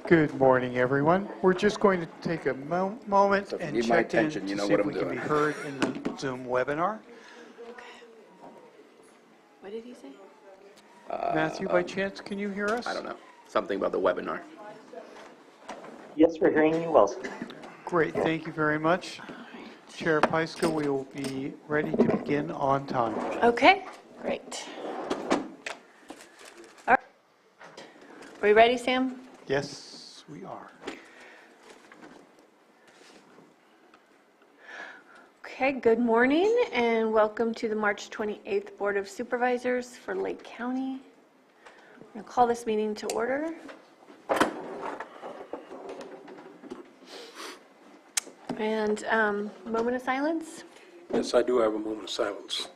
Good morning, everyone. We're just going to take a moment So if you and need my check in attention, you to know see what if I'm we can be doing. heard in the Zoom webinar. What did he say? Matthew, by chance, can you hear us? I don't know. Something about the webinar. Yes, we're hearing you well, sir. Great, thank you very much. Chair Pyska, we will be ready to begin on time. Okay, great. All right. Are we ready, Sam? Yes, we are. Okay, good morning and welcome to the March 28th Board of Supervisors for Lake County. I'm going to call this meeting to order. And moment of silence. Yes, I do have a moment of silence.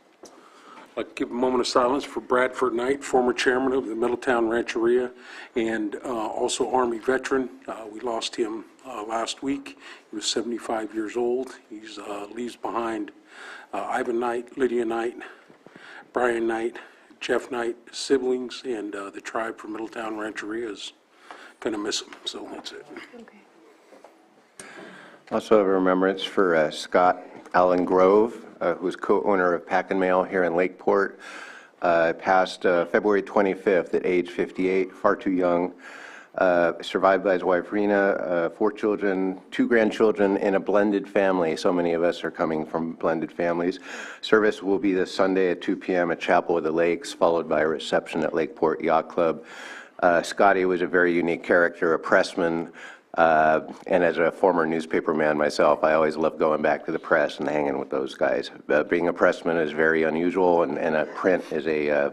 I'd like to give a moment of silence for Bradford Knight, former chairman of the Middletown Rancheria, and also Army veteran. We lost him last week. He was 75 years old. He leaves behind Ivan Knight, Lydia Knight, Brian Knight, Jeff Knight, siblings, and the tribe from Middletown Rancheria is going to miss him. So that's it. Okay. Also have a remembrance for Scott Allen Grove, who's co-owner of Pack and Mail here in Lakeport. Passed February 25th at age 58, far too young. Survived by his wife Rena, 4 children, 2 grandchildren, and a blended family. So many of us are coming from blended families. Service will be this Sunday at 2 p.m. at Chapel of the Lakes, followed by a reception at Lakeport Yacht Club. Scotty was a very unique character, a pressman. And as a former newspaper man myself, I always love going back to the press and hanging with those guys. Being a pressman is very unusual, and a print is a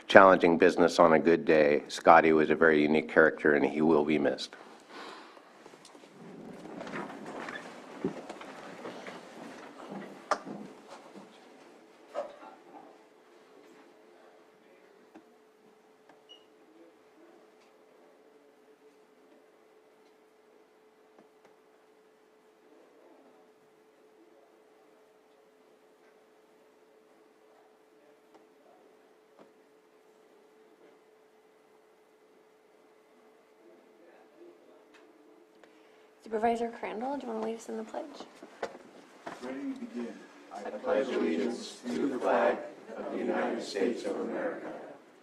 challenging business on a good day. Scotty was a very unique character, and he will be missed. Supervisor Crandall, do you want to lead us in the pledge? Ready to begin. I pledge allegiance to the flag of the United States of America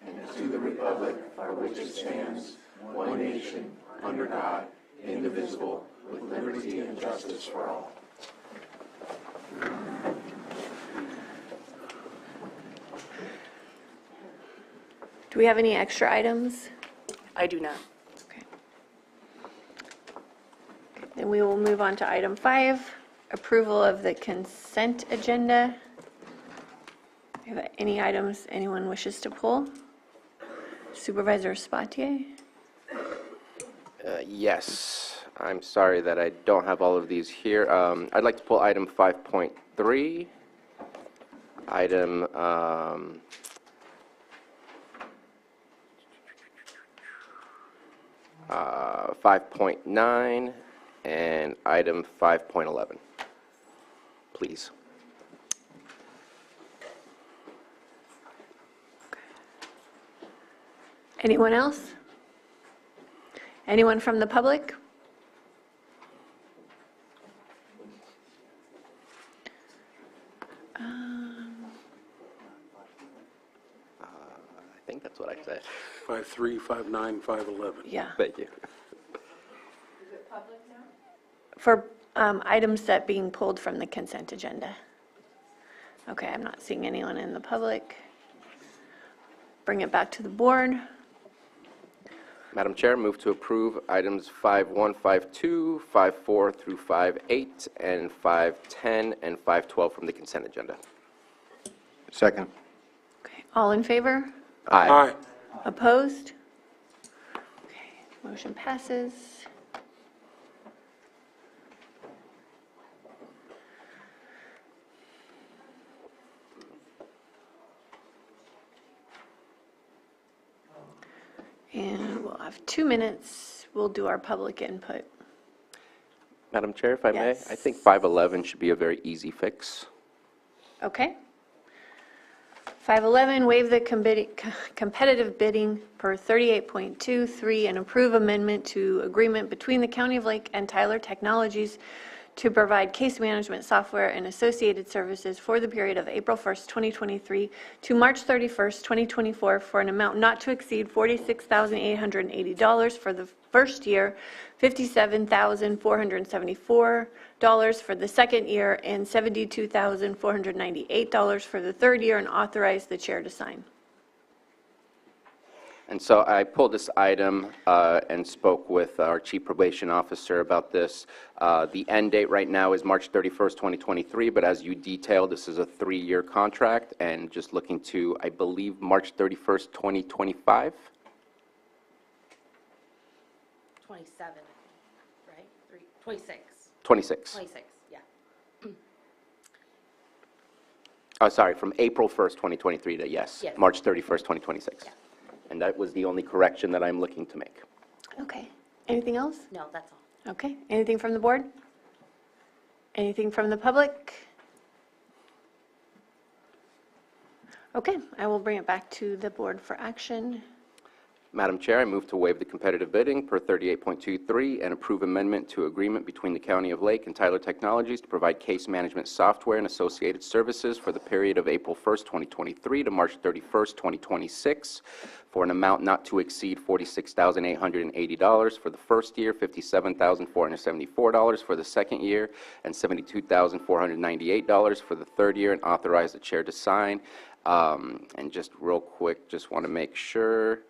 and to the republic for which it stands, one nation, under God, indivisible, with liberty and justice for all. Do we have any extra items? I do not. Okay. Then we will move on to item 5, approval of the consent agenda. Do you have any items anyone wishes to pull? Supervisor Spatier? Yes, I'm sorry that I don't have all of these here. I'd like to pull item 5.3, item 5.9, and item 5.11, please. Anyone else? Anyone from the public? I think that's what I said. 5.3, 5.9, 5.11. Yeah. Thank you. For items that being pulled from the consent agenda. Okay, I'm not seeing anyone in the public. Bring it back to the board. Madam Chair, move to approve items 5.1, 5.2, 5.4 through 5.8, and 5.10 and 5.12 from the consent agenda. Second. Okay, all in favor? Aye. Opposed? Okay, motion passes. And we'll have 2 minutes. We'll do our public input. Madam Chair, if I may, Yes. I think 5.11 should be a very easy fix. Okay. 511, waive the competitive bidding per 38.23 and approve amendment to agreement between the County of Lake and Tyler Technologies to provide case management software and associated services for the period of April 1st, 2023 to March 31st, 2024 for an amount not to exceed $46,880 for the first year, $57,474 for the second year, and $72,498 for the third year, and authorize the chair to sign. And so I pulled this item and spoke with our chief probation officer about this. The end date right now is March 31st, 2023, but as you detailed, this is a 3-year contract, and just looking to, I believe, March 31st, 2025? 27, right? 26. 26. 26, yeah. Oh, sorry, from April 1st, 2023 to, yes, Yes. March 31st, 2026. Yeah. And that was the only correction that I'm looking to make. Okay. Anything else? No, that's all. Okay. Anything from the board? Anything from the public? Okay, I will bring it back to the board for action. Madam Chair, I move to waive the competitive bidding per 38.23 and approve amendment to agreement between the County of Lake and Tyler Technologies to provide case management software and associated services for the period of April 1st, 2023 to March 31st, 2026 for an amount not to exceed $46,880 for the first year, $57,474 for the second year, and $72,498 for the third year, and authorize the chair to sign. And just real quick, just want to make sure.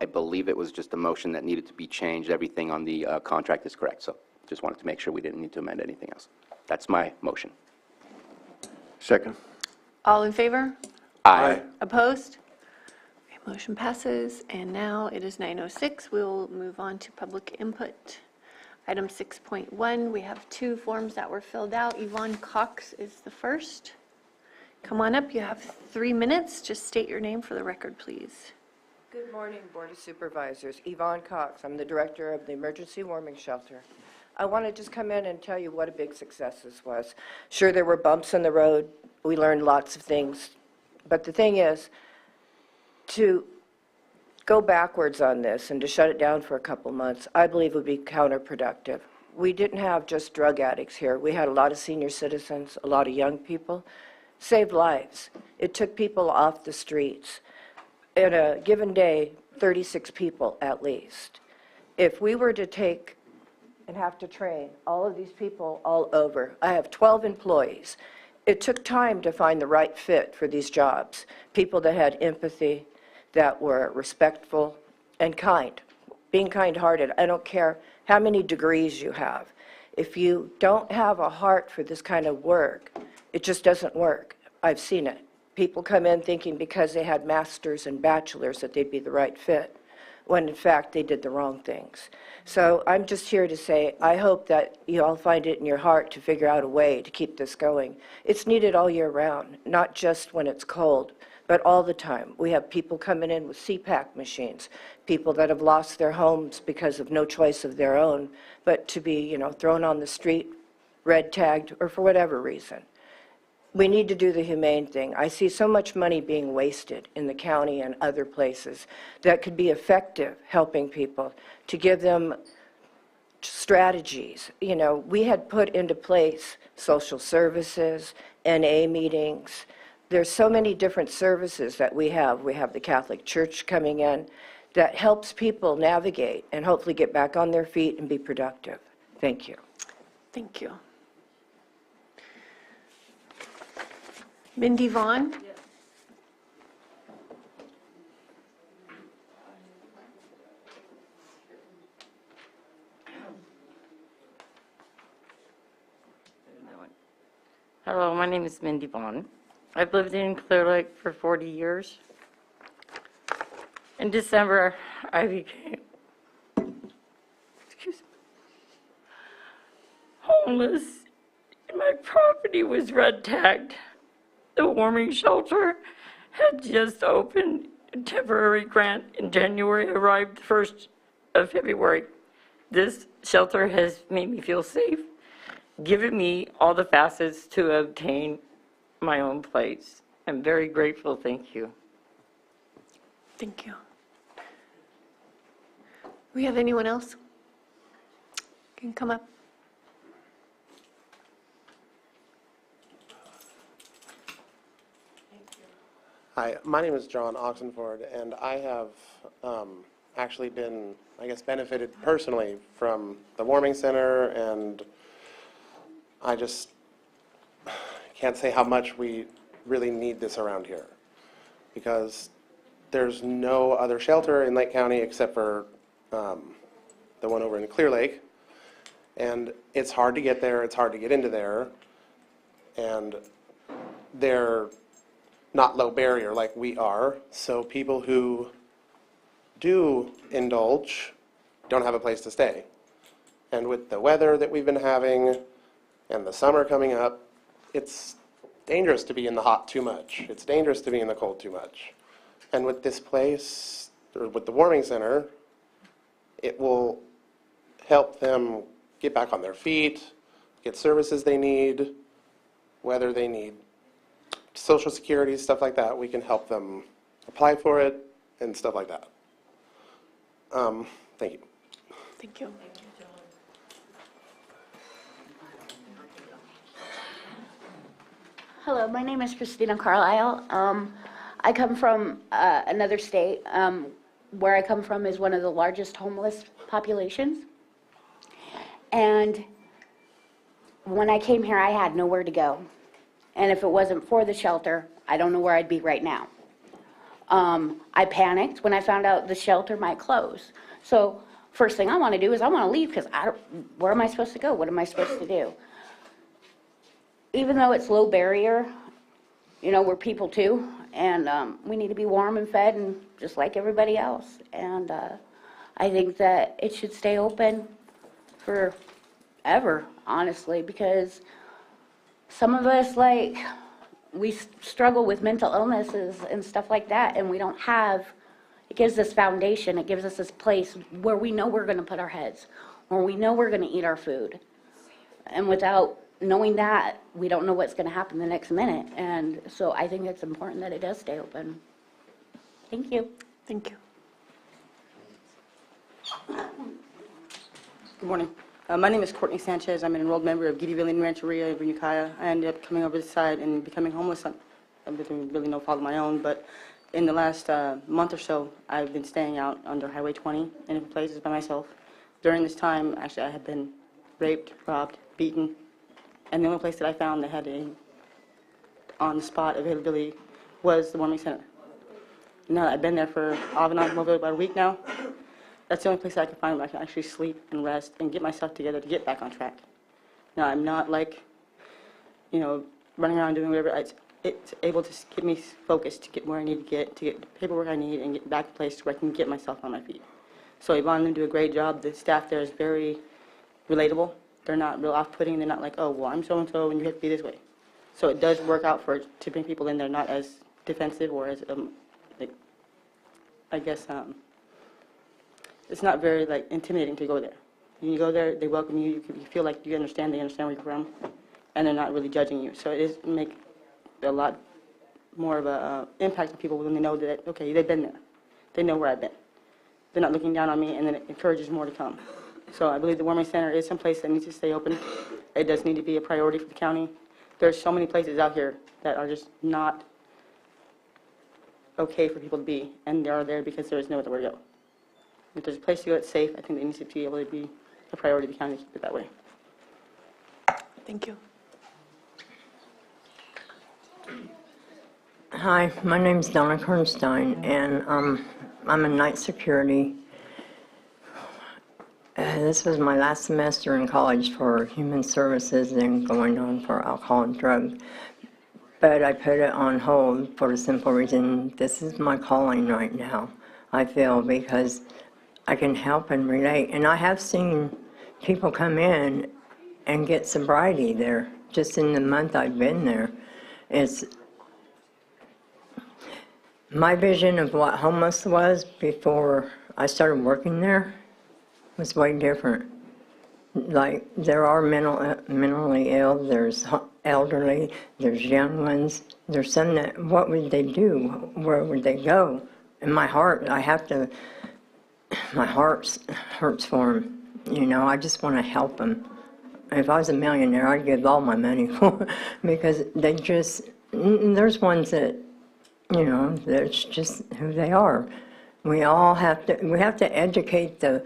I believe it was just a motion that needed to be changed. Everything on the contract is correct, so just wanted to make sure we didn't need to amend anything else. That's my motion. Second. All in favor? Aye. Opposed? Okay, motion passes, and now it is 9:06. We'll move on to public input. Item 6.1, we have 2 forms that were filled out. Yvonne Cox is the first. Come on up, you have 3 minutes. Just state your name for the record, please. Good morning, Board of Supervisors. Yvonne Cox. I'm the director of the Emergency Warming Shelter. I want to just come in and tell you what a big success this was. Sure, there were bumps in the road. We learned lots of things. But the thing is, to go backwards on this and to shut it down for a couple months, I believe would be counterproductive. We didn't have just drug addicts here. We had a lot of senior citizens, a lot of young people. Saved lives. It took people off the streets. In a given day, 36 people at least. If we were to take and have to train all of these people all over, I have 12 employees. It took time to find the right fit for these jobs, people that had empathy, that were respectful and kind, being kind-hearted. I don't care how many degrees you have. If you don't have a heart for this kind of work, it just doesn't work. I've seen it. People come in thinking because they had masters and bachelors that they'd be the right fit, when in fact they did the wrong things. So I'm just here to say, I hope that you all find it in your heart to figure out a way to keep this going. It's needed all year round, not just when it's cold, but all the time. We have people coming in with CPAP machines, people that have lost their homes because of no choice of their own, but to be, thrown on the street, red tagged, or for whatever reason. We need to do the humane thing. I see so much money being wasted in the county and other places that could be effective helping people, to give them strategies. We had put into place social services, NA meetings. There's so many different services that we have. We have the Catholic Church coming in that helps people navigate and hopefully get back on their feet and be productive. Thank you. Thank you. Mindy Vaughn? Yes. Hello, my name is Mindy Vaughn. I've lived in Clear Lake for 40 years. In December, I became homeless, and my property was red tagged. The warming shelter had just opened. A temporary grant in January arrived the 1st of February. This shelter has made me feel safe, given me all the facets to obtain my own place. I'm very grateful, thank you. Thank you. We have anyone else? Can come up. Hi, my name is John Oxenford, and I have actually been, I guess, benefited personally from the warming center, and I just can't say how much we really need this around here, because there's no other shelter in Lake County except for the one over in Clear Lake, and it's hard to get there, it's hard to get into there, and they're not low barrier like we are, so people who do indulge don't have a place to stay. And with the weather that we've been having and the summer coming up, it's dangerous to be in the hot too much. It's dangerous to be in the cold too much. And with this place, or with the warming center, it will help them get back on their feet, get services they need, whether they need Social Security, stuff like that. We can help them apply for it and stuff like that. Thank you. Thank you. Hello, my name is Christina Carlisle. I come from another state. Where I come from is one of the largest homeless populations. And when I came here, I had nowhere to go. And if it wasn't for the shelter, I don't know where I'd be right now. I panicked when I found out the shelter might close. So first thing I want to do is I want to leave because where am I supposed to go? What am I supposed to do? Even though it's low barrier, you know, we're people too, and we need to be warm and fed and just like everybody else. And I think that it should stay open forever, honestly, because some of us, like, we struggle with mental illnesses and stuff like that, and we don't have, it gives us foundation, it gives us this place where we know we're going to put our heads, where we know we're going to eat our food. And without knowing that, we don't know what's going to happen the next minute. And so I think it's important that it does stay open. Thank you. Thank you. Good morning. My name is Courtney Sanchez. I'm an enrolled member of Giddyville and Rancheria in Ukiah. I ended up coming over this side and becoming homeless with really no fault of my own, but in the last month or so, I've been staying out under Highway 20 in different places by myself. During this time, actually, I had been raped, robbed, beaten, and the only place that I found that had a on-the-spot availability was the warming center. Now I've been there for off and on over about a week now. That's the only place I can find where I can actually sleep and rest and get myself together to get back on track. Now, I'm not like, you know, running around doing whatever. It's able to get me focused to get where I need to get the paperwork I need, and get back to a place where I can get myself on my feet. So Yvonne and them do a great job. The staff there is very relatable. They're not real off-putting. They're not like, oh, well, I'm so-and-so, and you have to be this way. So it does work out to bring people in there not as defensive or as, like, I guess, it's not very, like, intimidating to go there. When you go there, they welcome you. You feel like you understand, they understand where you're from, and they're not really judging you. So it is make a lot more of a impact on people when they know that, okay, they've been there. They know where I've been. They're not looking down on me, and then it encourages more to come. So I believe the warming center is some place that needs to stay open. It does need to be a priority for the county. There's so many places out here that are just not okay for people to be, and they are there because there is nowhere to go. If there's a place to go that's safe, I think it needs to be able to be a priority of the county to keep it that way. Thank you. Hi, my name's Donna Kernstein, and I'm a night security. This was my last semester in college for human services and going on for alcohol and drugs. But I put it on hold for the simple reason this is my calling right now, I feel, because I can help and relate. And I have seen people come in and get sobriety there just in the month I've been there. It's my vision of what homeless was before I started working there was way different. Like, there are mentally ill, there's elderly, there's young ones, there's some that, what would they do? Where would they go? And my heart, my heart hurts for them. You know, I just want to help them. If I was a millionaire, I'd give all my money for because they just, there's ones that, you know, that's just who they are. We have to educate the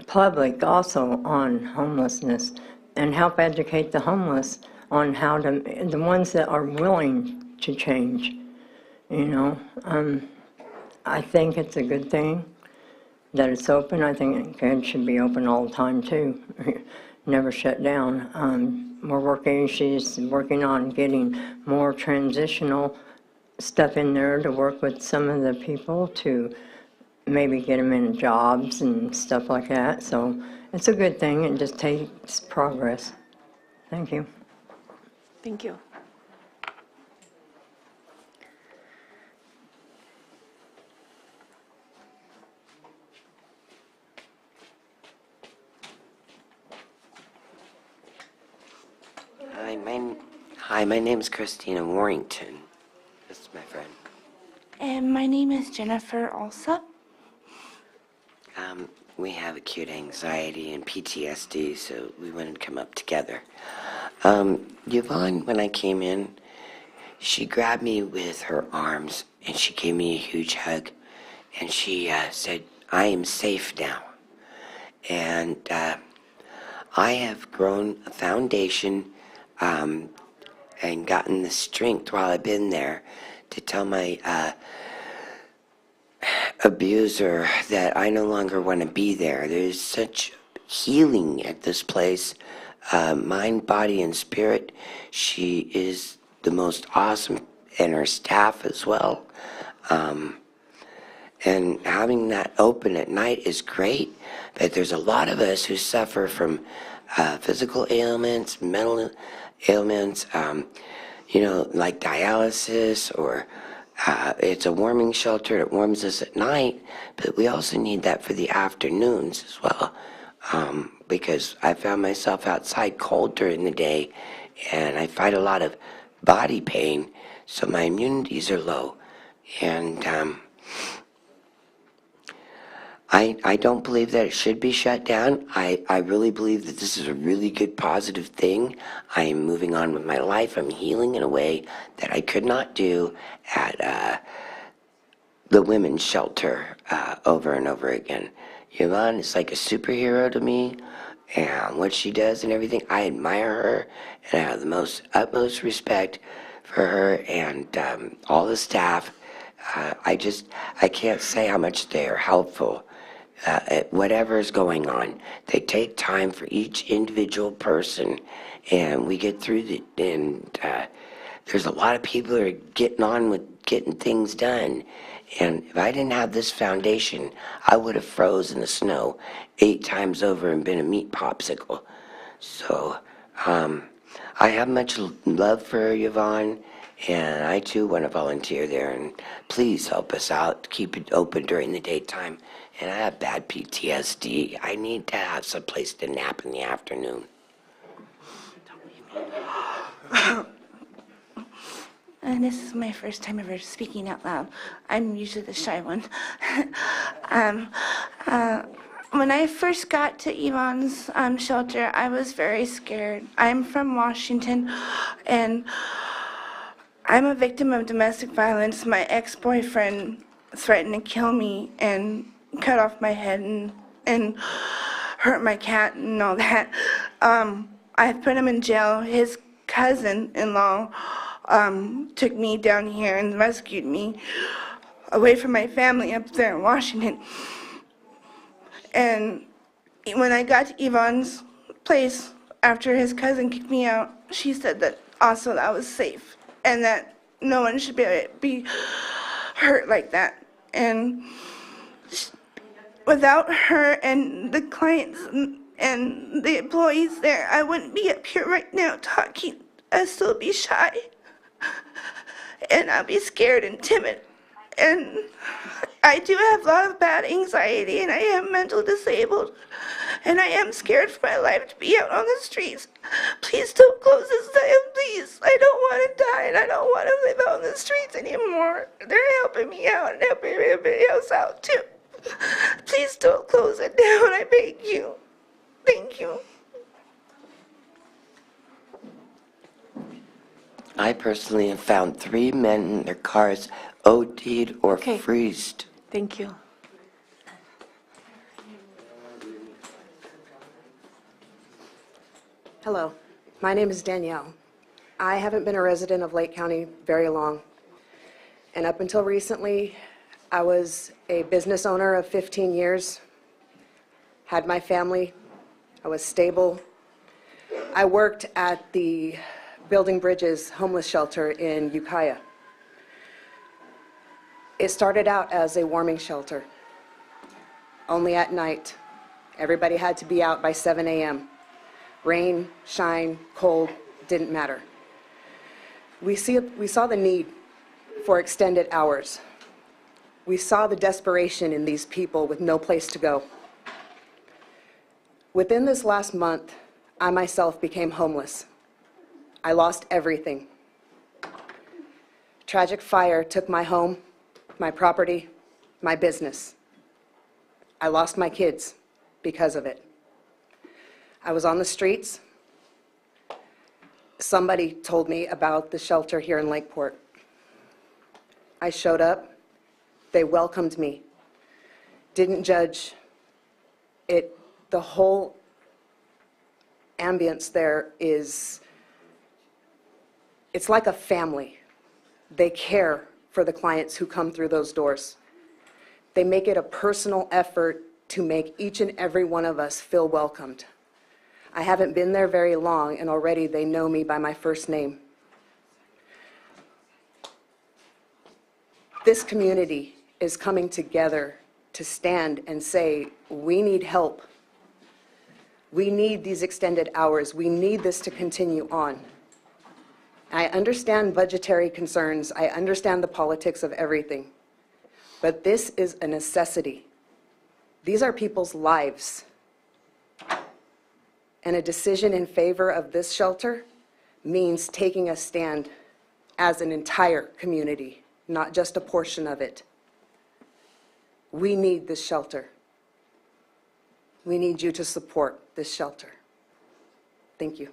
public also on homelessness and help educate the homeless on how to, the ones that are willing to change, you know. I think it's a good thing that it's open. I think it should be open all the time too, never shut down. She's working on getting more transitional stuff in there to work with some of the people to maybe get them in jobs and stuff like that. So it's a good thing. It just takes progress. Thank you. Thank you. Hi, my name is Christina Warrington. This is my friend. And my name is Jennifer Alsop. We have acute anxiety and PTSD, so we wanted to come up together. Yvonne, when I came in, she grabbed me with her arms and she gave me a huge hug, and she said, "I am safe now." And I have grown a foundation and gotten the strength while I've been there to tell my abuser that I no longer want to be there. There's such healing at this place, mind, body, and spirit. She is the most awesome, and her staff as well. And having that open at night is great, but there's a lot of us who suffer from physical ailments, mental ailments, you know, like dialysis, or it's a warming shelter. It warms us at night, but we also need that for the afternoons as well, because I found myself outside cold during the day, and I fight a lot of body pain, so my immunities are low. And I don't believe that it should be shut down. I really believe that this is a really good positive thing. I am moving on with my life. I'm healing in a way that I could not do at the women's shelter over and over again. Yvonne is like a superhero to me, and what she does and everything, I admire her, and I have the utmost respect for her and all the staff. I can't say how much they are helpful at whatever is going on. They take time for each individual person, and we get through it. And there's a lot of people who are getting on with getting things done. And if I didn't have this foundation, I would have froze in the snow 8 times over and been a meat popsicle. So I have much love for Yvonne, and I too want to volunteer there. And please help us out. Keep it open during the daytime. And I have bad PTSD. I need to have some place to nap in the afternoon. And this is my first time ever speaking out loud. I'm usually the shy one. When I first got to Yvonne's shelter, I was very scared. I'm from Washington, and I'm a victim of domestic violence. My ex-boyfriend threatened to kill me and cut off my head and hurt my cat and all that. I put him in jail. His cousin-in-law took me down here and rescued me away from my family up there in Washington. And when I got to Yvonne's place after his cousin kicked me out, she said that also that I was safe and that no one should be hurt like that. And without her and the clients and the employees there, I wouldn't be up here right now talking. I'd still be shy, and I'd be scared and timid, and I do have a lot of bad anxiety, and I am mental disabled, and I am scared for my life to be out on the streets. Please don't close this down, please. I don't want to die, and I don't want to live out on the streets anymore. They're helping me out and helping everybody else out, too. Please don't close it down, I beg you. Thank you. I personally have found 3 men in their cars OD'd or Okay. freezed. Thank you. Hello, my name is Danielle. I haven't been a resident of Lake County very long, and up until recently, I was a business owner of 15 years, had my family, I was stable. I worked at the Building Bridges homeless shelter in Ukiah. It started out as a warming shelter, only at night. Everybody had to be out by 7 a.m. Rain, shine, cold, didn't matter. We saw the need for extended hours. We saw the desperation in these people with no place to go. Within this last month, I myself became homeless. I lost everything. Tragic fire took my home, my property, my business. I lost my kids because of it. I was on the streets. Somebody told me about the shelter here in Lakeport. I showed up. They welcomed me, didn't judge. The whole ambience there is, it's like a family. They care for the clients who come through those doors. They make it a personal effort to make each and every one of us feel welcomed. I haven't been there very long, and already they know me by my first name. This community is coming together to stand and say, we need help. We need these extended hours. We need this to continue on. I understand budgetary concerns. I understand the politics of everything. But this is a necessity. These are people's lives. And a decision in favor of this shelter means taking a stand as an entire community, not just a portion of it. We need this shelter. We need you to support this shelter. Thank you.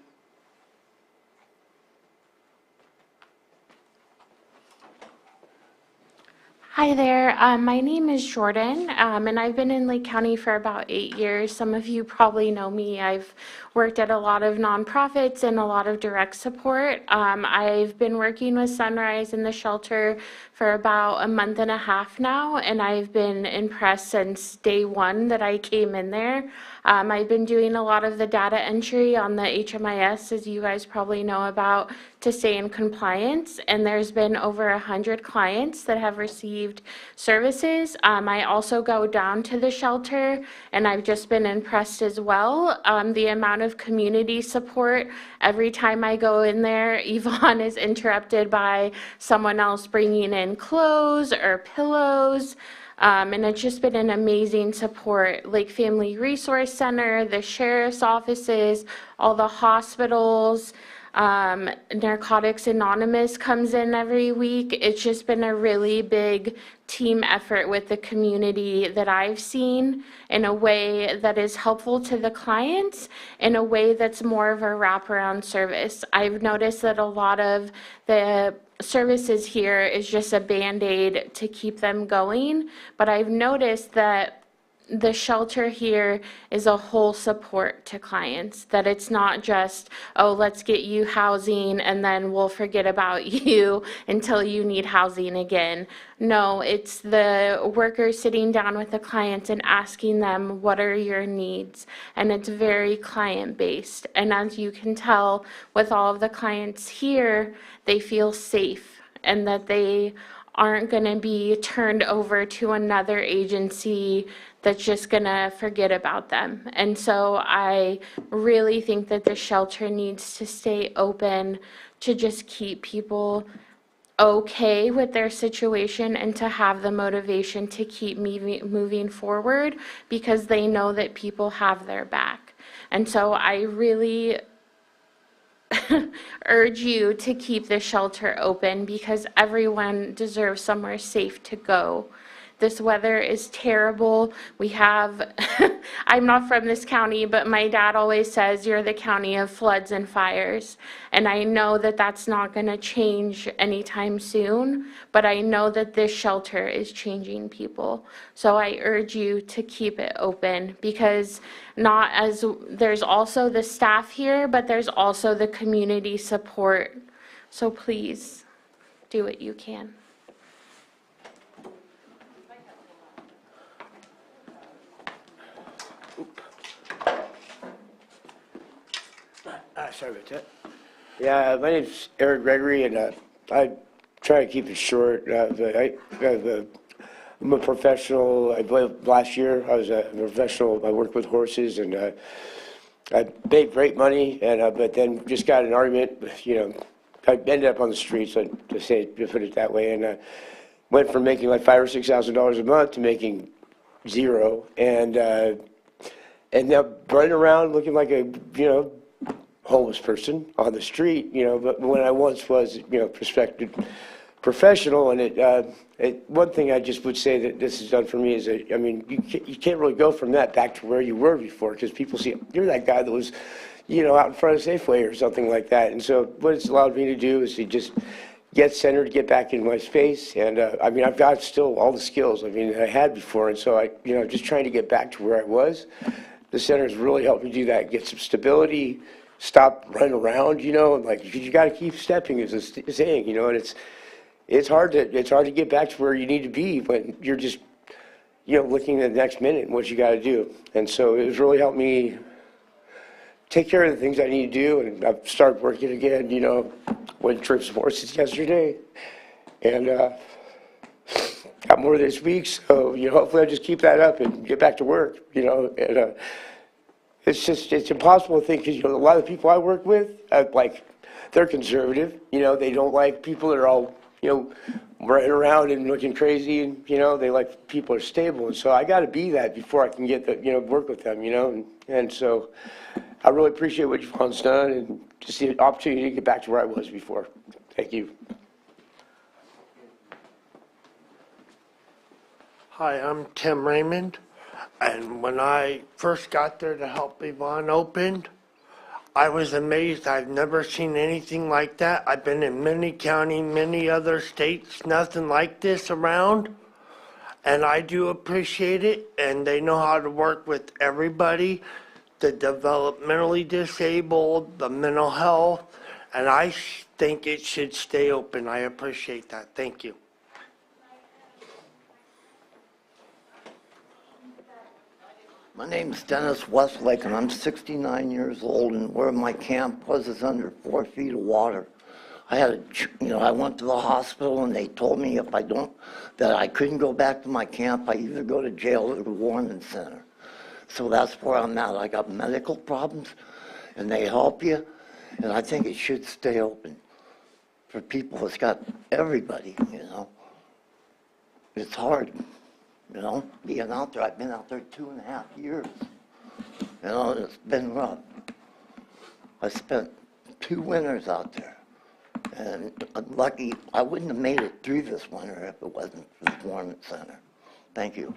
Hi there, my name is Jordan, and I've been in Lake County for about 8 years. Some of you probably know me. I've worked at a lot of nonprofits and a lot of direct support. I've been working with Sunrise in the shelter for about a month and a half now, and I've been impressed since day one that I came in there. I've been doing a lot of the data entry on the HMIS, as you guys probably know about, to stay in compliance, and there's been over 100 clients that have received services. I also go down to the shelter, and I've just been impressed as well. The amount of community support, every time I go in there, Yvonne is interrupted by someone else bringing in clothes or pillows. And it's just been an amazing support. Lake Family Resource Center, the sheriff's offices, all the hospitals, Narcotics Anonymous comes in every week. It's just been a really big team effort with the community that I've seen in a way that is helpful to the clients, in a way that's more of a wraparound service. I've noticed that a lot of the services here is just a Band-Aid to keep them going, but I've noticed that the shelter here is a whole support to clients, that it's not just, oh, let's get you housing and then we'll forget about you until you need housing again. No, it's the workers sitting down with the clients and asking them, what are your needs? And it's very client-based. And as you can tell with all of the clients here, they feel safe and that they aren't going to be turned over to another agency that's just going to forget about them. And so I really think that the shelter needs to stay open to just keep people okay with their situation and to have the motivation to keep moving forward because they know that people have their back. And so I really urge you to keep the shelter open because everyone deserves somewhere safe to go. This weather is terrible. We have, I'm not from this county, but my dad always says you're the county of floods and fires. And I know that that's not going to change anytime soon, but I know that this shelter is changing people. So I urge you to keep it open because there's also the staff here, but there's also the community support. So please do what you can. Sorry about that. Yeah, my name's Eric Gregory, and I try to keep it short. I'm a professional. I believe last year I was a professional. I worked with horses, and I made great money, and but then just got in an argument. I ended up on the streets, to put it that way, and went from making like $5,000 or $6,000 a month to making zero, and now running around looking like a homeless person on the street, but when I once was, prospective professional, and one thing I just would say that this has done for me is that, you can't really go from that back to where you were before, because people see, you're that guy that was, out in front of Safeway or something like that, and so what it's allowed me to do is to just get centered, get back in my space, and I've got still all the skills, that I had before, and so just trying to get back to where I was. The center has really helped me do that, get some stability, stop running around, and you got to keep stepping is a saying, and it's hard to get back to where you need to be when you're just, looking at the next minute and what you got to do. And so it's really helped me take care of the things I need to do, and I've started working again, went and trimmed some horses yesterday, and got more this week, so, hopefully I'll just keep that up and get back to work, and it's impossible to think, because, a lot of the people I work with, they're conservative, they don't like people that are all, running around and looking crazy, and, they like people are stable, and so I got to be that before I can get the, work with them, and so I really appreciate what Yvonne's done, and just the opportunity to get back to where I was before. Thank you. Hi, I'm Tim Raymond, and when I first got there to help Yvonne open, I was amazed. I've never seen anything like that. I've been in many counties, many other states, nothing like this around, and I do appreciate it, and they know how to work with everybody, the developmentally disabled, the mental health, and I think it should stay open. I appreciate that. Thank you. My name's Dennis Westlake, and I'm 69 years old, and where my camp was is under 4 feet of water. I went to the hospital, and they told me that I couldn't go back to my camp. I either go to jail or the warning center. So that's where I'm at. I got medical problems, and they help you, and I think it should stay open for people. It's got everybody, It's hard. Being out there, I've been out there 2.5 years. It's been rough. I spent 2 winters out there. And I'm lucky I wouldn't have made it through this winter if it wasn't for the Warming Center. Thank you.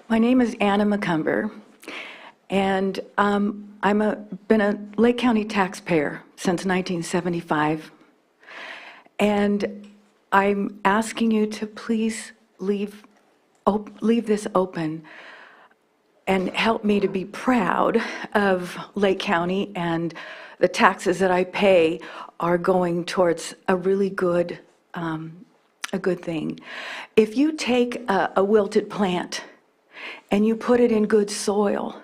My name is Anna McCumber, and been a Lake County taxpayer since 1975, and I'm asking you to please leave this open and help me to be proud of Lake County, and the taxes that I pay are going towards a really good, a good thing. If you take a wilted plant and you put it in good soil,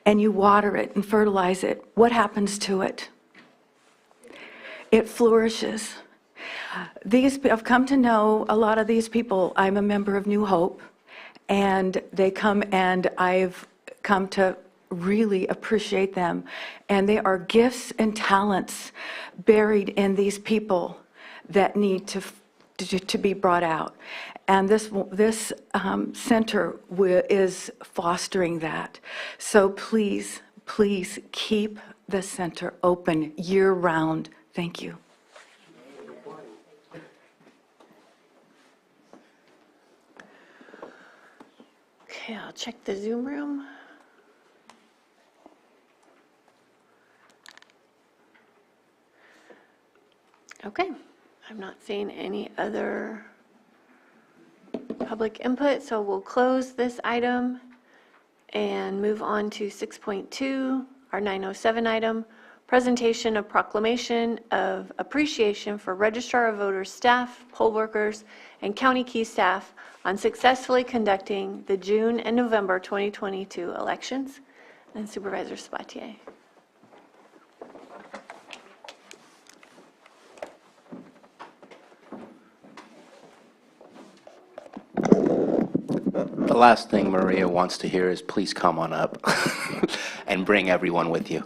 and you water it and fertilize it, what happens to it? It flourishes. I've come to know a lot of these people. I'm a member of New Hope, and they come, and I've come to really appreciate them. And they are gifts and talents buried in these people that need to be brought out. And this center is fostering that. So please, please keep the center open year-round. Thank you. Okay, I'll check the Zoom room. Okay, I'm not seeing any other public input, so we'll close this item and move on to 6.2, our 907 item, presentation of proclamation of appreciation for Registrar of Voters staff, poll workers, and county key staff on successfully conducting the June and November 2022 elections. And Supervisor Sabatier. The last thing Maria wants to hear is please come on up and bring everyone with you.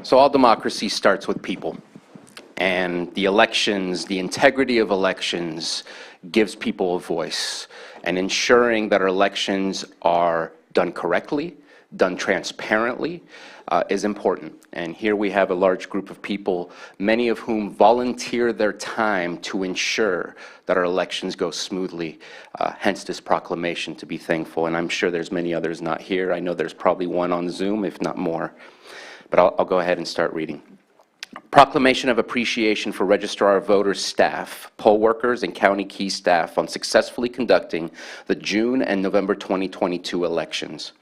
So all democracy starts with people. And the elections, the integrity of elections gives people a voice. And ensuring that our elections are done correctly, done transparently, is important. And here we have a large group of people, many of whom volunteer their time to ensure that our elections go smoothly, hence this proclamation to be thankful. And I'm sure there's many others not here. I know there's probably one on Zoom, if not more. But I'll go ahead and start reading. Proclamation of appreciation for Registrar of Voters staff, poll workers, and county key staff on successfully conducting the June and November 2022 elections.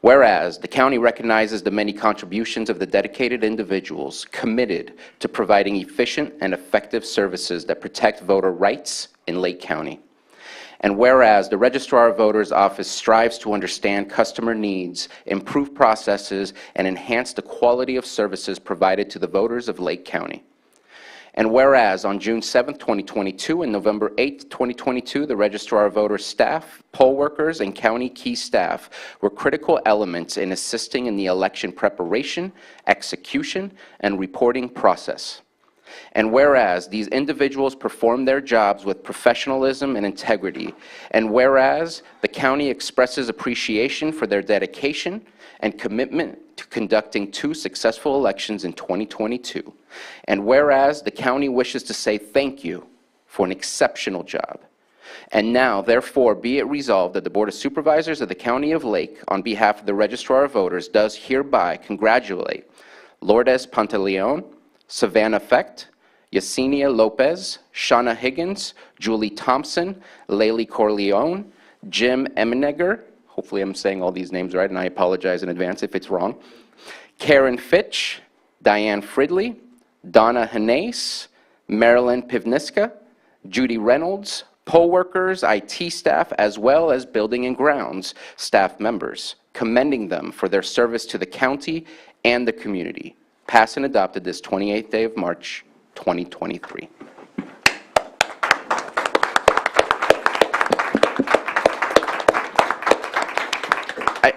Whereas the county recognizes the many contributions of the dedicated individuals committed to providing efficient and effective services that protect voter rights in Lake County. And whereas the Registrar of Voters Office strives to understand customer needs, improve processes, and enhance the quality of services provided to the voters of Lake County. And whereas on June 7th, 2022 and November 8th, 2022, the Registrar of Voters staff, poll workers, and county key staff were critical elements in assisting in the election preparation, execution, and reporting process. And whereas these individuals perform their jobs with professionalism and integrity, and whereas the county expresses appreciation for their dedication and commitment to conducting 2 successful elections in 2022, and whereas the county wishes to say thank you for an exceptional job. And now, therefore, be it resolved that the Board of Supervisors of the County of Lake, on behalf of the Registrar of Voters, does hereby congratulate Lourdes Pantaleon, Savannah Fecht, Yesenia Lopez, Shauna Higgins, Julie Thompson, Laylee Corleone, Jim Emenegger, hopefully I'm saying all these names right, and I apologize in advance if it's wrong, Karen Fitch, Diane Fridley, Donna Hanase, Marilyn Pivniska, Judy Reynolds, poll workers, IT staff, as well as building and grounds staff members, commending them for their service to the county and the community. Passed and adopted this 28th day of March, 2023.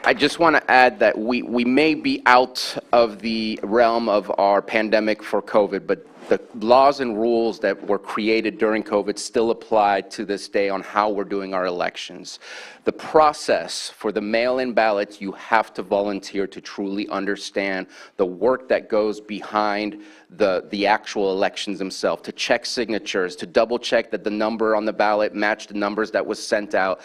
I just want to add that we may be out of the realm of our pandemic for COVID, but the laws and rules that were created during COVID still apply to this day on how we're doing our elections. The process for the mail-in ballots, you have to volunteer to truly understand the work that goes behind the actual elections themselves, to check signatures, to double check that the number on the ballot matched the numbers that was sent out.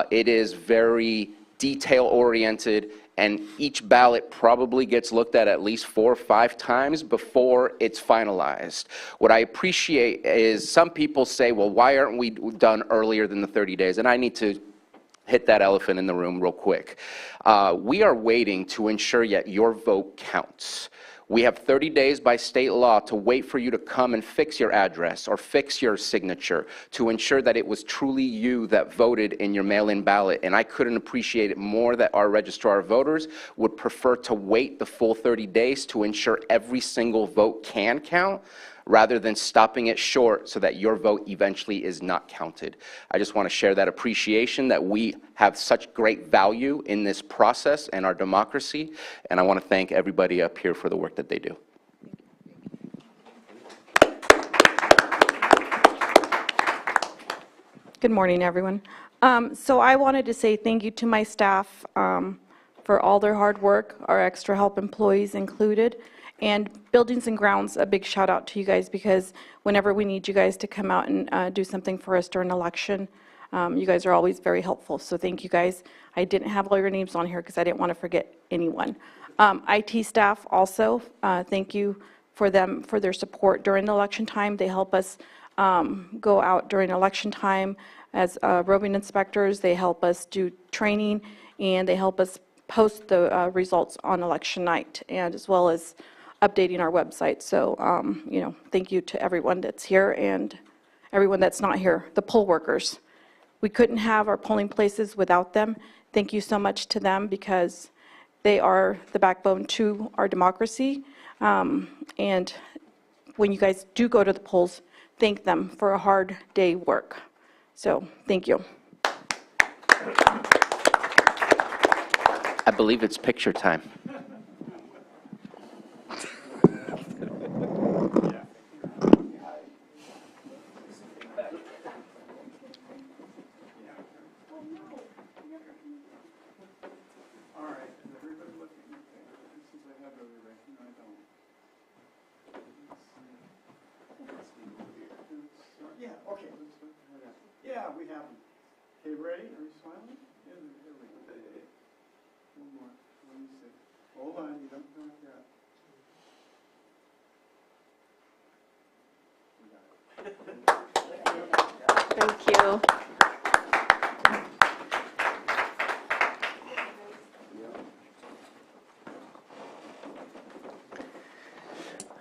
It is very detail-oriented and each ballot probably gets looked at least 4 or 5 times before it's finalized. What I appreciate is some people say, well, why aren't we done earlier than the 30 days? And I need to hit that elephant in the room real quick. We are waiting to ensure that your vote counts. We have 30 days by state law to wait for you to come and fix your address or fix your signature to ensure that it was truly you that voted in your mail-in ballot. And I couldn't appreciate it more that our registrar of voters would prefer to wait the full 30 days to ensure every single vote can count, rather than stopping it short so that your vote eventually is not counted. I just want to share that appreciation that we have such great value in this process and our democracy, and I want to thank everybody up here for the work that they do. Good morning, everyone. So I wanted to say thank you to my staff for all their hard work, our extra help employees included, and Buildings and Grounds, a big shout out to you guys, because whenever we need you guys to come out and do something for us during election, you guys are always very helpful. So thank you guys. I didn't have all your names on here because I didn't want to forget anyone. IT staff also, thank you for them, for their support during the election time. They help us go out during election time as roving inspectors. They help us do training, and they help us post the results on election night, and as well as updating our website. So, you know, thank you to everyone that's here and everyone that's not here, the poll workers. We couldn't have our polling places without them. Thank you so much to them, because they are the backbone to our democracy. And when you guys do go to the polls, thank them for a hard day work. So, thank you. I believe it's picture time. Yeah, okay. Yeah, we have them. Okay, ready? Are you smiling? Here we go. One more. Let me see. Hold on, you don't know yet. Thank you.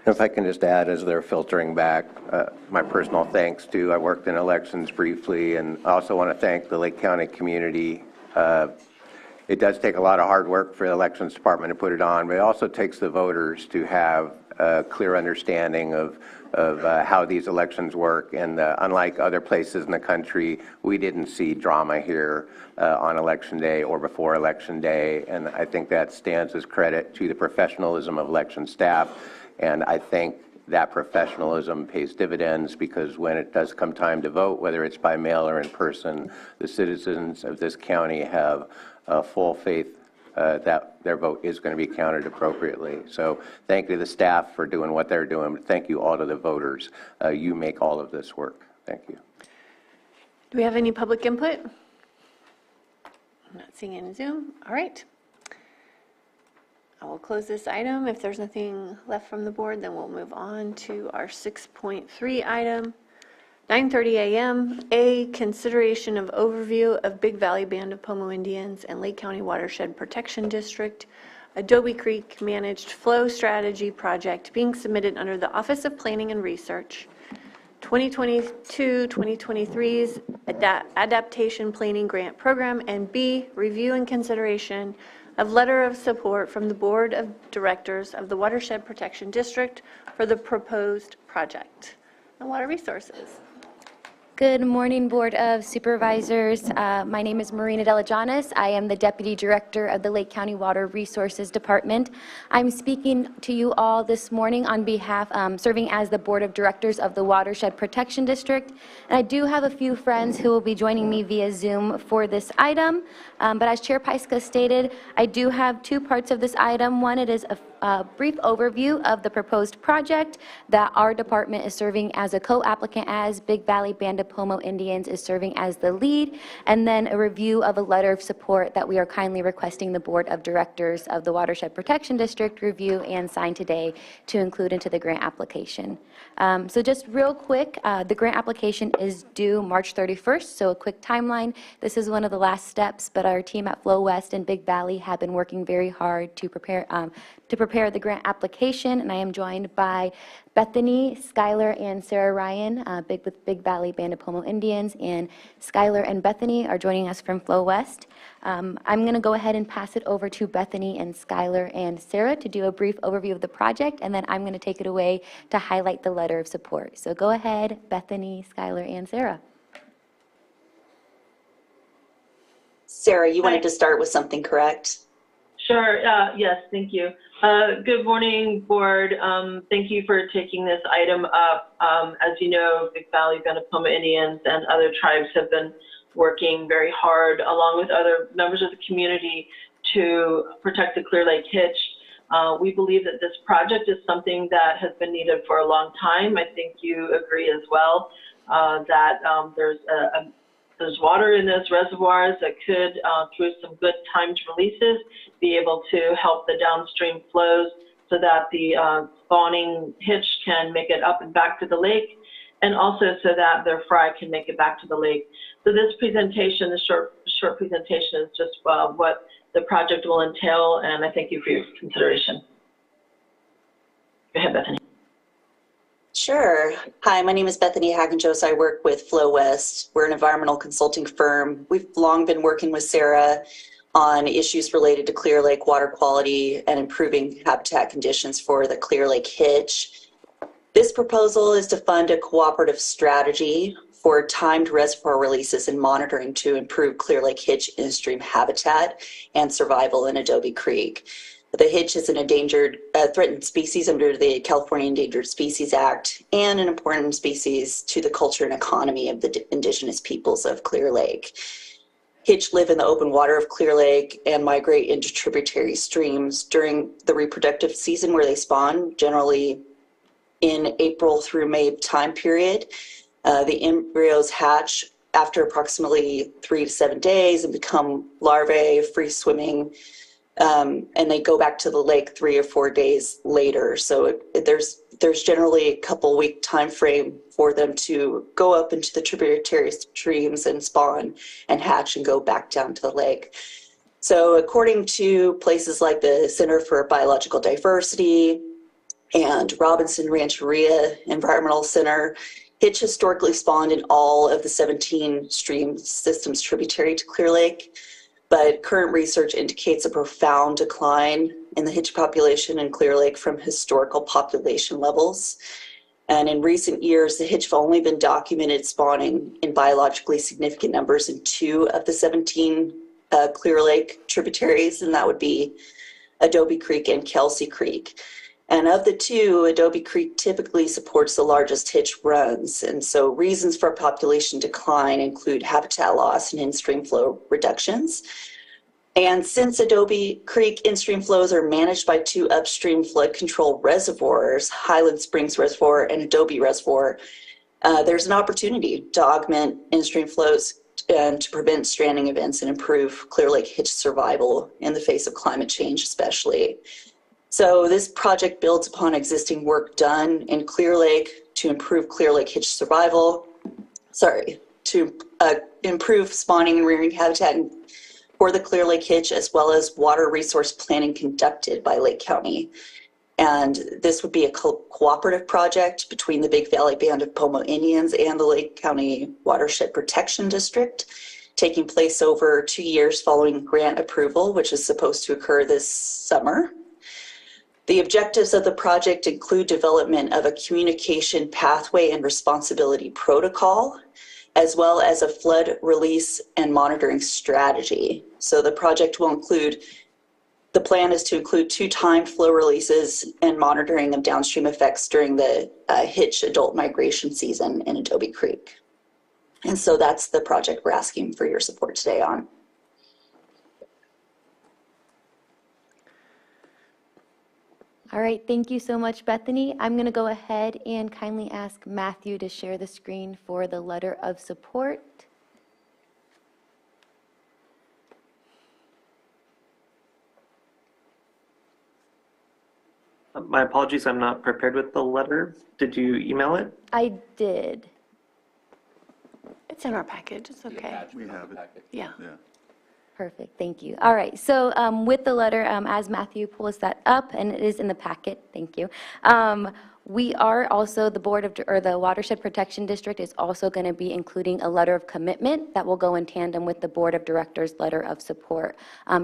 If I can just add, as they're filtering back, my personal thanks to, I worked in elections briefly, and I also want to thank the Lake County community. It does take a lot of hard work for the elections department to put it on, but it also takes the voters to have a clear understanding of how these elections work. And unlike other places in the country, we didn't see drama here on Election Day or before Election Day, and I think that stands as credit to the professionalism of election staff. And I think that professionalism pays dividends, because when it does come time to vote, whether it's by mail or in person, the citizens of this county have full faith that their vote is going to be counted appropriately. So thank you to the staff for doing what they're doing, but thank you all to the voters. You make all of this work. Thank you. Do we have any public input? I'm not seeing any Zoom. All right. I will close this item. If there's nothing left from the board, then we'll move on to our 6.3 item. 9:30 a.m. A, consideration of overview of Big Valley Band of Pomo Indians and Lake County Watershed Protection District, Adobe Creek Managed Flow Strategy Project being submitted under the Office of Planning and Research, 2022-2023's Adaptation Planning Grant Program, and B, review and consideration of letter of support from the Board of Directors of the Watershed Protection District for the proposed project. And Water Resources. Good morning, Board of Supervisors. My name is Marina Delajanis. I am the Deputy Director of the Lake County Water Resources Department. I'm speaking to you all this morning on behalf, serving as the Board of Directors of the Watershed Protection District. And I do have a few friends who will be joining me via Zoom for this item. But as Chair Pyska stated, I do have two parts of this item. One, it is a brief overview of the proposed project that our department is serving as a co-applicant as, Big Valley Band of Pomo Indians is serving as the lead, and then a review of a letter of support that we are kindly requesting the Board of Directors of the Watershed Protection District review and sign today to include into the grant application. So just real quick, the grant application is due March 31st, so a quick timeline. This is one of the last steps, but our team at Flow West and Big Valley have been working very hard to prepare the grant application, and I am joined by Bethany, Skylar, and Sarah Ryan, with Big Valley Band of Pomo Indians, and Skylar and Bethany are joining us from Flow West. I'm going to go ahead and pass it over to Bethany and Skylar and Sarah to do a brief overview of the project, and then I'm going to take it away to highlight the letter of support. So go ahead, Bethany, Skylar, and Sarah. Sarah, you wanted to start with something, correct? Sure. Yes, thank you. Good morning, board. Thank you for taking this item up. As you know, Big Valley Band of Pomo Indians and other tribes have been working very hard, along with other members of the community, to protect the Clear Lake hitch. We believe that this project is something that has been needed for a long time. I think you agree as well that there's water in those reservoirs that could, through some good timed releases, be able to help the downstream flows so that the spawning hitch can make it up and back to the lake, and also so that their fry can make it back to the lake. So this presentation, the short presentation, is just what the project will entail, and I thank you for your consideration. Go ahead, Bethany. Sure. Hi, my name is Bethany Hagenjos. I work with Flow West. We're an environmental consulting firm. We've long been working with Sarah on issues related to Clear Lake water quality and improving habitat conditions for the Clear Lake hitch. This proposal is to fund a cooperative strategy for timed reservoir releases and monitoring to improve Clear Lake hitch in-stream habitat and survival in Adobe Creek. The hitch is an endangered, threatened species under the California Endangered Species Act and an important species to the culture and economy of the indigenous peoples of Clear Lake. Hitch live in the open water of Clear Lake and migrate into tributary streams during the reproductive season where they spawn, generally in April through May time period. The embryos hatch after approximately 3 to 7 days and become larvae, free swimming, and they go back to the lake 3 or 4 days later. So there's generally a couple week time frame for them to go up into the tributary streams and spawn and hatch and go back down to the lake. So according to places like the Center for Biological Diversity and Robinson Rancheria Environmental Center, hitch historically spawned in all of the 17 stream systems tributary to Clear Lake. But current research indicates a profound decline in the hitch population in Clear Lake from historical population levels. And in recent years, the hitch have only been documented spawning in biologically significant numbers in 2 of the 17 Clear Lake tributaries, and that would be Adobe Creek and Kelsey Creek. And of the 2, Adobe Creek typically supports the largest hitch runs. And so reasons for population decline include habitat loss and in-stream flow reductions. And since Adobe Creek in-stream flows are managed by 2 upstream flood control reservoirs, Highland Springs Reservoir and Adobe Reservoir, there's an opportunity to augment in-stream flows and to prevent stranding events and improve Clear Lake hitch survival in the face of climate change especially. So this project builds upon existing work done in Clear Lake to improve Clear Lake hitch survival, to improve spawning and rearing habitat for the Clear Lake hitch, as well as water resource planning conducted by Lake County. And this would be a cooperative project between the Big Valley Band of Pomo Indians and the Lake County Watershed Protection District, taking place over 2 years following grant approval, which is supposed to occur this summer. The objectives of the project include development of a communication pathway and responsibility protocol, as well as a flood release and monitoring strategy. So the project will include, the plan is to include 2 timed flow releases and monitoring of downstream effects during the hitch adult migration season in Adobe Creek. And so that's the project we're asking for your support today on. All right, thank you so much, Bethany. I'm going to go ahead and kindly ask Matthew to share the screen for the letter of support. My apologies, I'm not prepared with the letter. Did you email it? I did. It's in our package, it's okay. We have it. Yeah. Perfect, thank you. All right, so with the letter, as Matthew pulls that up, and it is in the packet, thank you. We are also, the Board of, or the Watershed Protection District is also going to be including a letter of commitment that will go in tandem with the Board of Directors' letter of support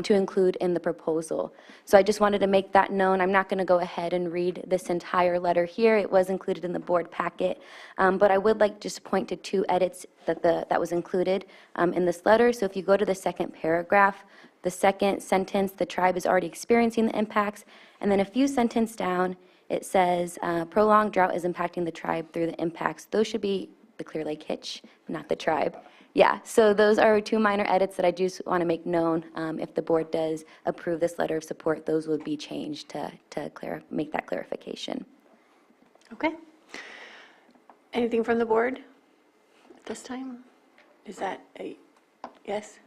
to include in the proposal. So I just wanted to make that known. I'm not going to go ahead and read this entire letter here. It was included in the board packet, but I would like just to point to two edits that was included in this letter. So if you go to the second paragraph, the second sentence, the tribe is already experiencing the impacts, and then a few sentences down, it says, prolonged drought is impacting the tribe through the impacts. Those should be the Clear Lake Hitch, not the tribe. Yeah, so those are two minor edits that I just want to make known. If the board does approve this letter of support, those would be changed to make that clarification. Okay. Anything from the board at this time? Is that a yes?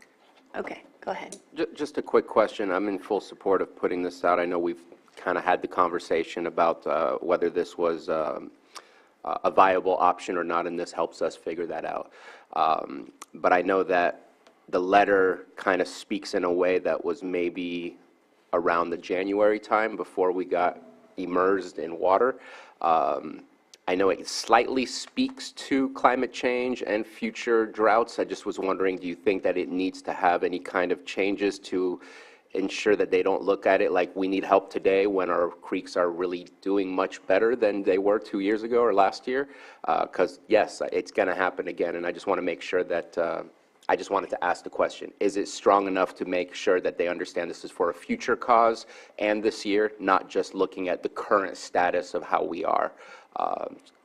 Okay, go ahead. Just a quick question. I'm in full support of putting this out. I know we've kind of had the conversation about whether this was a viable option or not, and this helps us figure that out. But I know that the letter kind of speaks in a way that was maybe around the January time before we got immersed in water. I know it slightly speaks to climate change and future droughts. I just was wondering, do you think that it needs to have any kind of changes to ensure that they don't look at it like we need help today when our creeks are really doing much better than they were 2 years ago or last year? Because yes, it's going to happen again, and I just want to make sure that, I just wanted to ask the question, is it strong enough to make sure that they understand this is for a future cause and this year, not just looking at the current status of how we are?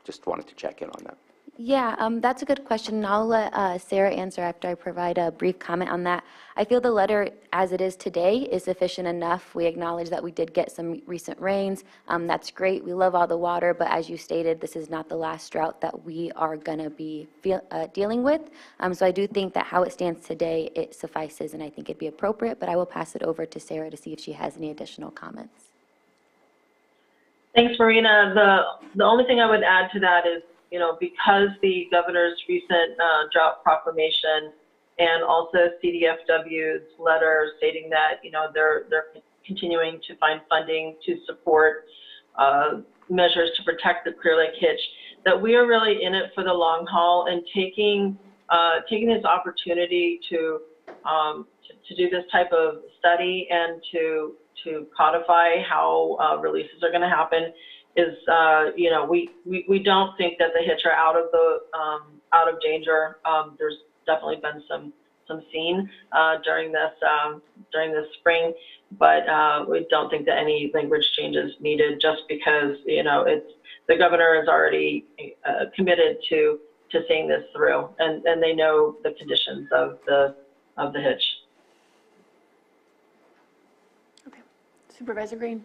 Just wanted to check in on that. Yeah, that's a good question, and I'll let Sarah answer after I provide a brief comment on that. I feel the letter, as it is today, is sufficient enough. We acknowledge that we did get some recent rains. That's great. We love all the water, but as you stated, this is not the last drought that we are going to be dealing with. So I do think that how it stands today, it suffices, and I think it'd be appropriate, but I will pass it over to Sarah to see if she has any additional comments. Thanks, Marina. The only thing I would add to that is, you know, because the governor's recent drought proclamation and also CDFW's letter stating that, you know, they're continuing to find funding to support measures to protect the Clear Lake Hitch, that we are really in it for the long haul and taking this opportunity to do this type of study and to codify how releases are going to happen is, you know, we don't think that the hitch are out of danger. There's definitely been some seen during this spring, but we don't think that any language change is needed, just because, you know, the governor is already committed to seeing this through, and they know the conditions of the hitch. Supervisor Green.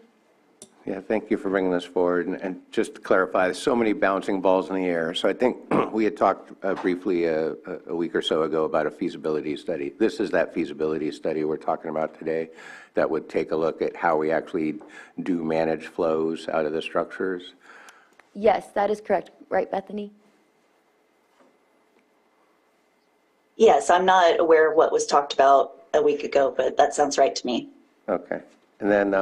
Yeah, thank you for bringing this forward. And just to clarify, there's so many bouncing balls in the air. So I think we had talked briefly a week or so ago about a feasibility study. This is that feasibility study we're talking about today that would take a look at how we actually do manage flows out of the structures. Yes, that is correct. Right, Bethany? Yes, I'm not aware of what was talked about a week ago, but that sounds right to me. Okay. And then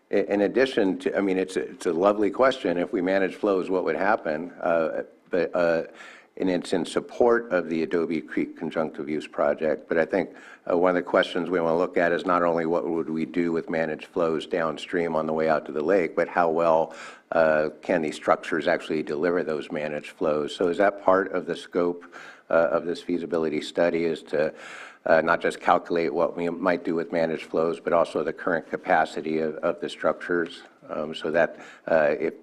in addition to, I mean, it's a lovely question. If we manage flows, what would happen? And it's in support of the Adobe Creek Conjunctive Use Project. But I think one of the questions we want to look at is not only what would we do with managed flows downstream on the way out to the lake, but how well can these structures actually deliver those managed flows? So is that part of the scope of this feasibility study, is to not just calculate what we might do with managed flows, but also the current capacity of the structures, so that if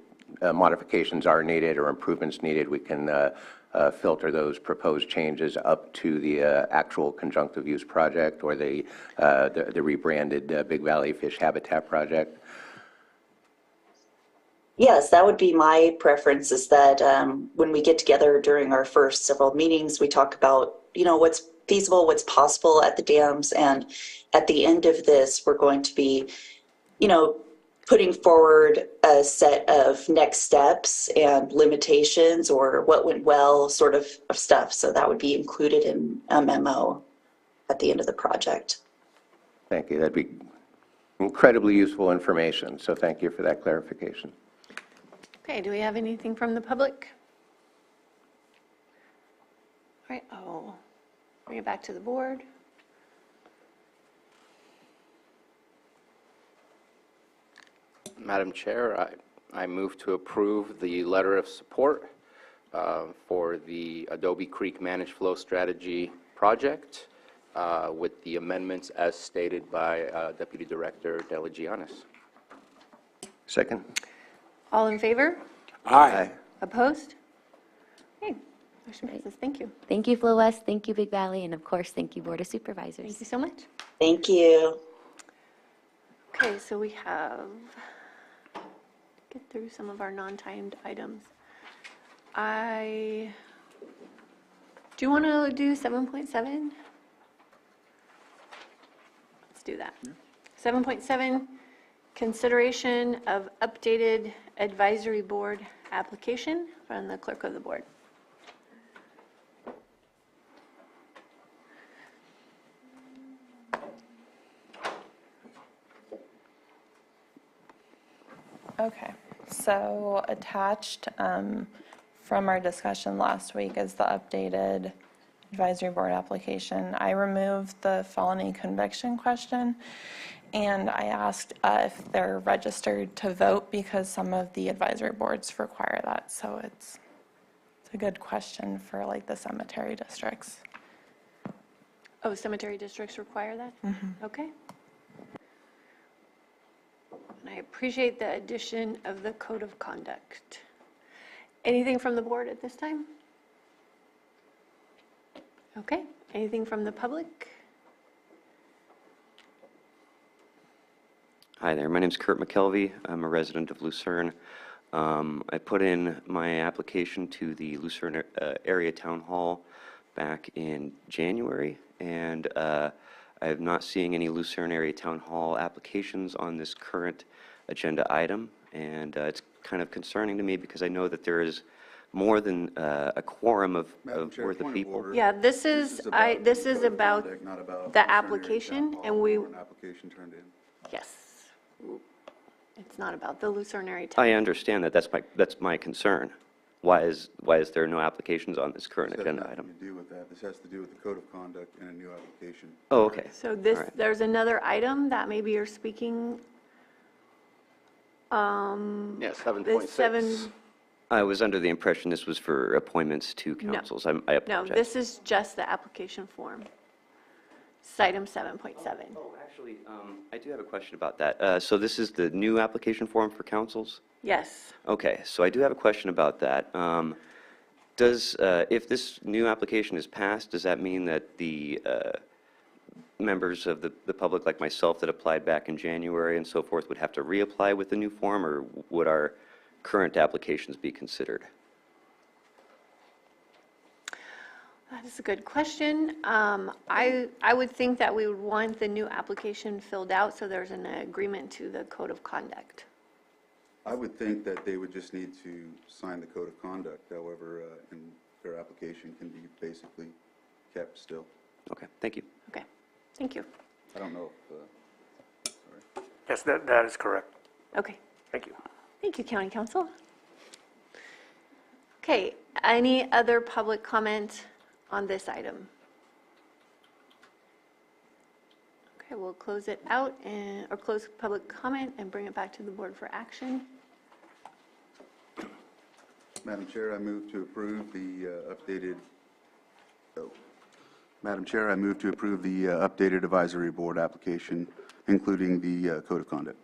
modifications are needed or improvements needed, we can filter those proposed changes up to the actual conjunctive use project or the rebranded Big Valley Fish Habitat Project? Yes, that would be my preference, is that when we get together during our first several meetings, we talk about, what's feasible, what's possible at the dams. And at the end of this, we're going to be, putting forward a set of next steps and limitations or what went well sort of stuff. So that would be included in a memo at the end of the project. Thank you. That'd be incredibly useful information, so thank you for that clarification. Okay, do we have anything from the public? All right, I'll bring it back to the board. Madam Chair, I move to approve the letter of support for the Adobe Creek Managed Flow Strategy project with the amendments as stated by Deputy Director Delagianis. Second. All in favor? Aye. Opposed? Okay, motion passes. Thank you. Thank you, Flow West. Thank you, Big Valley. And of course, thank you, Board of Supervisors. Thank you so much. Thank you. Okay, so we have, get through some of our non-timed items. Do you want to do 7.7? Let's do that. 7.7, consideration of updated advisory board application from the clerk of the board. Okay, so attached from our discussion last week is the updated advisory board application. I removed the felony conviction question, and I asked if they're registered to vote because some of the advisory boards require that. So it's a good question for like the cemetery districts. Oh, cemetery districts require that? Mm-hmm. Okay. And I appreciate the addition of the code of conduct. Anything from the board at this time? Okay, anything from the public? Hi there, my name is Kurt McKelvey. I'm a resident of Lucerne. I put in my application to the Lucerne Area Town Hall back in January, and I'm not seeing any Lucerne Area Town Hall applications on this current agenda item, and it's kind of concerning to me because I know that there is more than a quorum of worth of people. Yeah, this is about the application, and we, application turned in. yes. It's not about the Lucerne Area Town. I understand that. That's my concern. Why is there no applications on this current agenda item? This has nothing to do with that. This has to do with the code of conduct and a new application. Oh, okay. So this, All right. there's another item that maybe you're speaking. Yeah, 7.6. 7. I was under the impression this was for appointments to councils. I No, apologize. this is just the application form. It's item 7.7. Oh, actually, I do have a question about that. So this is the new application form for councils? Yes. Okay, so I do have a question about that. If this new application is passed, does that mean that the members of the public like myself that applied back in January and so forth would have to reapply with the new form, or would our current applications be considered? That is a good question. I would think that we would want the new application filled out so there's an agreement to the code of conduct. I would think that they would just need to sign the code of conduct. However, and their application can be basically kept still. Okay, thank you. Okay, thank you. I don't know if, sorry. Yes, that is correct. Okay. Thank you. Thank you, County Council. Okay, any other public comment on this item? Okay, we'll close it out or close public comment and bring it back to the board for action. Madam Chair, I move to approve the updated, Madam Chair, I move to approve the updated advisory board application, including the code of conduct.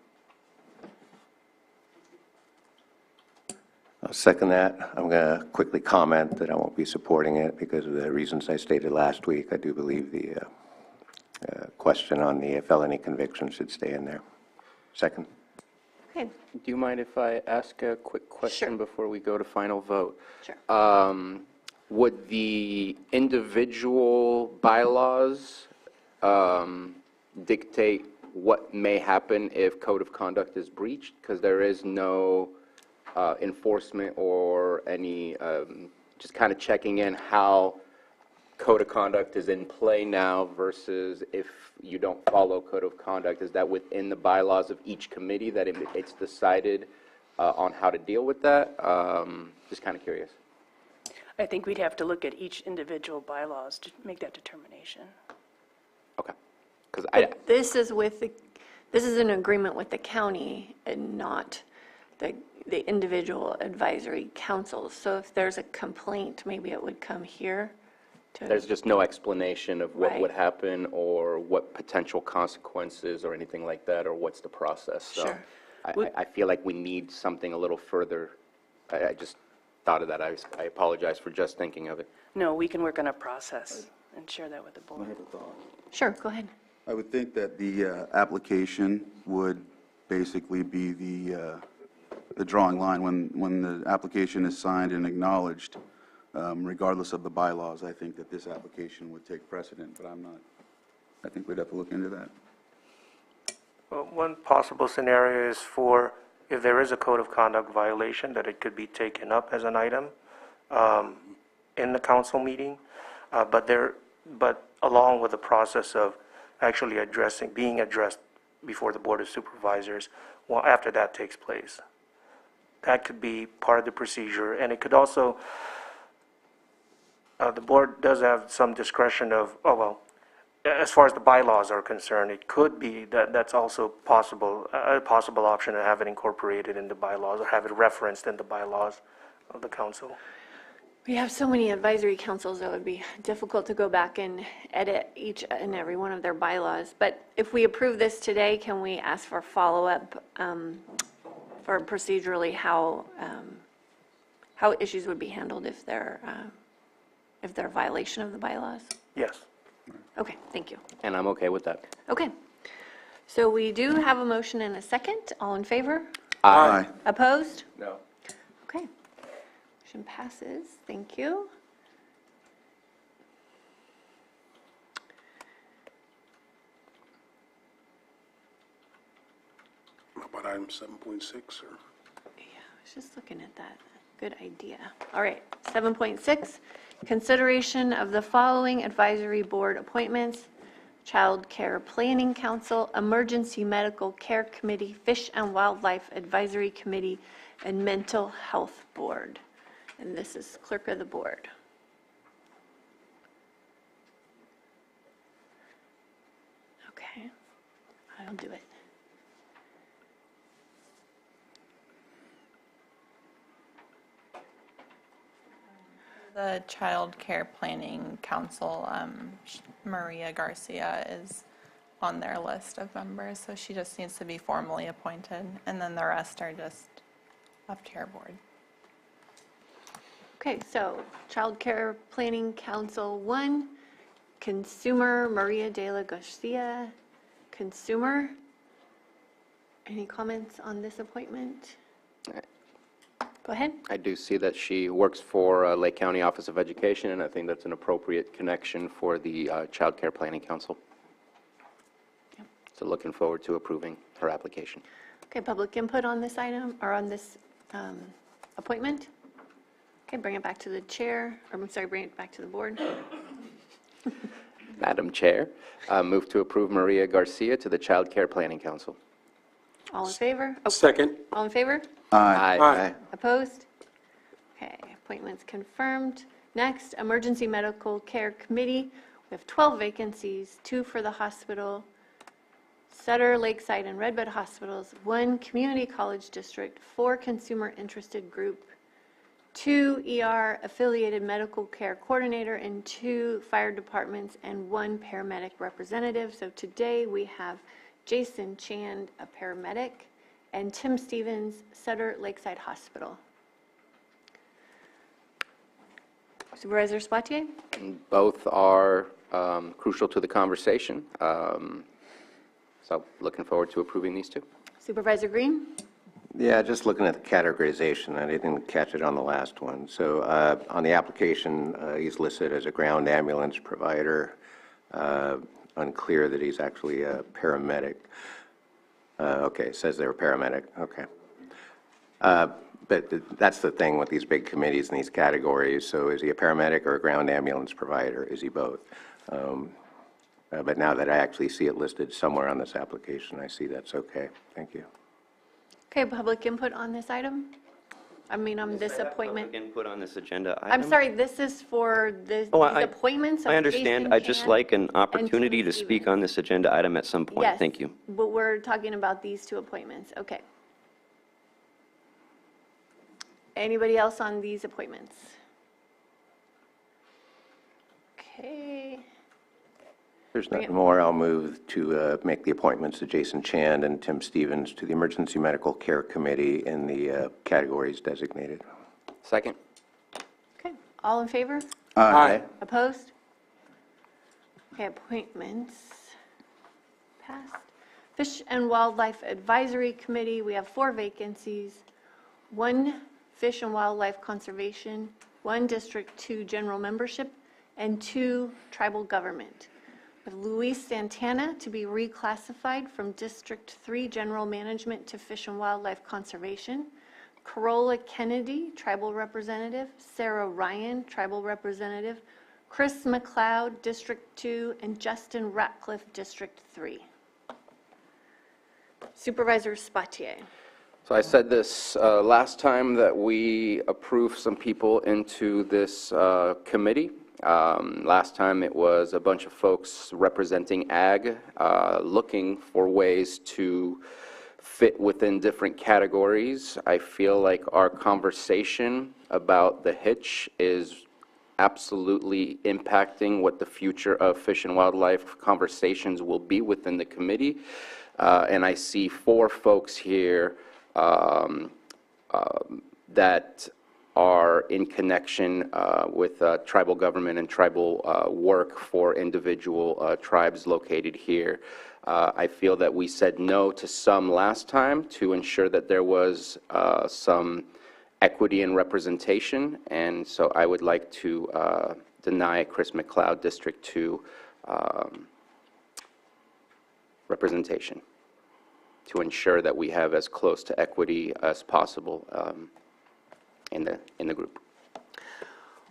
I'll second that. I'm going to quickly comment that I won't be supporting it because of the reasons I stated last week. I do believe the question on the felony conviction should stay in there. Second. Okay, Do you mind if I ask a quick question before we go to final vote? sure. Would the individual bylaws dictate what may happen if code of conduct is breached? Because there is no enforcement or any, just kind of checking in how code of conduct is in play now versus if you don't follow code of conduct. Is that within the bylaws of each committee that it's decided on how to deal with that? Just kind of curious. I think we'd have to look at each individual bylaws to make that determination. Okay. Because But this is this is an agreement with the county and not the individual advisory councils. So if there's a complaint, maybe it would come here. there's just no explanation of what Right. would happen or what potential consequences or anything like that, or what's the process. So Sure. I feel like we need something a little further. I just thought of that. I apologize for just thinking of it. No, we can work on a process and share that with the board. I have a thought. Sure, go ahead. I would think that the application would basically be the drawing line. When the application is signed and acknowledged, regardless of the bylaws, I think that this application would take precedent, but I'm not, I think we'd have to look into that. Well, one possible scenario is for, if there is a code of conduct violation, that it could be taken up as an item in the council meeting, but along with the process of actually being addressed before the Board of Supervisors, well, after that takes place. That could be part of the procedure, and it could also, the board does have some discretion of, as far as the bylaws are concerned, it could be that's also possible, a possible option to have it incorporated in the bylaws or have it referenced in the bylaws of the council. We have so many advisory councils, that would be difficult to go back and edit each and every one of their bylaws. But if we approve this today, can we ask for follow-up for procedurally how issues would be handled if they're a violation of the bylaws? Yes. Okay, thank you. And I'm okay with that. Okay. So we do have a motion and a second. All in favor? Aye. Opposed? No. Okay. Motion passes. Thank you. How about item 7.6, or? Yeah, I was just looking at that. Good idea. All right, 7.6, consideration of the following advisory board appointments: Child Care Planning Council, Emergency Medical Care Committee, Fish and Wildlife Advisory Committee, and Mental Health Board. And this is clerk of the board. Okay, I'll do it. The Child Care Planning Council, Maria Garcia is on their list of members, so she just needs to be formally appointed, and then the rest are just up to your board. Okay, so Child Care Planning Council 1, Consumer, Maria de la Garcia, Consumer. Any comments on this appointment? Go ahead. I do see that she works for Lake County Office of Education, and I think that's an appropriate connection for the Child Care Planning Council. Yep. So looking forward to approving her application. Okay, public input on this item, or on this appointment? Okay, bring it back to the chair, or I'm sorry, bring it back to the board. Madam Chair, move to approve Maria Garcia to the Child Care Planning Council. All in favor? Oh, Second. all in favor? Aye. Aye. Opposed? Okay, appointments confirmed. Next, Emergency Medical Care Committee. We have 12 vacancies, 2 for the hospital, Sutter, Lakeside, and Redbud Hospitals, 1 Community College District, 4 Consumer Interested Group, 2 ER Affiliated Medical Care Coordinator, and 2 fire departments, and 1 paramedic representative. So today we have Jason Chand, a paramedic, and Tim Stevens, Sutter Lakeside Hospital. Supervisor Spatier? Both are crucial to the conversation, so looking forward to approving these two. Supervisor Green? Yeah, just looking at the categorization, I didn't catch it on the last one. So on the application, he's listed as a ground ambulance provider. Unclear that he's actually a paramedic. Okay, it says they're a paramedic, okay. But that's the thing with these big committees and these categories. So is he a paramedic or a ground ambulance provider? Is he both? But now that I actually see it listed somewhere on this application, I see that's okay. Thank you. Okay, public input on this item? I mean, on this appointment? Public input on this agenda item? I'm sorry, this is for these appointments of I understand. Jason I'd just Chan like an opportunity Tim to speak on this agenda item at some point. Yes, Thank you. but we're talking about these two appointments. Okay. Anybody else on these appointments? Okay. There's nothing more. I'll move to make the appointments to Jason Chan and Tim Stevens to the Emergency Medical Care Committee in the categories designated. Second. Okay, all in favor? Aye. Opposed? Okay, appointments passed. Fish and Wildlife Advisory Committee, we have 4 vacancies. 1 Fish and Wildlife Conservation, 1 District 2 General Membership, and 2 Tribal Government. With Luis Santana to be reclassified from District 3 General Management to Fish and Wildlife Conservation, Corolla Kennedy, Tribal Representative, Sarah Ryan, Tribal Representative, Chris McLeod, District 2, and Justin Ratcliffe, District 3. Supervisor Spatier. So I said this last time that we approved some people into this committee. Last time it was a bunch of folks representing ag, looking for ways to fit within different categories. I feel like our conversation about the hitch is absolutely impacting what the future of fish and wildlife conversations will be within the committee. And I see 4 folks here that are in connection with tribal government and tribal work for individual tribes located here. I feel that we said no to some last time to ensure that there was some equity and representation, and so I would like to deny Chris McLeod District 2 representation to ensure that we have as close to equity as possible in the group.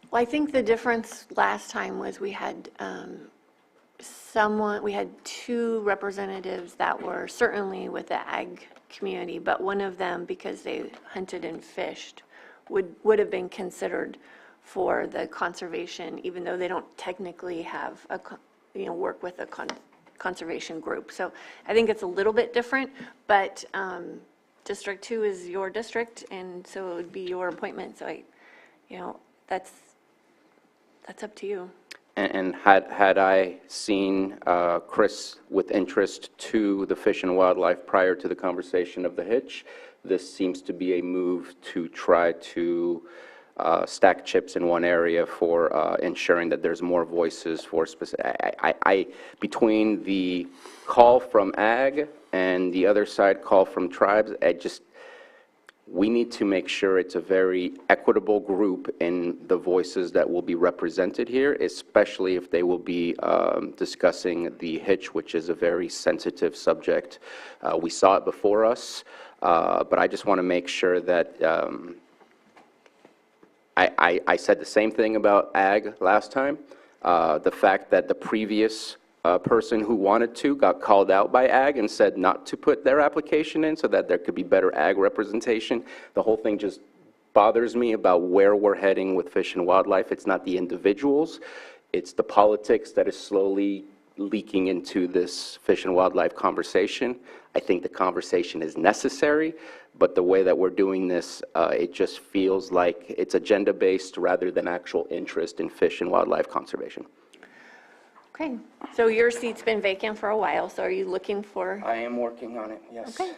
Well, I think the difference last time was we had we had 2 representatives that were certainly with the ag community, but one of them, because they hunted and fished, would have been considered for the conservation, even though they don't technically have work with a conservation group. So I think it's a little bit different, but District 2 is your district, and so it would be your appointment. So that's up to you. And had I seen Chris with interest to the Fish and Wildlife prior to the conversation of the hitch, this seems to be a move to try to stack chips in one area for ensuring that there's more voices for specific. Between the call from ag and the other side call from tribes, we need to make sure it's a very equitable group in the voices that will be represented here, especially if they will be discussing the hitch, which is a very sensitive subject. We saw it before us, but I just want to make sure that I said the same thing about ag last time. The fact that the previous person who wanted to got called out by ag and said not to put their application in so that there could be better ag representation. The whole thing just bothers me about where we're heading with fish and wildlife. It's not the individuals, it's the politics that is slowly leaking into this fish and wildlife conversation. I think the conversation is necessary, but the way that we're doing this, it just feels like it's agenda-based rather than actual interest in fish and wildlife conservation. Okay, so your seat's been vacant for a while, so are you looking for? I am working on it, yes. Okay.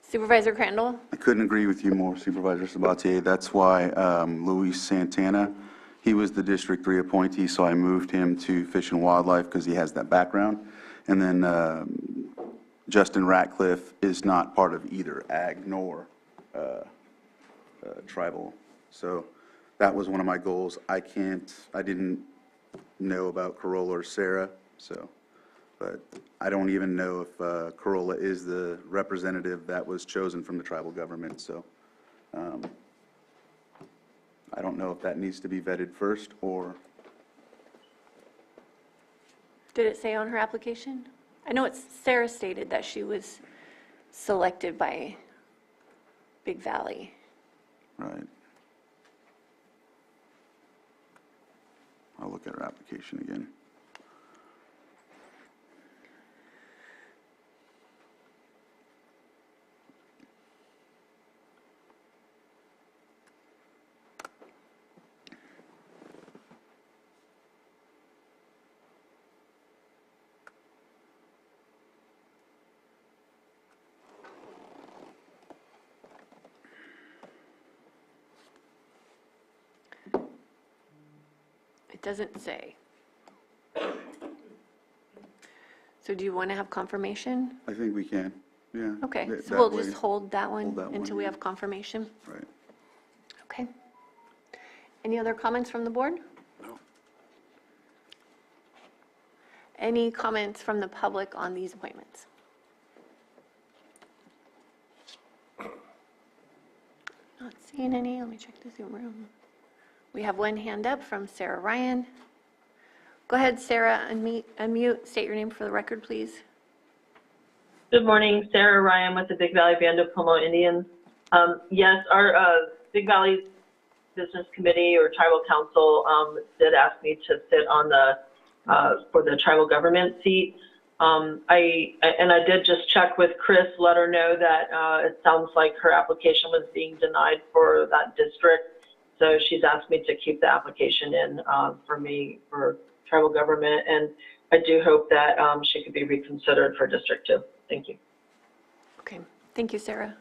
Supervisor Crandall? I couldn't agree with you more, Supervisor Sabatier. That's why Luis Santana, he was the District 3 appointee, so I moved him to Fish and Wildlife because he has that background. And then Justin Ratcliffe is not part of either ag nor tribal. So that was one of my goals. I didn't know about Corolla or Sarah, so, but I don't even know if Corolla is the representative that was chosen from the tribal government, so I don't know if that needs to be vetted first or. Did it say on her application? I know Sarah stated that she was selected by Big Valley. Right. I'll look at her application again. It doesn't say. So do you want to have confirmation? I think we can, yeah. Okay, That- so that we'll way- just hold that one that one, until we yeah. have confirmation. Right. Okay. Any other comments from the board? No. Any comments from the public on these appointments? Not seeing any. Let me check the Zoom room. We have one hand up from Sarah Ryan. Go ahead, Sarah, unmute, state your name for the record, please. Good morning, Sarah Ryan with the Big Valley Band of Pomo Indians. Yes, our Big Valley Business Committee or Tribal Council did ask me to sit on the for the tribal government seat. I did just check with Chris, let her know that it sounds like her application was being denied for that district. So she's asked me to keep the application in for me for tribal government, and I do hope that she could be reconsidered for District 2. Thank you. Okay, thank you, Sarah.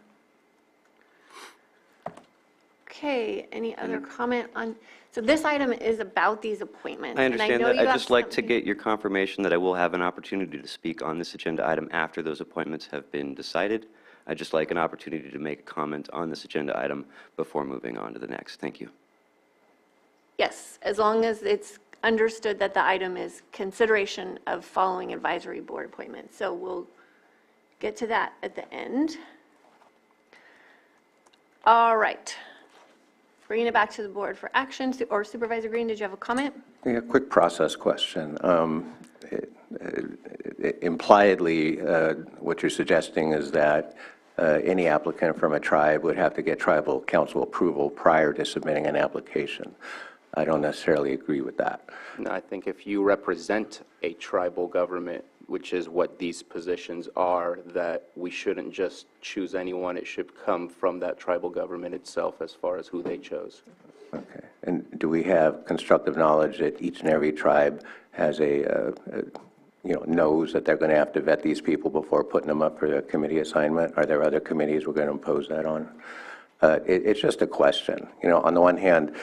Okay, any other comment on, so this item is about these appointments. I and understand know that. you I'd have just like to something- get your confirmation that I will have an opportunity to speak on this agenda item after those appointments have been decided. I'd just like an opportunity to make a comment on this agenda item before moving on to the next. Thank you. Yes, as long as it's understood that the item is consideration of following advisory board appointments. So we'll get to that at the end. All right. Bringing it back to the board for action, or Supervisor Green, did you have a comment? Yeah, quick process question. Impliedly, what you're suggesting is that any applicant from a tribe would have to get tribal council approval prior to submitting an application. I don't necessarily agree with that. No, I think if you represent a tribal government, which is what these positions are, that we shouldn't just choose anyone. It should come from that tribal government itself as far as who they chose. And do we have constructive knowledge that each and every tribe has knows that they're going to have to vet these people before putting them up for the committee assignment? Are there other committees we're going to impose that on? It's just a question. On the one hand,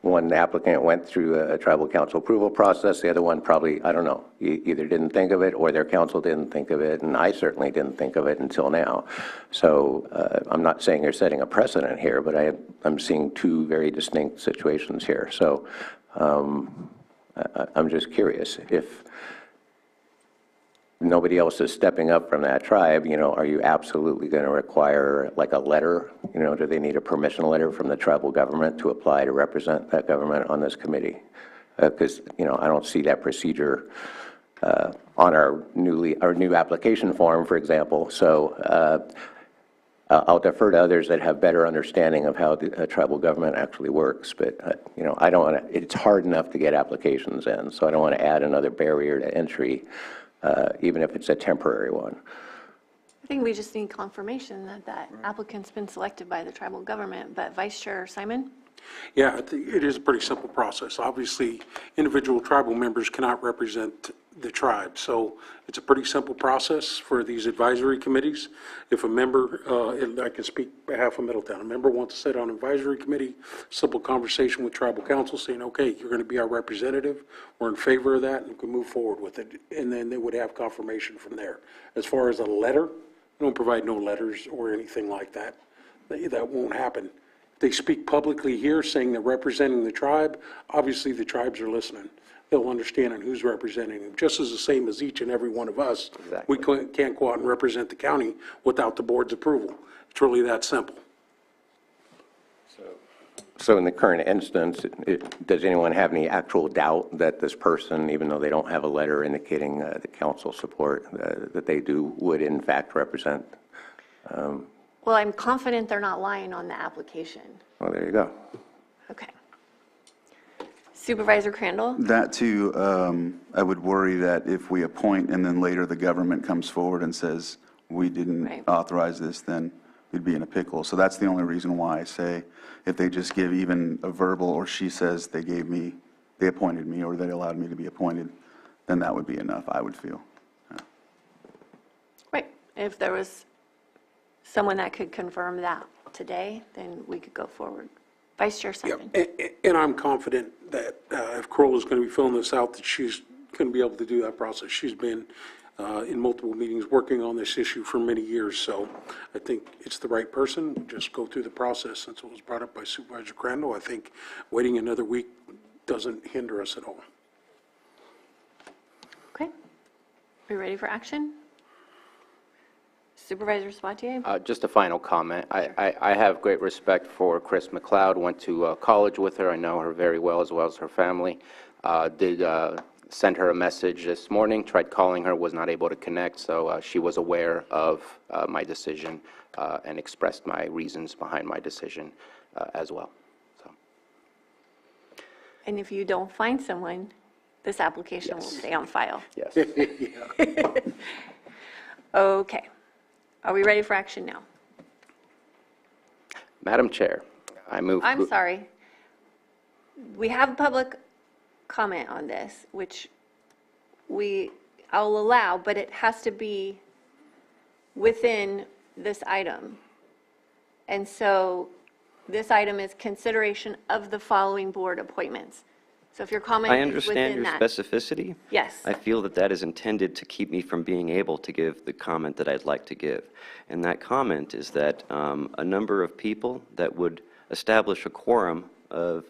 one applicant went through a tribal council approval process. The other one probably, I don't know, either didn't think of it or their council didn't think of it, and I certainly didn't think of it until now. So I'm not saying you're setting a precedent here, but I'm seeing two very distinct situations here. So I'm just curious, if nobody else is stepping up from that tribe, are you absolutely going to require like a letter? Do they need a permission letter from the tribal government to apply to represent that government on this committee? Because, I don't see that procedure on our new application form, for example. So I'll defer to others that have better understanding of how the tribal government actually works. But, I don't want to, it's hard enough to get applications in, so I don't want to add another barrier to entry, even if it's a temporary one. I think we just need confirmation that that applicant's been selected by the tribal government, but Vice Chair Simon? Yeah, I think it is a pretty simple process. Obviously, individual tribal members cannot represent the tribe. So it's a pretty simple process for these advisory committees. If a member, and I can speak on behalf of Middletown, a member wants to sit on an advisory committee, simple conversation with tribal council saying, okay, you're going to be our representative, we're in favor of that, and we can move forward with it. And then they would have confirmation from there. As far as a letter, we don't provide no letters or anything like that. That won't happen. If they speak publicly here saying they're representing the tribe, obviously the tribes are listening. They'll understand on who's representing them, just as the same as each and every one of us. Exactly. We can't go out and represent the county without the board's approval. It's really that simple. So in the current instance, does anyone have any actual doubt that this person, even though they don't have a letter indicating the council support, that they would in fact represent? Well, I'm confident they're not lying on the application. Well, there you go. Okay. Supervisor Crandall? That too, I would worry that if we appoint and then later the government comes forward and says, we didn't Right. authorize this, then we'd be in a pickle. So that's the only reason why I say, if they just give even a verbal, or she says they appointed me, or they allowed me to be appointed, then that would be enough, I would feel. Right. If there was someone that could confirm that today, then we could go forward. Vice Chair Simon? And I'm confident that if Kroll is going to be filling this out, that she's going to be able to do that process. She's been in multiple meetings working on this issue for many years, so I think it's the right person. Just go through the process. Since it was brought up by Supervisor Crandall, I think waiting another week doesn't hinder us at all. Okay. We ready for action? Supervisor Sabatier? Just a final comment. I have great respect for Chris McLeod. Went to college with her. I know her very well as her family. Did send her a message this morning, tried calling her, was not able to connect, so she was aware of my decision and expressed my reasons behind my decision as well. So. And if you don't find someone, this application will stay on file. Yes. Okay. Are we ready for action now? Madam Chair, I move. I'm sorry. We have public comment on this, which I'll allow, but it has to be within this item. And so this item is consideration of the following board appointments. So if your comment I is understand within your that. specificity. Yes. I feel that that is intended to keep me from being able to give the comment that I'd like to give. And that comment is that a number of people that would establish a quorum of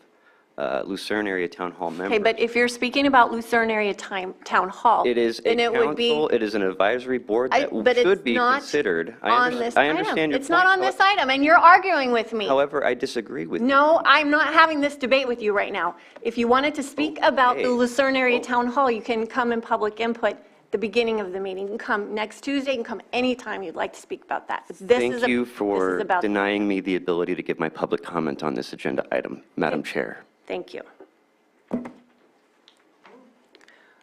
Lucerne Area Town Hall members. Okay, but if you're speaking about Lucerne Area Town Hall, It is a then it would be. council, it is an advisory board that But should it's be not considered. on this I item. understand your It's not point, on this item, and you're arguing with me. However, I disagree with you. No, I'm not having this debate with you right now. If you wanted to speak about the Okay. Lucerne Area Town Hall, you can come in public input the beginning of the meeting. You can come next Tuesday, you can come anytime you'd like to speak about that. But this is Thank you this for is about. denying me the ability to give my public comment on this agenda item, Madam Chair. Thank you.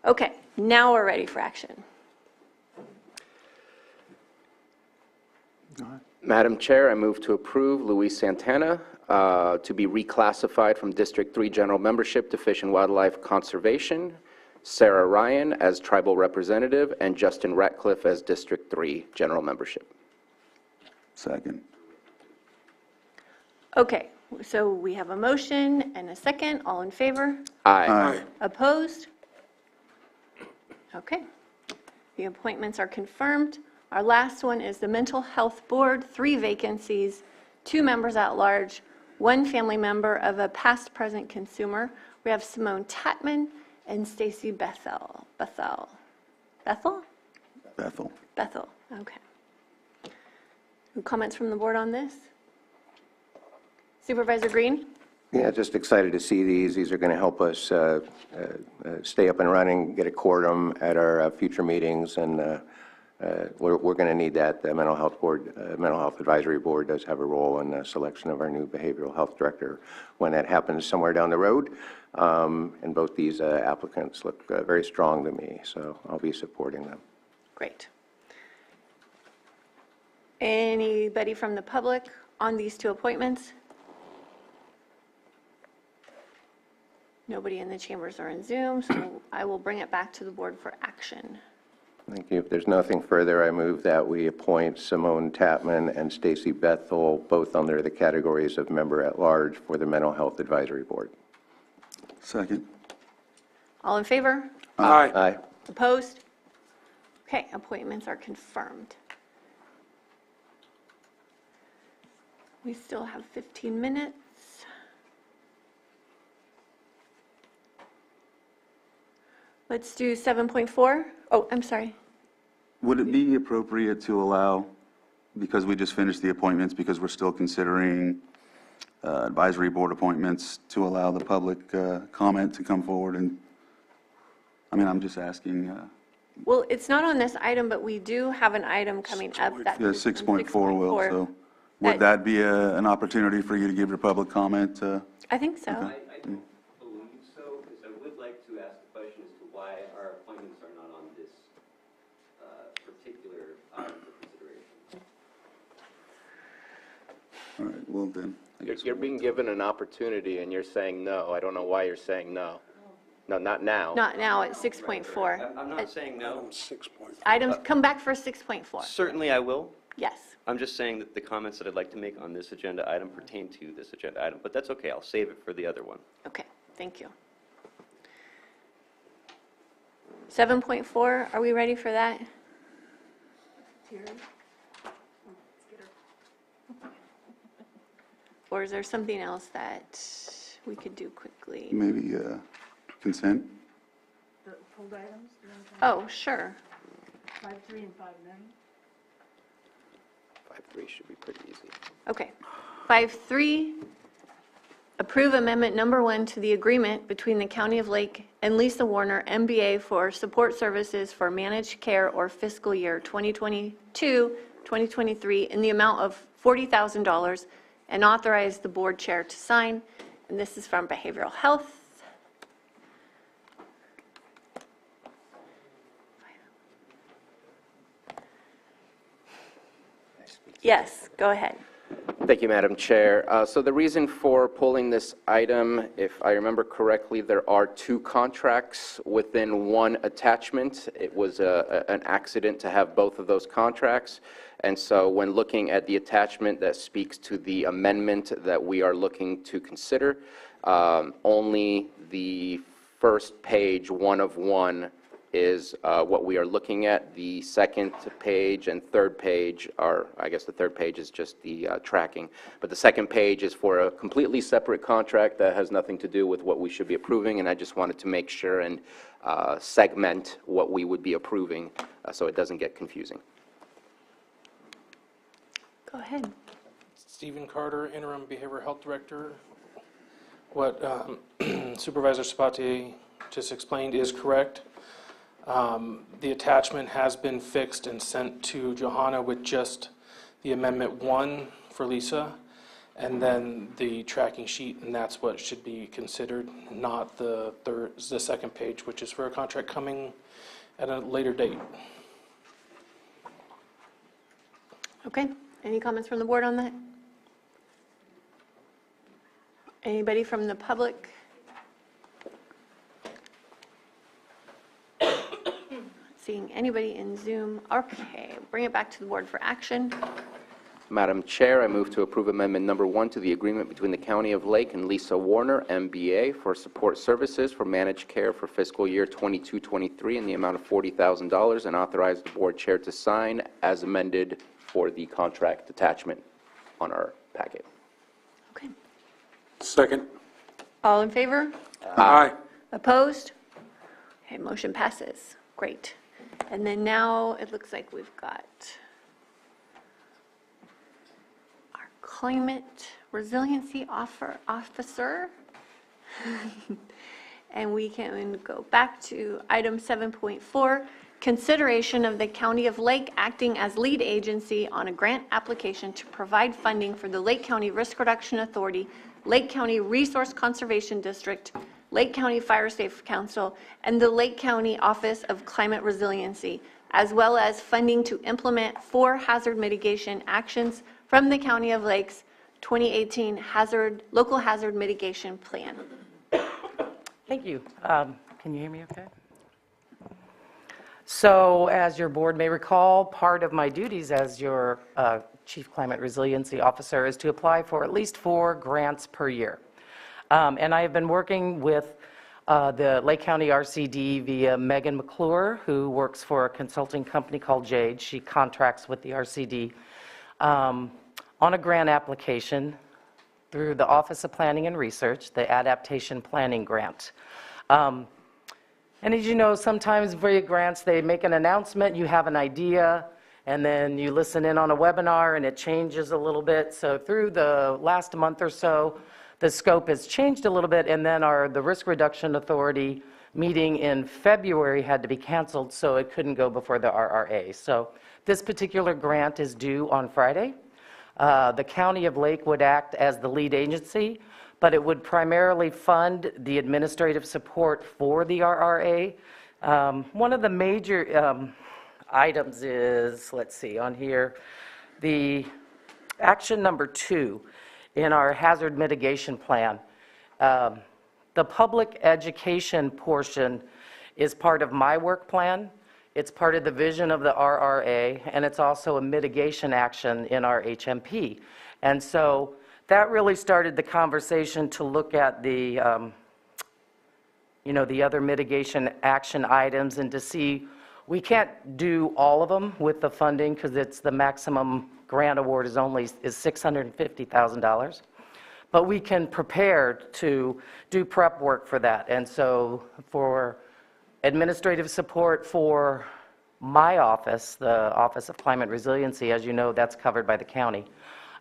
Okay, now we're ready for action. Madam Chair, I move to approve Luis Santana to be reclassified from District 3 General Membership to Fish and Wildlife Conservation, Sarah Ryan as Tribal Representative, and Justin Ratcliffe as District 3 General Membership. Second. Okay, so we have a motion and a second. All in favor? Aye. Opposed? Okay. The appointments are confirmed. Our last one is the Mental Health Board, 3 vacancies, 2 members at large, 1 family member of a past present consumer. We have Simone Tatman and Stacy Bethel. Bethel? Bethel. Bethel, okay. Comments from the board on this? Supervisor Green? Yeah, just excited to see these. These are going to help us stay up and running, get a quorum at our future meetings, and we're going to need that. The Mental Health Board, Mental Health Advisory Board does have a role in the selection of our new behavioral health director when that happens somewhere down the road. And both these applicants look very strong to me, so I'll be supporting them. Great. Anybody from the public on these 2 appointments? Nobody in the chambers or in Zoom, so I will bring it back to the board for action. Thank you. If there's nothing further, I move that we appoint Simone Tapman and Stacy Bethel, both under the categories of member at large, for the Mental Health Advisory Board. Second. All in favor? Aye. Aye. Opposed? Okay, appointments are confirmed. We still have 15 minutes. Let's do 7.4. Oh, I'm sorry. Would it be appropriate to allow, because we just finished the appointments, because we're still considering advisory board appointments, to allow the public comment to come forward? And, I mean, I'm just asking. Well, it's not on this item, but we do have an item coming up that. Yeah, 6.4 will, so would that be an opportunity for you to give your public comment? I think so. Okay. I don't believe so, because I would like to ask the question as to why our appointments are not on this particular item for consideration. All right, well then. I guess You're being given an opportunity, and you're saying no. I don't know why you're saying no. No, not now. Not now, at 6.4. I'm not saying no. Items, come back for 6.4. Certainly I will. Yes. I'm just saying that the comments that I'd like to make on this agenda item pertain to this agenda item, but that's okay. I'll save it for the other one. Okay, thank you. 7.4, are we ready for that? Or is there something else that we could do quickly? Maybe consent? The pulled items? Oh, sure. 5.3 and 5.9. 5.3 should be pretty easy. Okay. 5.3, approve amendment number 1 to the agreement between the County of Lake and Lisa Warner, MBA, for support services for managed care or fiscal year 2022-2023 in the amount of $40,000, and authorize the board chair to sign. And this is from Behavioral Health. Yes, go ahead. Thank you, Madam Chair. So the reason for pulling this item, if I remember correctly, there are 2 contracts within one attachment. It was an accident to have both of those contracts. And so when looking at the attachment that speaks to the amendment that we are looking to consider, only the first page, 1 of 1, is what we are looking at. The second page and third page are, I guess the third page is just the tracking, but the second page is for a completely separate contract that has nothing to do with what we should be approving, and I just wanted to make sure and segment what we would be approving so it doesn't get confusing. Go ahead. Stephen Carter, Interim Behavioral Health Director. What Supervisor Sabatier just explained is correct. The attachment has been fixed and sent to Johanna with just the Amendment 1 for Lisa, and then the tracking sheet, and that's what should be considered, not the second page, which is for a contract coming at a later date. Okay, any comments from the board on that? Anybody from the public? Seeing anybody in Zoom. Okay, bring it back to the board for action. Madam Chair, I move to approve amendment number 1 to the agreement between the County of Lake and Lisa Warner, MBA, for support services for managed care for fiscal year 22-23 in the amount of $40,000, and authorize the board chair to sign as amended for the contract attachment on our packet. Okay. Second. All in favor? Aye. Opposed? Okay, motion passes. Great. And then now it looks like we've got our climate resiliency officer. And we can go back to item 7.4, consideration of the County of Lake acting as lead agency on a grant application to provide funding for the Lake County Risk Reduction Authority, Lake County Resource Conservation District, Lake County Fire Safe Council, and the Lake County Office of Climate Resiliency, as well as funding to implement 4 hazard mitigation actions from the County of Lake's 2018 Local Hazard Mitigation Plan. Thank you. Can you hear me okay? So as your board may recall, part of my duties as your Chief Climate Resiliency Officer is to apply for at least 4 grants per year. And I have been working with the Lake County RCD via Megan McClure, who works for a consulting company called Jade. She contracts with the RCD on a grant application through the Office of Planning and Research, the Adaptation Planning Grant. And as you know, sometimes for your grants, they make an announcement, you have an idea, and then you listen in on a webinar and it changes a little bit. So through the last month or so, the scope has changed a little bit, and then the Risk Reduction Authority meeting in February had to be canceled, so it couldn't go before the RRA. So this particular grant is due on Friday. The County of Lake would act as the lead agency, but it would primarily fund the administrative support for the RRA. One of the major items is, let's see, on here, the action number 2 in our hazard mitigation plan. The public education portion is part of my work plan. It's part of the vision of the RRA, and it's also a mitigation action in our HMP. And so that really started the conversation to look at the, the other mitigation action items and to see, we can't do all of them with the funding because it's the maximum grant award is $650,000. But we can prepare to do prep work for that. And so for administrative support for my office, the Office of Climate Resiliency, as you know, that's covered by the county.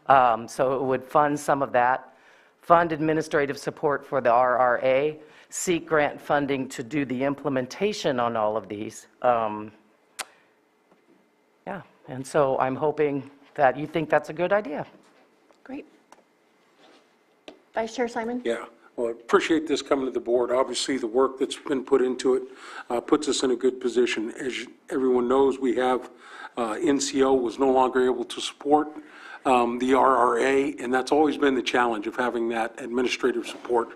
So it would fund some of that, fund administrative support for the RRA, seek grant funding to do the implementation on all of these. Yeah, and so I'm hoping that you think that's a good idea. Great. Vice Chair Simon? Yeah, well, I appreciate this coming to the board. Obviously, the work that's been put into it puts us in a good position. As everyone knows, we have NCO was no longer able to support the RRA, and that's always been the challenge of having that administrative support.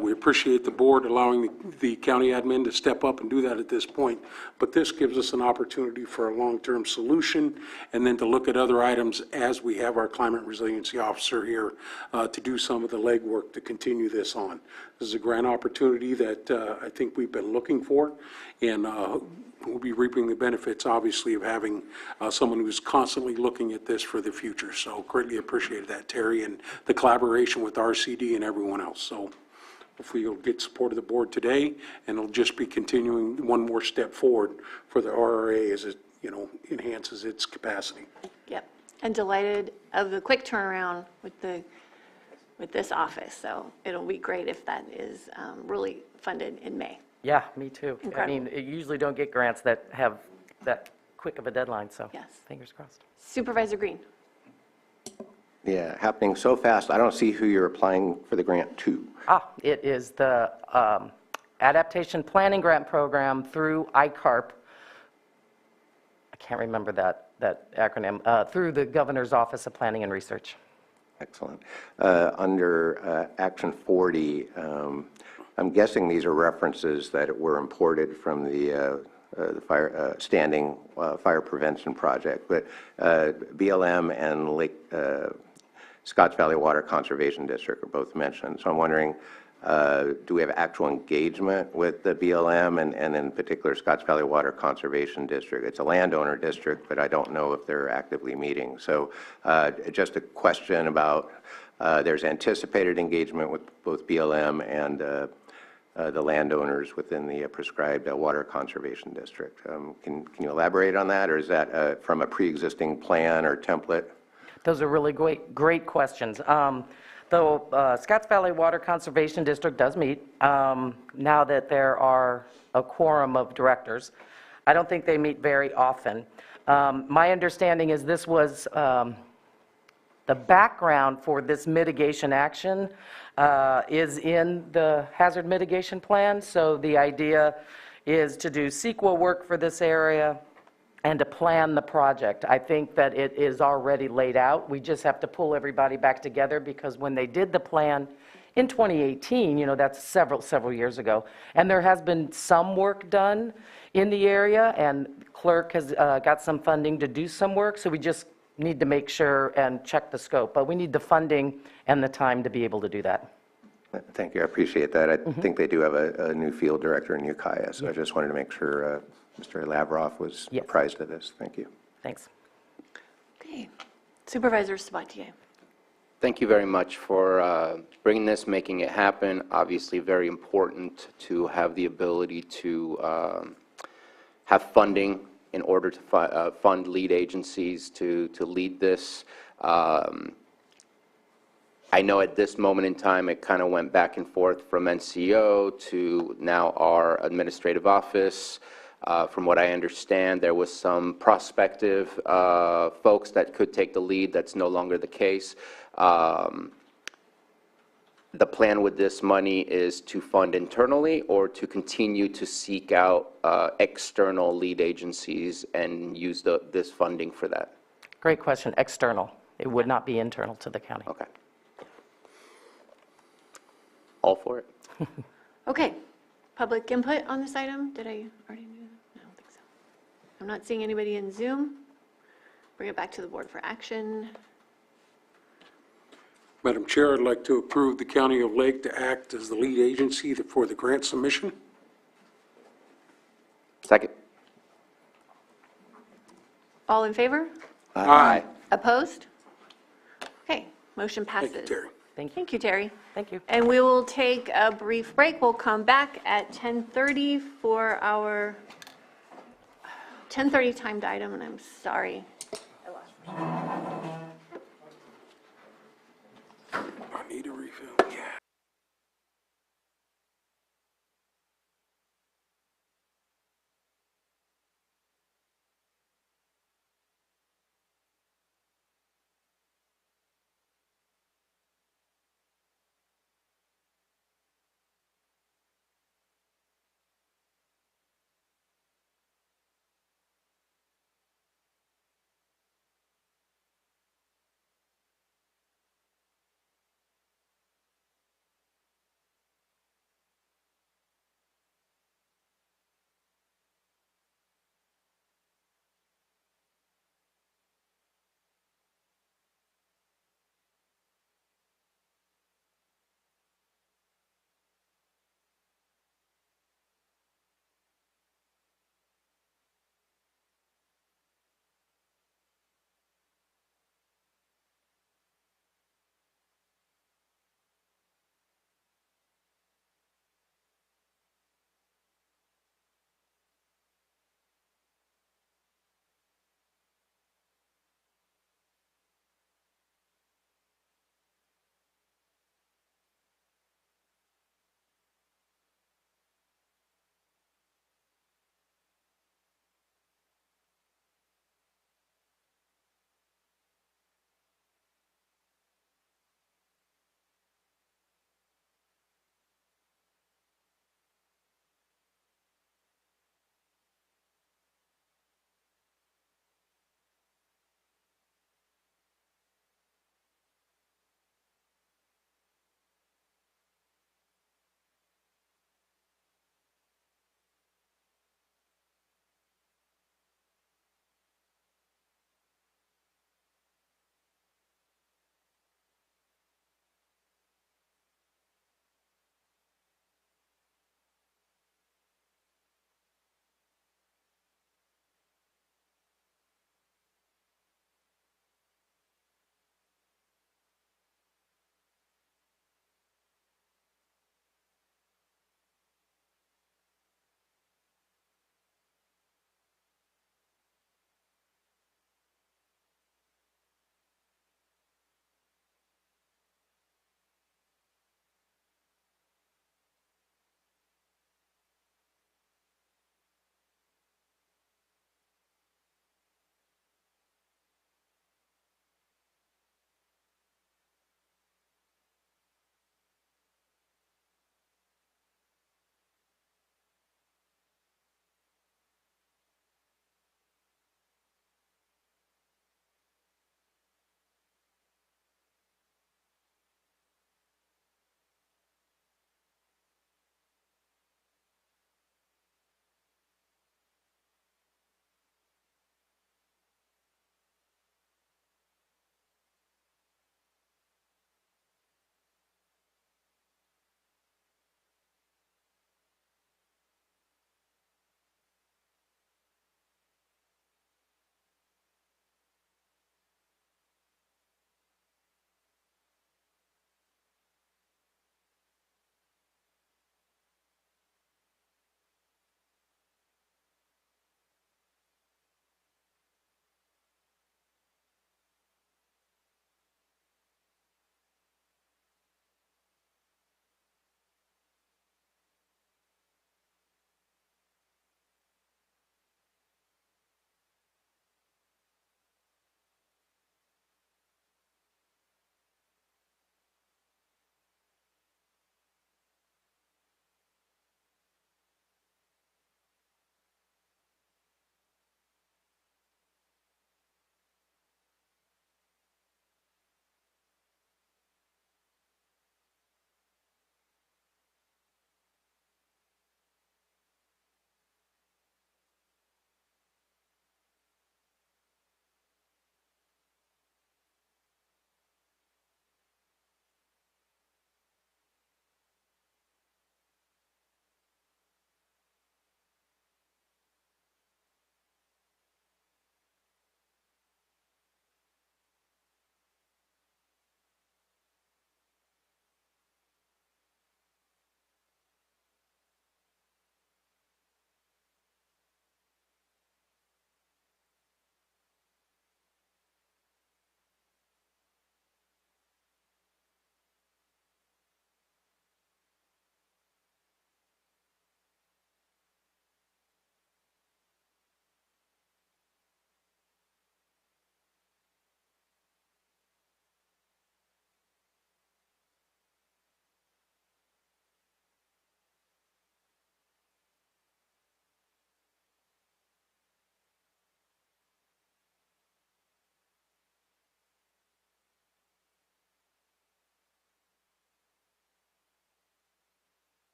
We appreciate the board allowing the county admin to step up and do that at this point, but this gives us an opportunity for a long-term solution and then to look at other items as we have our climate resiliency officer here to do some of the legwork to continue this on. This is a grant opportunity that I think we've been looking for, and we'll be reaping the benefits, obviously, of having someone who's constantly looking at this for the future. So greatly appreciate that, Terry, and the collaboration with RCD and everyone else. So hopefully you'll get support of the board today, and it'll just be continuing one more step forward for the RRA as it, enhances its capacity. Yep, and delighted of the quick turnaround with this office. So it'll be great if that is really funded in May. Yeah, me too. Incredible. I mean, you usually don't get grants that have that quick of a deadline, so yes. Fingers crossed. Supervisor Green. Yeah, happening so fast, I don't see who you're applying for the grant to. It is the Adaptation Planning Grant Program through ICARP. I can't remember that acronym, through the Governor's Office of Planning and Research. Excellent. Under Action 40, I'm guessing these are references that were imported from the fire, standing fire prevention project, but BLM and Scotts Valley Water Conservation District are both mentioned. So I'm wondering, do we have actual engagement with the BLM and in particular Scotts Valley Water Conservation District? It's a landowner district, but I don't know if they're actively meeting. So just a question about there's anticipated engagement with both BLM and the landowners within the prescribed water conservation district. Can you elaborate on that, or is that from a pre-existing plan or template? Those are really great questions. Though Scotts Valley Water Conservation District does meet, now that there are a quorum of directors, I don't think they meet very often. My understanding is this was the background for this mitigation action is in the hazard mitigation plan. So the idea is to do CEQA work for this area and to plan the project. I think that it is already laid out. We just have to pull everybody back together because when they did the plan in 2018, that's several years ago. And there has been some work done in the area, and clerk has got some funding to do some work, so we just need to make sure and check the scope. But we need the funding and the time to be able to do that. Thank you, I appreciate that. I think they do have a new field director in Ukiah, so I just wanted to make sure Mr. Lavroff was apprised of this. Thank you. Thanks. Okay. Supervisor Sabatier. Thank you very much for bringing this, making it happen. Obviously, very important to have the ability to have funding in order to fund lead agencies to lead this. I know at this moment in time, it kind of went back and forth from NCO to now our administrative office. From what I understand, there was some prospective folks that could take the lead. That's no longer the case. The plan with this money is to fund internally or to continue to seek out external lead agencies and use this funding for that? Great question. External. It would not be internal to the county. Okay. All for it. Okay. Public input on this item? Did I already do that? No, I don't think so. I'm not seeing anybody in Zoom. Bring it back to the board for action. Madam Chair, I'd like to approve the County of Lake to act as the lead agency for the grant submission. Second. All in favor? Aye. Opposed? Okay, motion passes. Thank you, Terry. Thank you, Terry. Thank you. And we will take a brief break. We'll come back at 10:30 for our 10:30 timed item, and I'm sorry. I need a refill. Yeah.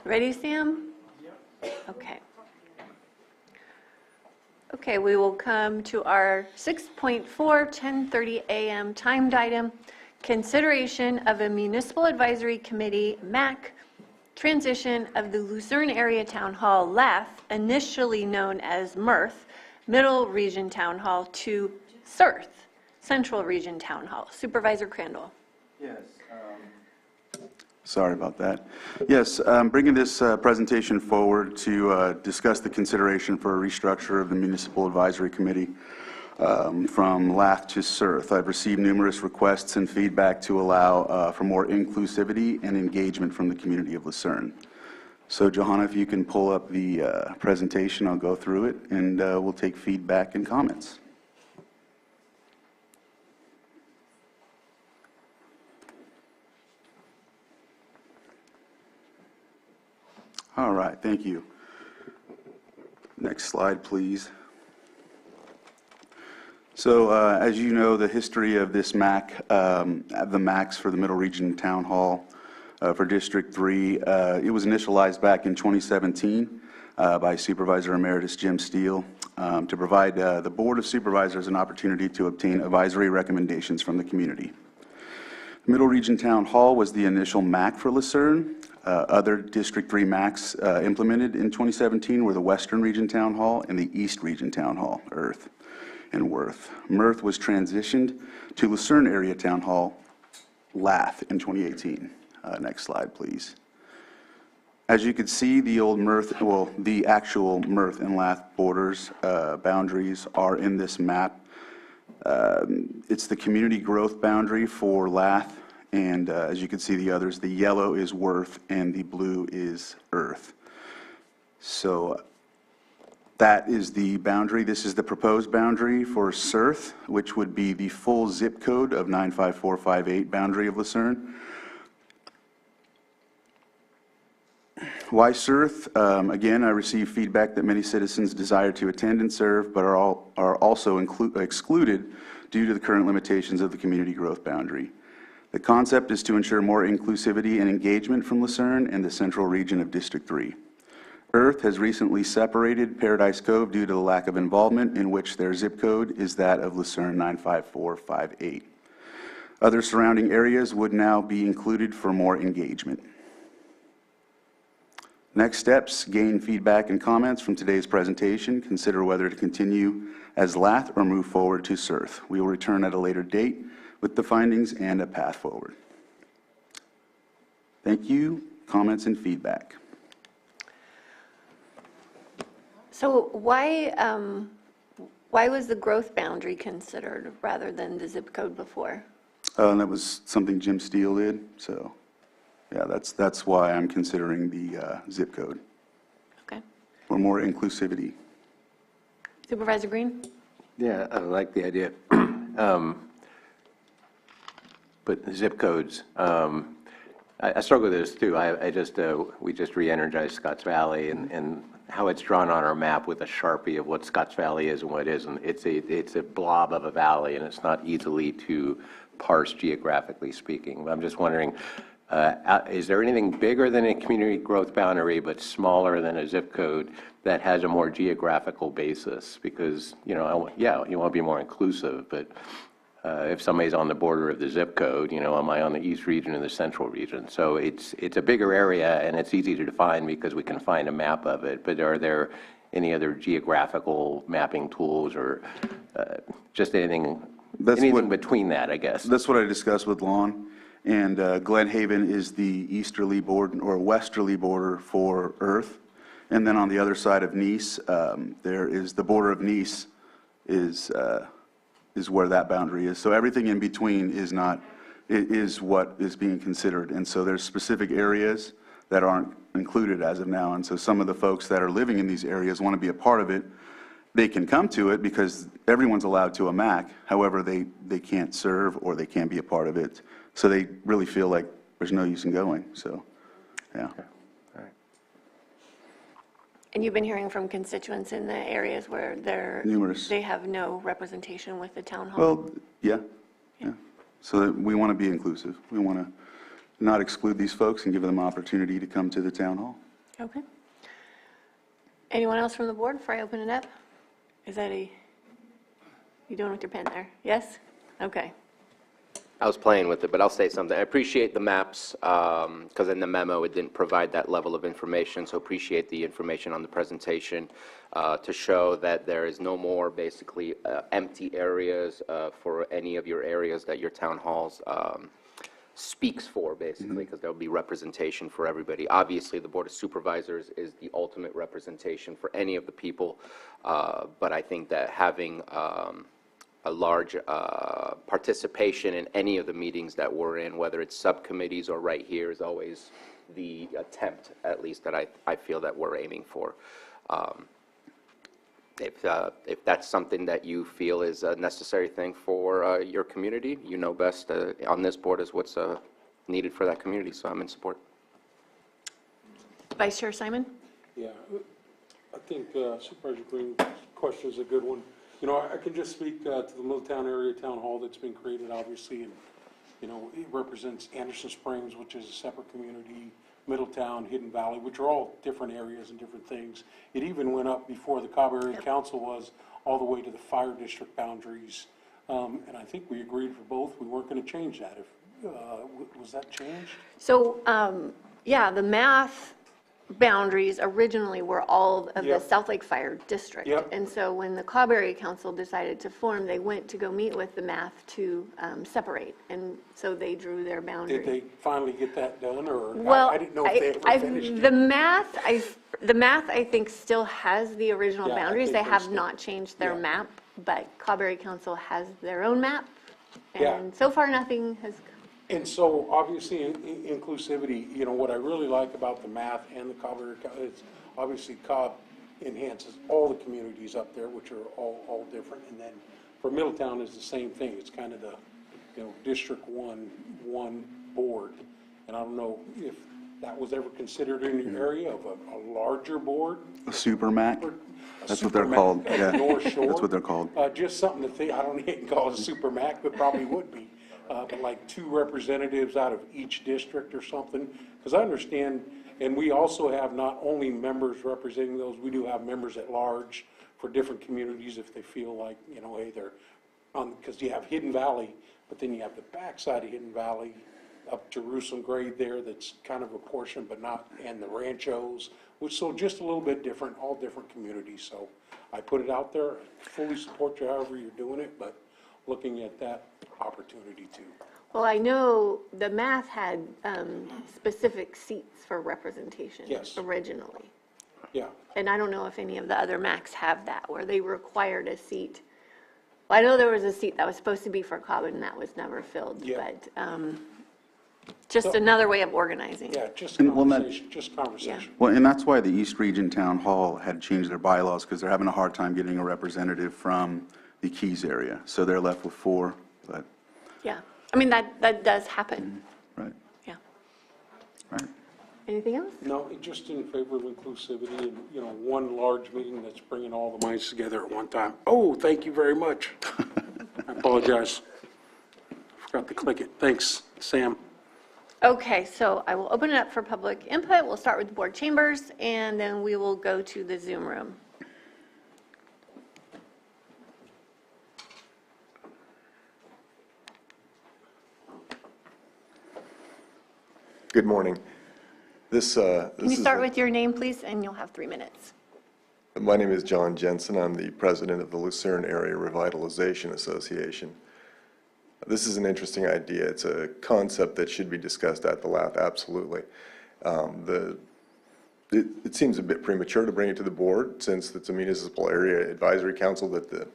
Ready, Sam? Okay. Okay, we will come to our 6.4, 10:30 a.m. timed item, consideration of a municipal advisory committee, MAC, transition of the Lucerne Area Town Hall, LAF, initially known as MIRTH, Middle Region Town Hall, to CERTH, Central Region Town Hall. Supervisor Crandall. Yes. Sorry about that. Yes, bringing this presentation forward to discuss the consideration for a restructure of the Municipal Advisory Committee from LAF to CERTH. I've received numerous requests and feedback to allow for more inclusivity and engagement from the community of Lucerne. So Johanna, if you can pull up the presentation, I'll go through it, and we'll take feedback and comments. All right, thank you. Next slide, please. So as you know, the history of this MAC, the MACs for the Middle Region Town Hall for District 3, it was initialized back in 2017 by Supervisor Emeritus Jim Steele to provide the Board of Supervisors an opportunity to obtain advisory recommendations from the community. The Middle Region Town Hall was the initial MAC for Lucerne. Other District 3 MACs implemented in 2017 were the Western Region Town Hall and the East Region Town Hall, Earth and Worth. MIRTH was transitioned to Lucerne Area Town Hall, LAF, in 2018. Next slide, please. As you can see, the old MIRTH, well, the actual MIRTH and LAF borders, boundaries are in this map. It's the community growth boundary for LAF, and as you can see the others, the yellow is Worth and the blue is Earth. So that is the boundary. This is the proposed boundary for CERTH, which would be the full zip code of 95458 boundary of Lucerne. Why CERTH? Again, I received feedback that many citizens desire to attend and serve, but are also excluded due to the current limitations of the community growth boundary. The concept is to ensure more inclusivity and engagement from Lucerne and the central region of District 3. Earth has recently separated Paradise Cove due to the lack of involvement, in which their zip code is that of Lucerne 95458. Other surrounding areas would now be included for more engagement. Next steps, gain feedback and comments from today's presentation. Consider whether to continue as LAF or move forward to CERTH. We will return at a later date with the findings and a path forward. Thank you. Comments and feedback. So why was the growth boundary considered rather than the zip code before? That was something Jim Steele did, so yeah, that's why I'm considering the zip code. Okay. For more inclusivity. Supervisor Green? Yeah, I like the idea. But the zip codes, I struggle with this too. We just re-energized Scotts Valley, and how it's drawn on our map with a Sharpie of what Scotts Valley is and what it isn't. It's a blob of a valley, and it's not easily to parse geographically speaking. I'm just wondering, is there anything bigger than a community growth boundary but smaller than a zip code that has a more geographical basis? Because, you want to be more inclusive, but if somebody's on the border of the zip code, am I on the East Region or the Central Region? So it's a bigger area, and it's easy to define because we can find a map of it. But are there any other geographical mapping tools or just anything between that, I guess? That's what I discussed with Lon. And Glen Haven is the easterly border or westerly border for Earth. And then on the other side of Nice, there is the border of Nice is where that boundary is. So everything in between is what is being considered. And so there's specific areas that aren't included as of now. And so some of the folks that are living in these areas want to be a part of it. They can come to it because everyone's allowed to a MAC. However, they can't serve or they can't be a part of it. So they really feel like there's no use in going. So, yeah. Okay. All right. And you've been hearing from constituents in the areas where they have no representation with the town hall? Well, yeah. So we want to be inclusive. We want to not exclude these folks and give them an opportunity to come to the town hall. Okay. Anyone else from the board before I open it up? Is that you doing with your pen there? Yes? Okay. I was playing with it, but I'll say something. I appreciate the maps, because in the memo, it didn't provide that level of information, so appreciate the information on the presentation to show that there is no more basically empty areas for any of your areas that your town halls speaks for, basically, because there'll be representation for everybody. Obviously, the Board of Supervisors is the ultimate representation for any of the people, but I think that having a large participation in any of the meetings that we're in, whether it's subcommittees or right here, is always the attempt, at least, that I feel that we're aiming for. If that's something that you feel is a necessary thing for your community, you know best on this board is what's needed for that community, so I'm in support. Vice Chair Simon? Yeah, I think Supervisor Green's question is a good one. You know, I can just speak to the Middletown area town hall that's been created, obviously, and, you know, it represents Anderson Springs, which is a separate community, Middletown, Hidden Valley, which are all different areas and different things. It even went up before the Cobb Area Council was all the way to the fire district boundaries. And I think we agreed for both. We weren't going to change that. Was that changed? So, yeah, the math boundaries originally were all of the South Lake Fire District. And so when the Cobb Area Council decided to form, they went to go meet with the math to separate. And so they drew their boundaries. Did they finally get that done, or well, I didn't know if they ever finished it. The math, I think, still has the original Yeah, I boundaries. think They they have still- not changed their map, but Cobb Area Council has their own map. Yeah. And so far, nothing has. And so, obviously, inclusivity, you know, what I really like about the math and the Cobb Area, is obviously Cobb enhances all the communities up there, which are all different. And then for Middletown, is the same thing. It's kind of the, you know, District 1 board. And I don't know if that was ever considered in your area of a larger board? A super MAC? That's what they're Super called, MAC, yeah. North Shore. That's what they're called. Just something to think, I don't even call it a super MAC, but probably would be. But like 2 representatives out of each district or something. Because I understand, and we also have not only members representing those, we do have members at large for different communities if they feel like, you know, hey, they're on, because you have Hidden Valley, but then you have the backside of Hidden Valley up Jerusalem grade there that's kind of a portion, but not, and the Ranchos, which so just a little bit different, all different communities. So I put it out there, fully support you however you're doing it, but looking at that opportunity too. Well, I know the math had specific seats for representation originally. Yeah. And I don't know if any of the other MACs have that, where they required a seat. Well, I know there was a seat that was supposed to be for Cobb, and that was never filled, but just another way of organizing. Yeah, just And, well, conversation, just conversation. Well, and that's why the East Region Town Hall had changed their bylaws, because they're having a hard time getting a representative from the Keys area. So they're left with 4, but. Yeah, I mean, that does happen. Right. Yeah. Right. Anything else? No, just in favor of inclusivity and, you know, one large meeting that's bringing all the minds together at one time. Oh, thank you very much. I apologize. Forgot to click it. Thanks, Sam. Okay, so I will open it up for public input. We'll start with the board chambers, and then we will go to the Zoom room. Good morning. Can you start with your name, please, and you'll have 3 minutes. My name is John Jensen. I'm the president of the Lucerne Area Revitalization Association. This is an interesting idea. It's a concept that should be discussed at the LAF, absolutely. It seems a bit premature to bring it to the board, since it's a municipal area advisory council that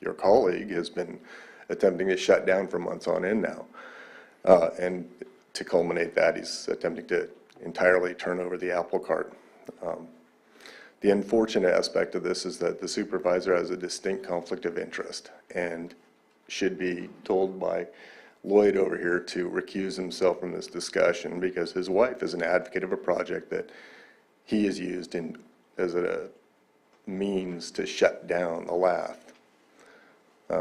your colleague has been attempting to shut down for months on end now. And to culminate that, he's attempting to entirely turn over the apple cart. The unfortunate aspect of this is that the supervisor has a distinct conflict of interest and should be told by Lloyd over here to recuse himself from this discussion, because his wife is an advocate of a project that he has used as a means to shut down the LAF.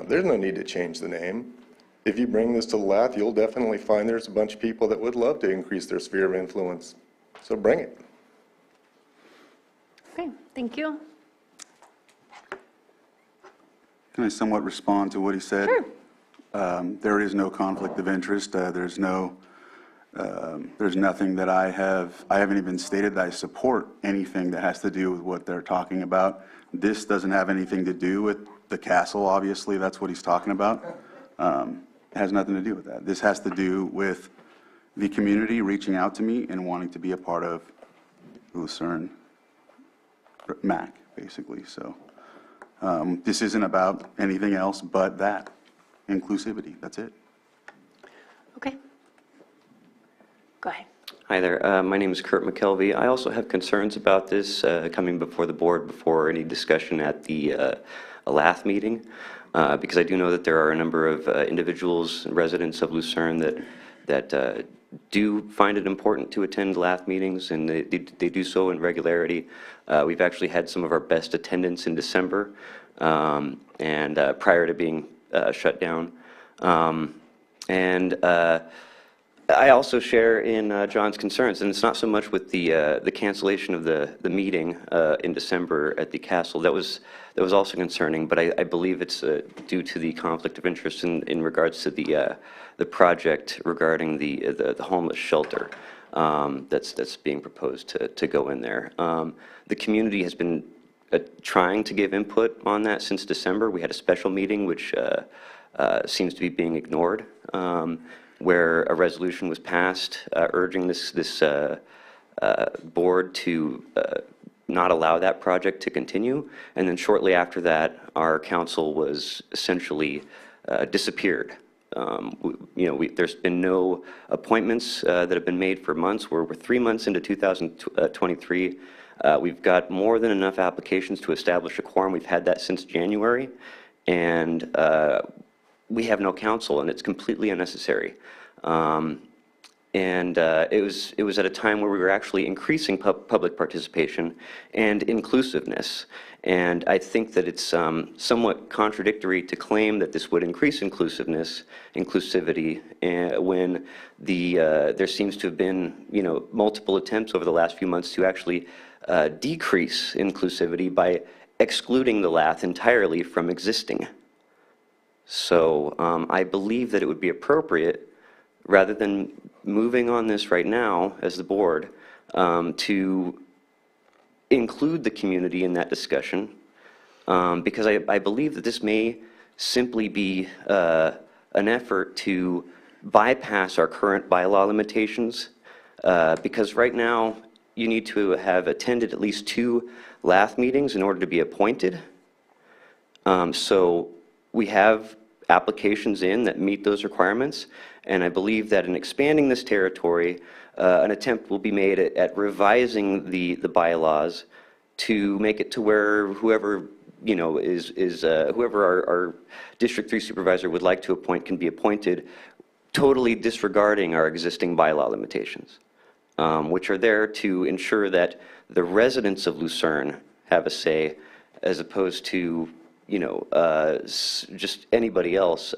There's no need to change the name. If you bring this to the LAF, you'll definitely find there's a bunch of people that would love to increase their sphere of influence. So bring it. Okay, thank you. Can I somewhat respond to what he said? Sure. There is no conflict of interest. There's nothing that I haven't even stated that I support anything that has to do with what they're talking about. This doesn't have anything to do with the castle, obviously. That's what he's talking about. It has nothing to do with that. This has to do with the community reaching out to me and wanting to be a part of Lucerne MAC, basically. So this isn't about anything else but that. Inclusivity, that's it. Okay. Go ahead. Hi there. My name is Kurt McKelvey. I also have concerns about this coming before the board before any discussion at the LATH meeting, because I do know that there are a number of individuals and residents of Lucerne that do find it important to attend LATH meetings, and they do so in regularity. We've actually had some of our best attendance in December and prior to being shut down. I also share in John's concerns, and it's not so much with the cancellation of the meeting in December at the castle. That was also concerning, but I believe it's due to the conflict of interest in regards to the project regarding the homeless shelter that's being proposed to go in there. The community has been trying to give input on that since December. We had a special meeting which seems to be being ignored, where a resolution was passed urging this board to not allow that project to continue. And then shortly after that, our council was essentially disappeared. There's been no appointments that have been made for months. We're 3 months into 2023. We've got more than enough applications to establish a quorum. We've had that since January. And we have no council, and it's completely unnecessary. It was at a time where we were actually increasing public participation and inclusiveness. And I think that it's somewhat contradictory to claim that this would increase inclusivity, when there seems to have been, multiple attempts over the last few months to actually decrease inclusivity by excluding the LATH entirely from existing. So I believe that it would be appropriate, rather than moving on this right now as the board, to include the community in that discussion, because I believe that this may simply be an effort to bypass our current bylaw limitations, because right now you need to have attended at least 2 LATH meetings in order to be appointed. So we have applications in that meet those requirements, and I believe that in expanding this territory, an attempt will be made at revising the bylaws to make it to where whoever whoever our District 3 supervisor would like to appoint can be appointed, totally disregarding our existing bylaw limitations, which are there to ensure that the residents of Lucerne have a say, as opposed to just anybody else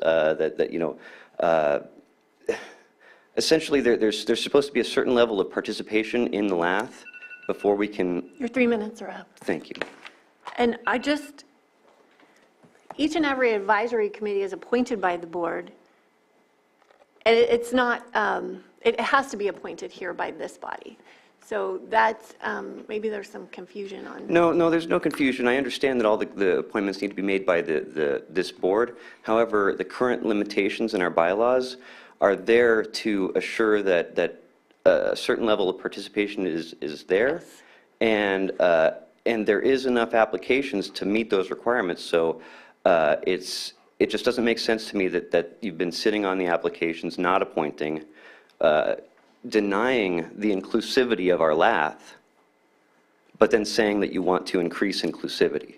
essentially there's supposed to be a certain level of participation in the LATH before we can. Your 3 minutes are up. Thank you. And each and every advisory committee is appointed by the board. And it's not, it has to be appointed here by this body. So that's, maybe there's some confusion on. No, there's no confusion. I understand that all the appointments need to be made by this board. However, the current limitations in our bylaws are there to assure that a certain level of participation is there. Yes. And there is enough applications to meet those requirements. So it just doesn't make sense to me that you've been sitting on the applications, not appointing, denying the inclusivity of our LATH, but then saying that you want to increase inclusivity.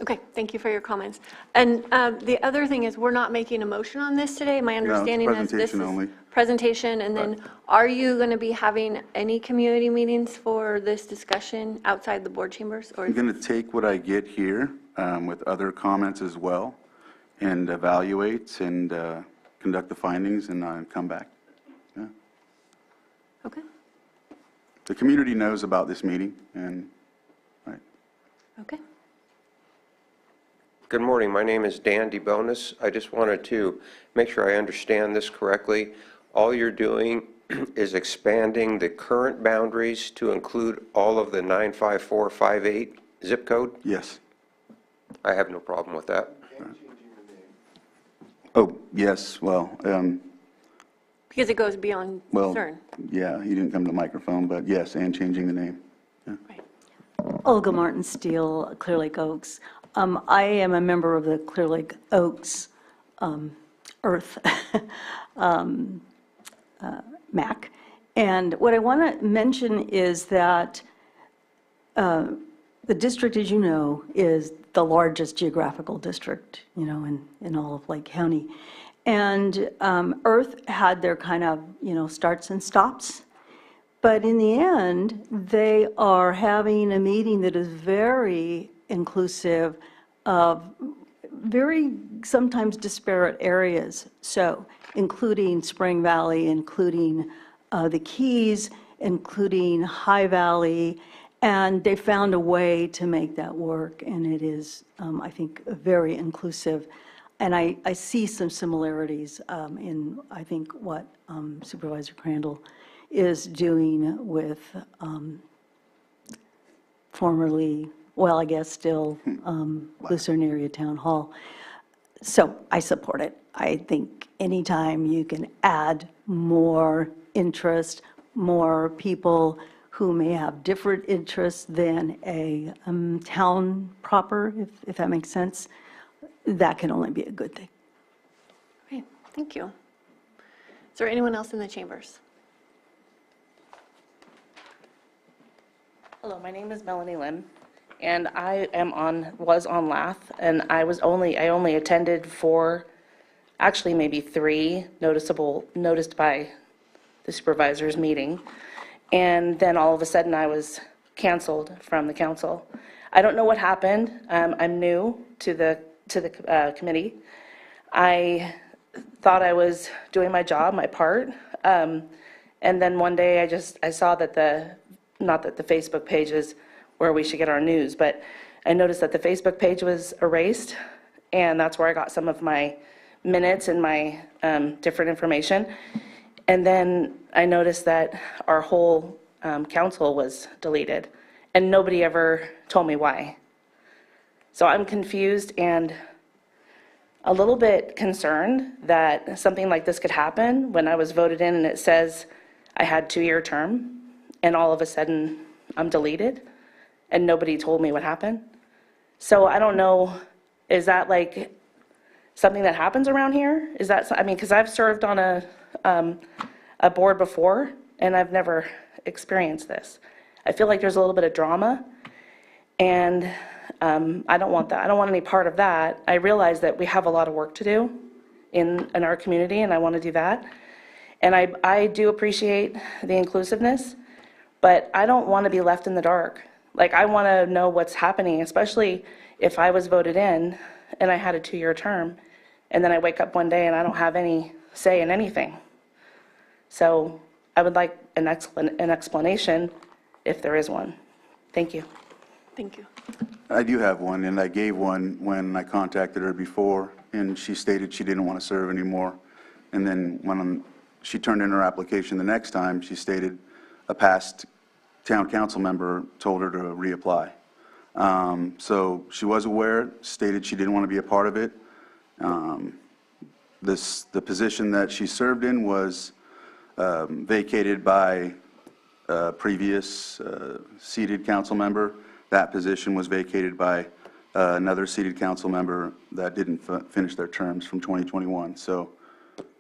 Okay, thank you for your comments. And the other thing is, we're not making a motion on this today. My understanding is this is only. Presentation, and then are you going to be having any community meetings for this discussion outside the board chambers? Or I'm going to take what I get here with other comments as well, and evaluate and conduct the findings and come back. Yeah. Okay. the community knows about this meeting, and, right. Okay. Good morning. My name is Dan DeBonis. I just wanted to make sure I understand this correctly. All you're doing is expanding the current boundaries to include all of the 95458 zip code? Yes. I have no problem with that. Oh, yes, well, Because it goes beyond well, CERN. yeah, he didn't come to the microphone, but yes, and changing the name. Olga Martin Steele, Clear Lake Oaks. I am a member of the Clear Lake Oaks Earth MAC. And what I want to mention is that the district, as you know, is the largest geographical district, you know, in all of Lake County. And Earth had their kind of, you know, starts and stops. But in the end, they are having a meeting that is very inclusive of very sometimes disparate areas. So including Spring Valley, including the Keys, including High Valley, and they found a way to make that work, and it is, I think, very inclusive. And I see some similarities in, I think, what Supervisor Crandall is doing with formerly, well, I guess still Lucerne Area Town Hall. So I support it. I think anytime you can add more interest, more people who may have different interests than a town proper, if that makes sense, that can only be a good thing. Great, thank you. Is there anyone else in the chambers? Hello, my name is Melanie Lim, and I was on LATH, and I only attended for, actually maybe 3 noticed by the supervisors meeting, and then all of a sudden I was canceled from the council. I don't know what happened. I'm new to the committee. I thought I was doing my job, my part, and then one day I saw that not that the Facebook page is where we should get our news, but I noticed that the Facebook page was erased, and that's where I got some of my minutes and my different information. And then I noticed that our whole council was deleted, and nobody ever told me why. So I'm confused and a little bit concerned that something like this could happen when I was voted in and it says I had 2-year term, and all of a sudden I'm deleted and nobody told me what happened. So I don't know, is that like something that happens around here? Is that, I mean, because I've served on a board before and I've never experienced this. I feel like there's a little bit of drama, and I don't want that. I don't want any part of that. I realize that we have a lot of work to do in our community, and I want to do that. And I do appreciate the inclusiveness, but I don't want to be left in the dark. Like, I want to know what's happening, especially if I was voted in and I had a 2-year term, and then I wake up one day and I don't have any say in anything. So I would like an explanation if there is one. Thank you. Thank you. I do have one, and I gave one when I contacted her before, and she stated she didn't want to serve anymore. And then when she turned in her application the next time, she stated a past town council member told her to reapply. So she was aware, stated she didn't want to be a part of it. The position that she served in was vacated by a previous seated council member. That position was vacated by another seated council member that didn't finish their terms from 2021. So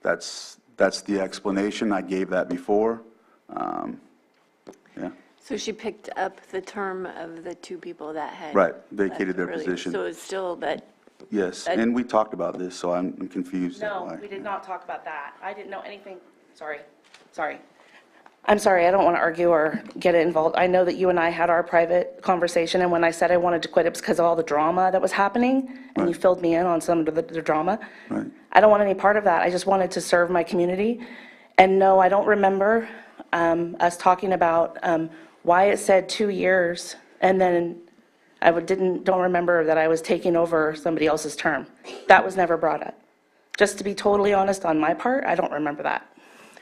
that's the explanation. I gave that before. Yeah. So she picked up the term of the 2 people that had Right, vacated their earlier. position. So it's still that. Yes, and we talked about this, so I'm confused. No, we did not talk about that. I didn't know anything. Sorry. I'm sorry, I don't want to argue or get involved. I know that you and I had our private conversation, and when I said I wanted to quit, it was because of all the drama that was happening, and you filled me in on some of the drama. Right. I don't want any part of that. I just wanted to serve my community. And no, I don't remember us talking about why it said 2 years, and then don't remember that I was taking over somebody else's term. That was never brought up. Just to be totally honest on my part, I don't remember that.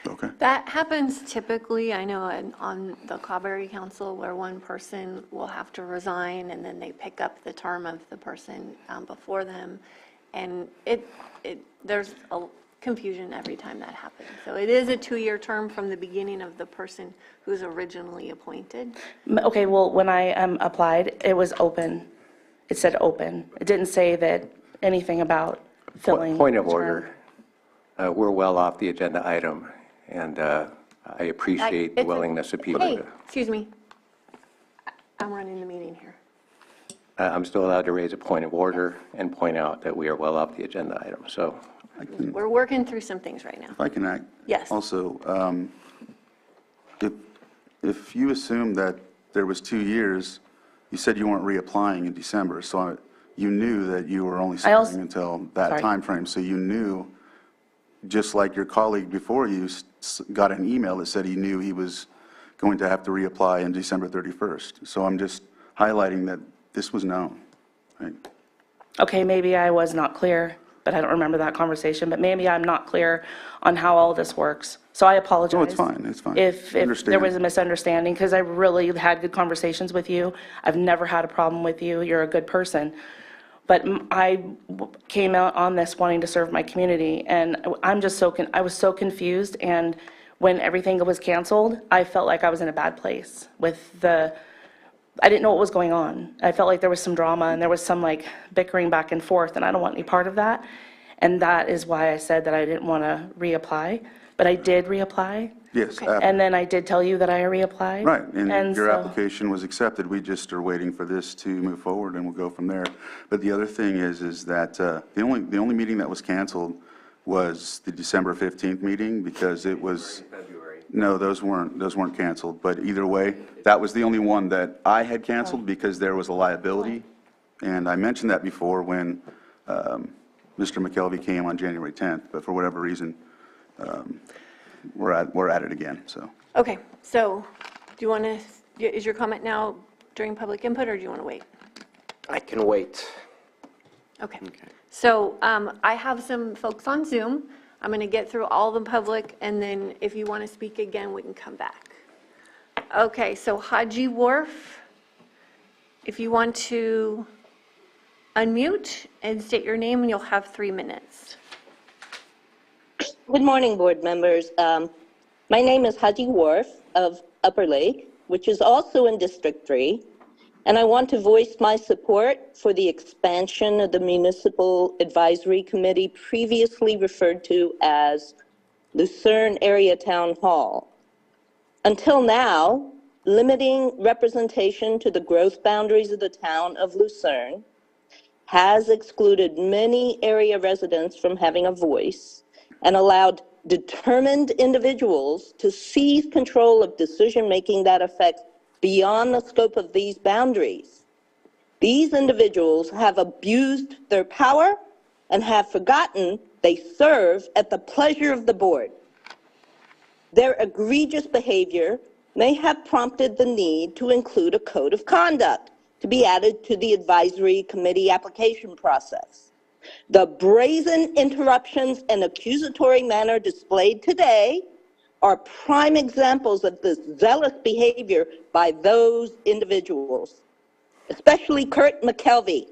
Okay. That happens typically, I know, on the Cauberry Council, where one person will have to resign and then they pick up the term of the person before them. And there's a confusion every time that happens. So it is a 2-year term from the beginning of the person who's originally appointed. Okay, well, when I applied, it was open. It said open. It didn't say that anything about filling. Point of the term. order. We're well off the agenda item, and I appreciate the willingness of people Hey, to... excuse me. I'm running the meeting here. I'm still allowed to raise a point of order and point out that we are well off the agenda item, so... We're working through some things right now. If I can act. Yes. Also, if you assume that there was 2 years, you said you weren't reapplying in December, so you knew that you were only serving until that time frame. So you knew, just like your colleague before you got an email that said he knew he was going to have to reapply on December 31st. So I'm just highlighting that this was known, right? Okay, maybe I was not clear, but I don't remember that conversation. But maybe I'm not clear on how all this works. So I apologize. No, it's fine, it's fine. If there was a misunderstanding, because I really had good conversations with you. I've never had a problem with you. You're a good person. But I came out on this wanting to serve my community, and I'm just I was so confused. And when everything was canceled, I felt like I was in a bad place with I didn't know what was going on. I felt like there was some drama and there was some like bickering back and forth, and I don't want any part of that. And that is why I said that I didn't want to reapply, but I did reapply. Yes. And then I did tell you that I reapplied. Right, and your so- application was accepted. We just are waiting for this to move forward, and we'll go from there. But the other thing is that the only meeting that was canceled was the December 15th meeting, because it was... No, those weren't canceled. But either way, that was the only one that I had canceled because there was a liability. And I mentioned that before when Mr. McKelvey came on January 10th. But for whatever reason, we're at it again, so. Okay, so do you want to, is your comment now during public input, or do you want to wait? I can wait. Okay. So I have some folks on Zoom. I'm going to get through all the public, and then if you want to speak again, we can come back. Okay, so Haji Wharf, if you want to unmute and state your name, and you'll have 3 minutes. Good morning, board members. My name is Haji Wharf of Upper Lake, which is also in District 3, and I want to voice my support for the expansion of the Municipal Advisory Committee, previously referred to as Lucerne Area Town Hall. Until now, limiting representation to the growth boundaries of the town of Lucerne has excluded many area residents from having a voice and allowed determined individuals to seize control of decision-making that affects beyond the scope of these boundaries. These individuals have abused their power and have forgotten they serve at the pleasure of the board. Their egregious behavior may have prompted the need to include a code of conduct to be added to the advisory committee application process. The brazen interruptions and accusatory manner displayed today are prime examples of this zealous behavior by those individuals, especially Kurt McKelvey.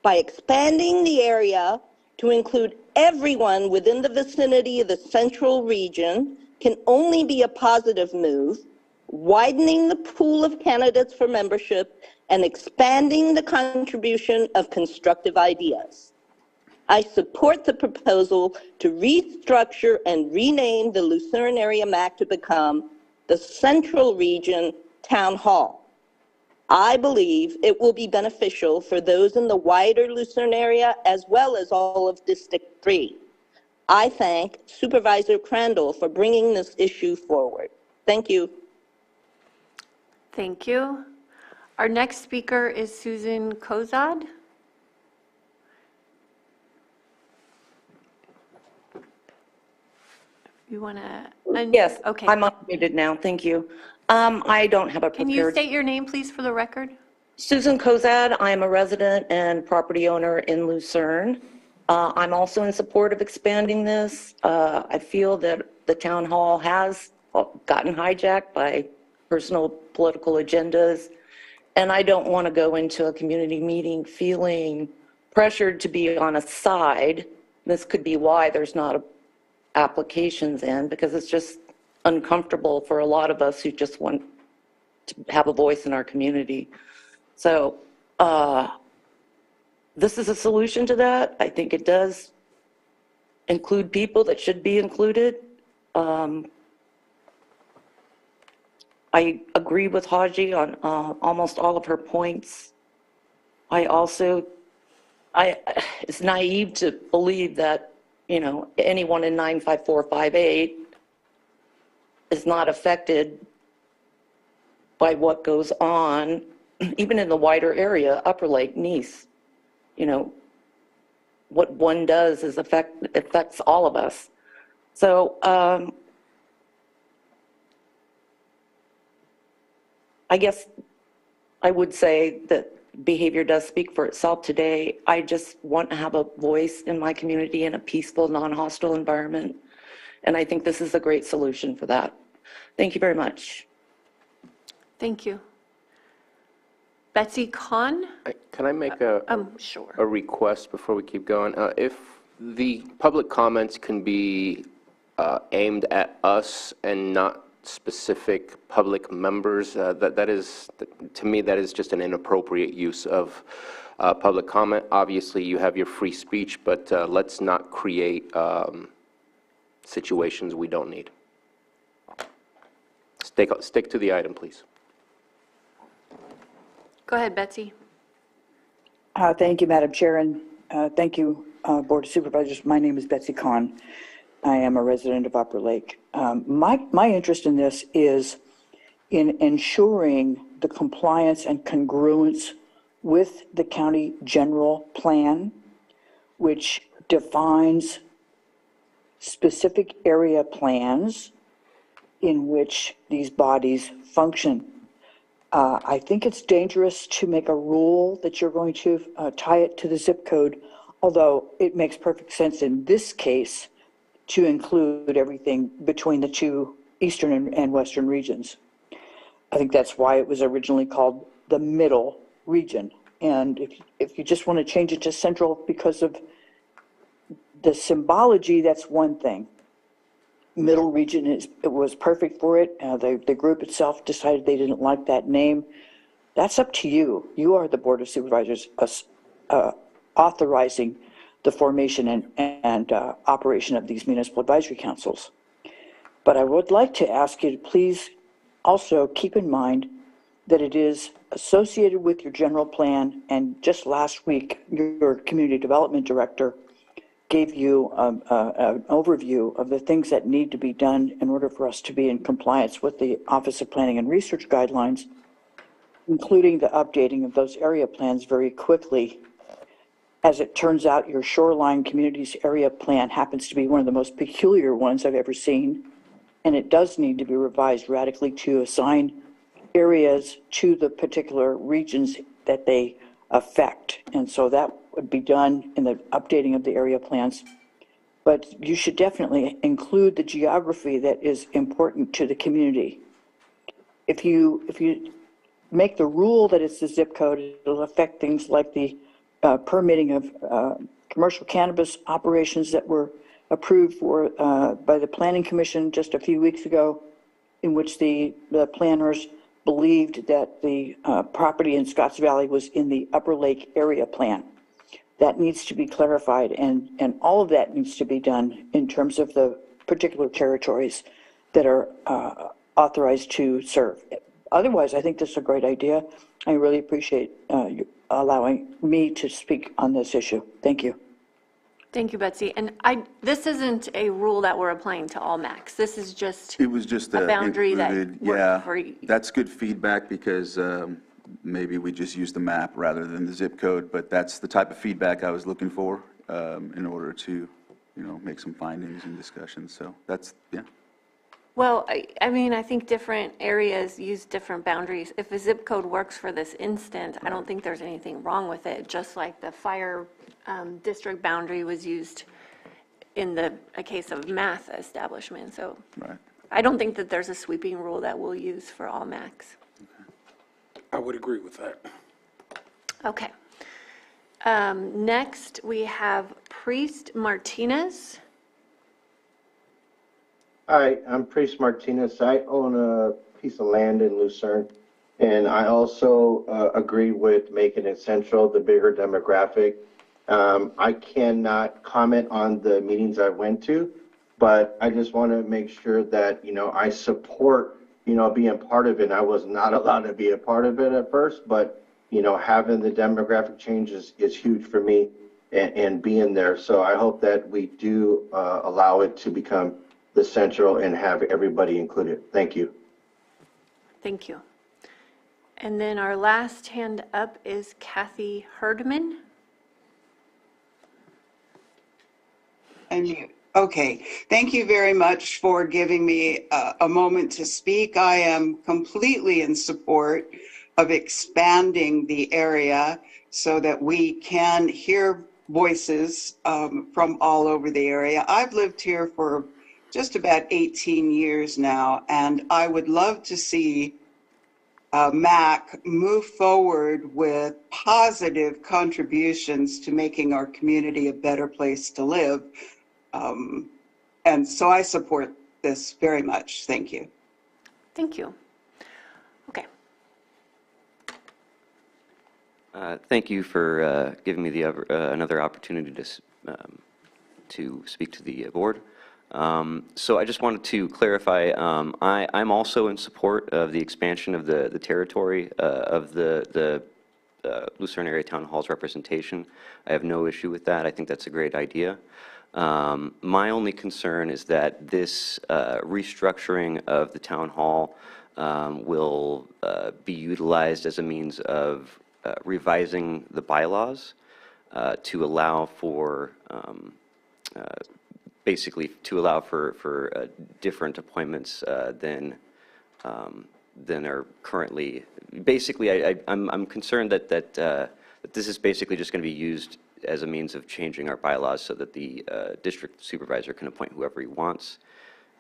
By expanding the area to include everyone within the vicinity of the central region can only be a positive move, widening the pool of candidates for membership and expanding the contribution of constructive ideas. I support the proposal to restructure and rename the Lucerne Area MAC to become the Central Region Town Hall. I believe it will be beneficial for those in the wider Lucerne area as well as all of District 3. I thank Supervisor Crandall for bringing this issue forward. Thank you. Thank you. Our next speaker is Susan Kozad. You want to? Yes, Okay. I'm unmuted now, thank you. I don't have a Can you prepared. state your name, please, for the record? Susan Kozad, I am a resident and property owner in Lucerne. I'm also in support of expanding this. I feel that the town hall has gotten hijacked by personal political agendas, and I don't want to go into a community meeting feeling pressured to be on a side. This could be why there's not applications in, because it's just uncomfortable for a lot of us who just want to have a voice in our community. So this is a solution to that. I think it does include people that should be included. I agree with Haji on almost all of her points. It's naive to believe that, anyone in 95458 is not affected by what goes on, even in the wider area, Upper Lake, Nice. What one does affects all of us. So I guess I would say that behavior does speak for itself today. I just want to have a voice in my community in a peaceful, non-hostile environment. And I think this is a great solution for that. Thank you very much. Thank you. Betsy Kahn? Can I make sure. a request before we keep going? If the public comments can be aimed at us and not specific public members, that is, to me, that is just an inappropriate use of public comment. Obviously, you have your free speech, but let's not create situations we don't need. Stick to the item, please. Go ahead, Betsy. Thank you, Madam Chair, and thank you, Board of Supervisors. My name is Betsy Kahn. I am a resident of Upper Lake. My interest in this is in ensuring the compliance and congruence with the county general plan, which defines specific area plans in which these bodies function. I think it's dangerous to make a rule that you're going to tie it to the zip code, although it makes perfect sense in this case to include everything between the two eastern and western regions. I think that's why it was originally called the middle region. And if you just want to change it to central because of the symbology, that's one thing. Middle region it was perfect for it. The group itself decided they didn't like that name. That's up to you. You are the Board of Supervisors authorizing the formation and operation of these municipal advisory councils. But I would like to ask you to please also keep in mind that it is associated with your general plan, and just last week, your community development director gave you an overview of the things that need to be done in order for us to be in compliance with the Office of Planning and Research guidelines, including the updating of those area plans very quickly. As it turns out, your shoreline communities area plan happens to be one of the most peculiar ones I've ever seen, and it does need to be revised radically to assign areas to the particular regions that they affect. And so that would be done in the updating of the area plans. But you should definitely include the geography that is important to the community. If you make the rule that it's the zip code, it'll affect things like the permitting of commercial cannabis operations that were approved for by the Planning Commission just a few weeks ago, in which the planners believed that the property in Scotts Valley was in the Upper Lake area plan. That needs to be clarified, and all of that needs to be done in terms of the particular territories that are authorized to serve. Otherwise, I think this is a great idea. I really appreciate you allowing me to speak on this issue. Thank you. Thank you, Betsy. And this isn't a rule that we're applying to all MACs. This is just It was just a boundary that worked for you. That's good feedback because maybe we just use the map rather than the zip code, but that's the type of feedback I was looking for in order to make some findings and discussions. So that's, yeah. Well, I mean, I think different areas use different boundaries. If a zip code works for this instance, I don't think there's anything wrong with it, just like the fire district boundary was used in a case of math establishment. So Right. I don't think that there's a sweeping rule that we'll use for all MACs. I would agree with that. Okay. Next, we have Priest Martinez. Hi, I'm Priest Martinez. I own a piece of land in Lucerne, and I also agree with making it central, the bigger demographic. I cannot comment on the meetings I went to, but I just want to make sure that, I support, being part of it. I was not allowed to be a part of it at first, but, having the demographic changes is huge for me and being there. So I hope that we do allow it to become the central and have everybody included. Thank you. Thank you. And then our last hand up is Kathy Herdman. Okay, thank you very much for giving me a moment to speak. I am completely in support of expanding the area so that we can hear voices from all over the area. I've lived here for just about 18 years now, and I would love to see MAC move forward with positive contributions to making our community a better place to live. And so I support this very much. Thank you. Thank you. Okay. Thank you for giving me the another opportunity to speak to the board. So I just wanted to clarify, I'm also in support of the expansion of the territory of the Lucerne Area Town Hall's representation. I have no issue with that. I think that's a great idea. My only concern is that this restructuring of the town hall will be utilized as a means of revising the bylaws to allow for basically to allow for different appointments than are currently. Basically, I'm concerned that this is basically just going to be used as a means of changing our bylaws so that the district supervisor can appoint whoever he wants.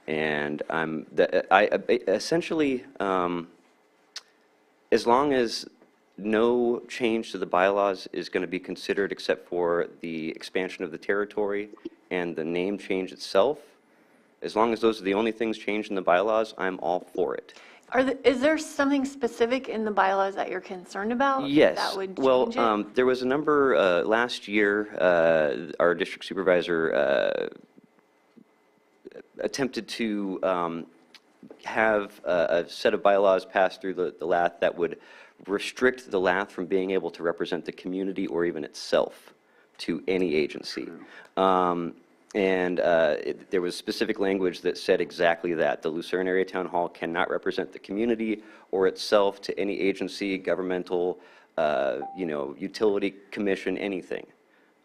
And essentially, as long as no change to the bylaws is going to be considered except for the expansion of the territory and the name change itself, as long as those are the only things changed in the bylaws, I'm all for it. Is there something specific in the bylaws that you're concerned about? Yes. That would Well, change it? there was a number last year. Our district supervisor attempted to have a set of bylaws passed through the LATH that would restrict the LATH from being able to represent the community or even itself to any agency. There was specific language that said exactly that. The Lucerne Area Town Hall cannot represent the community or itself to any agency, governmental, utility commission, anything.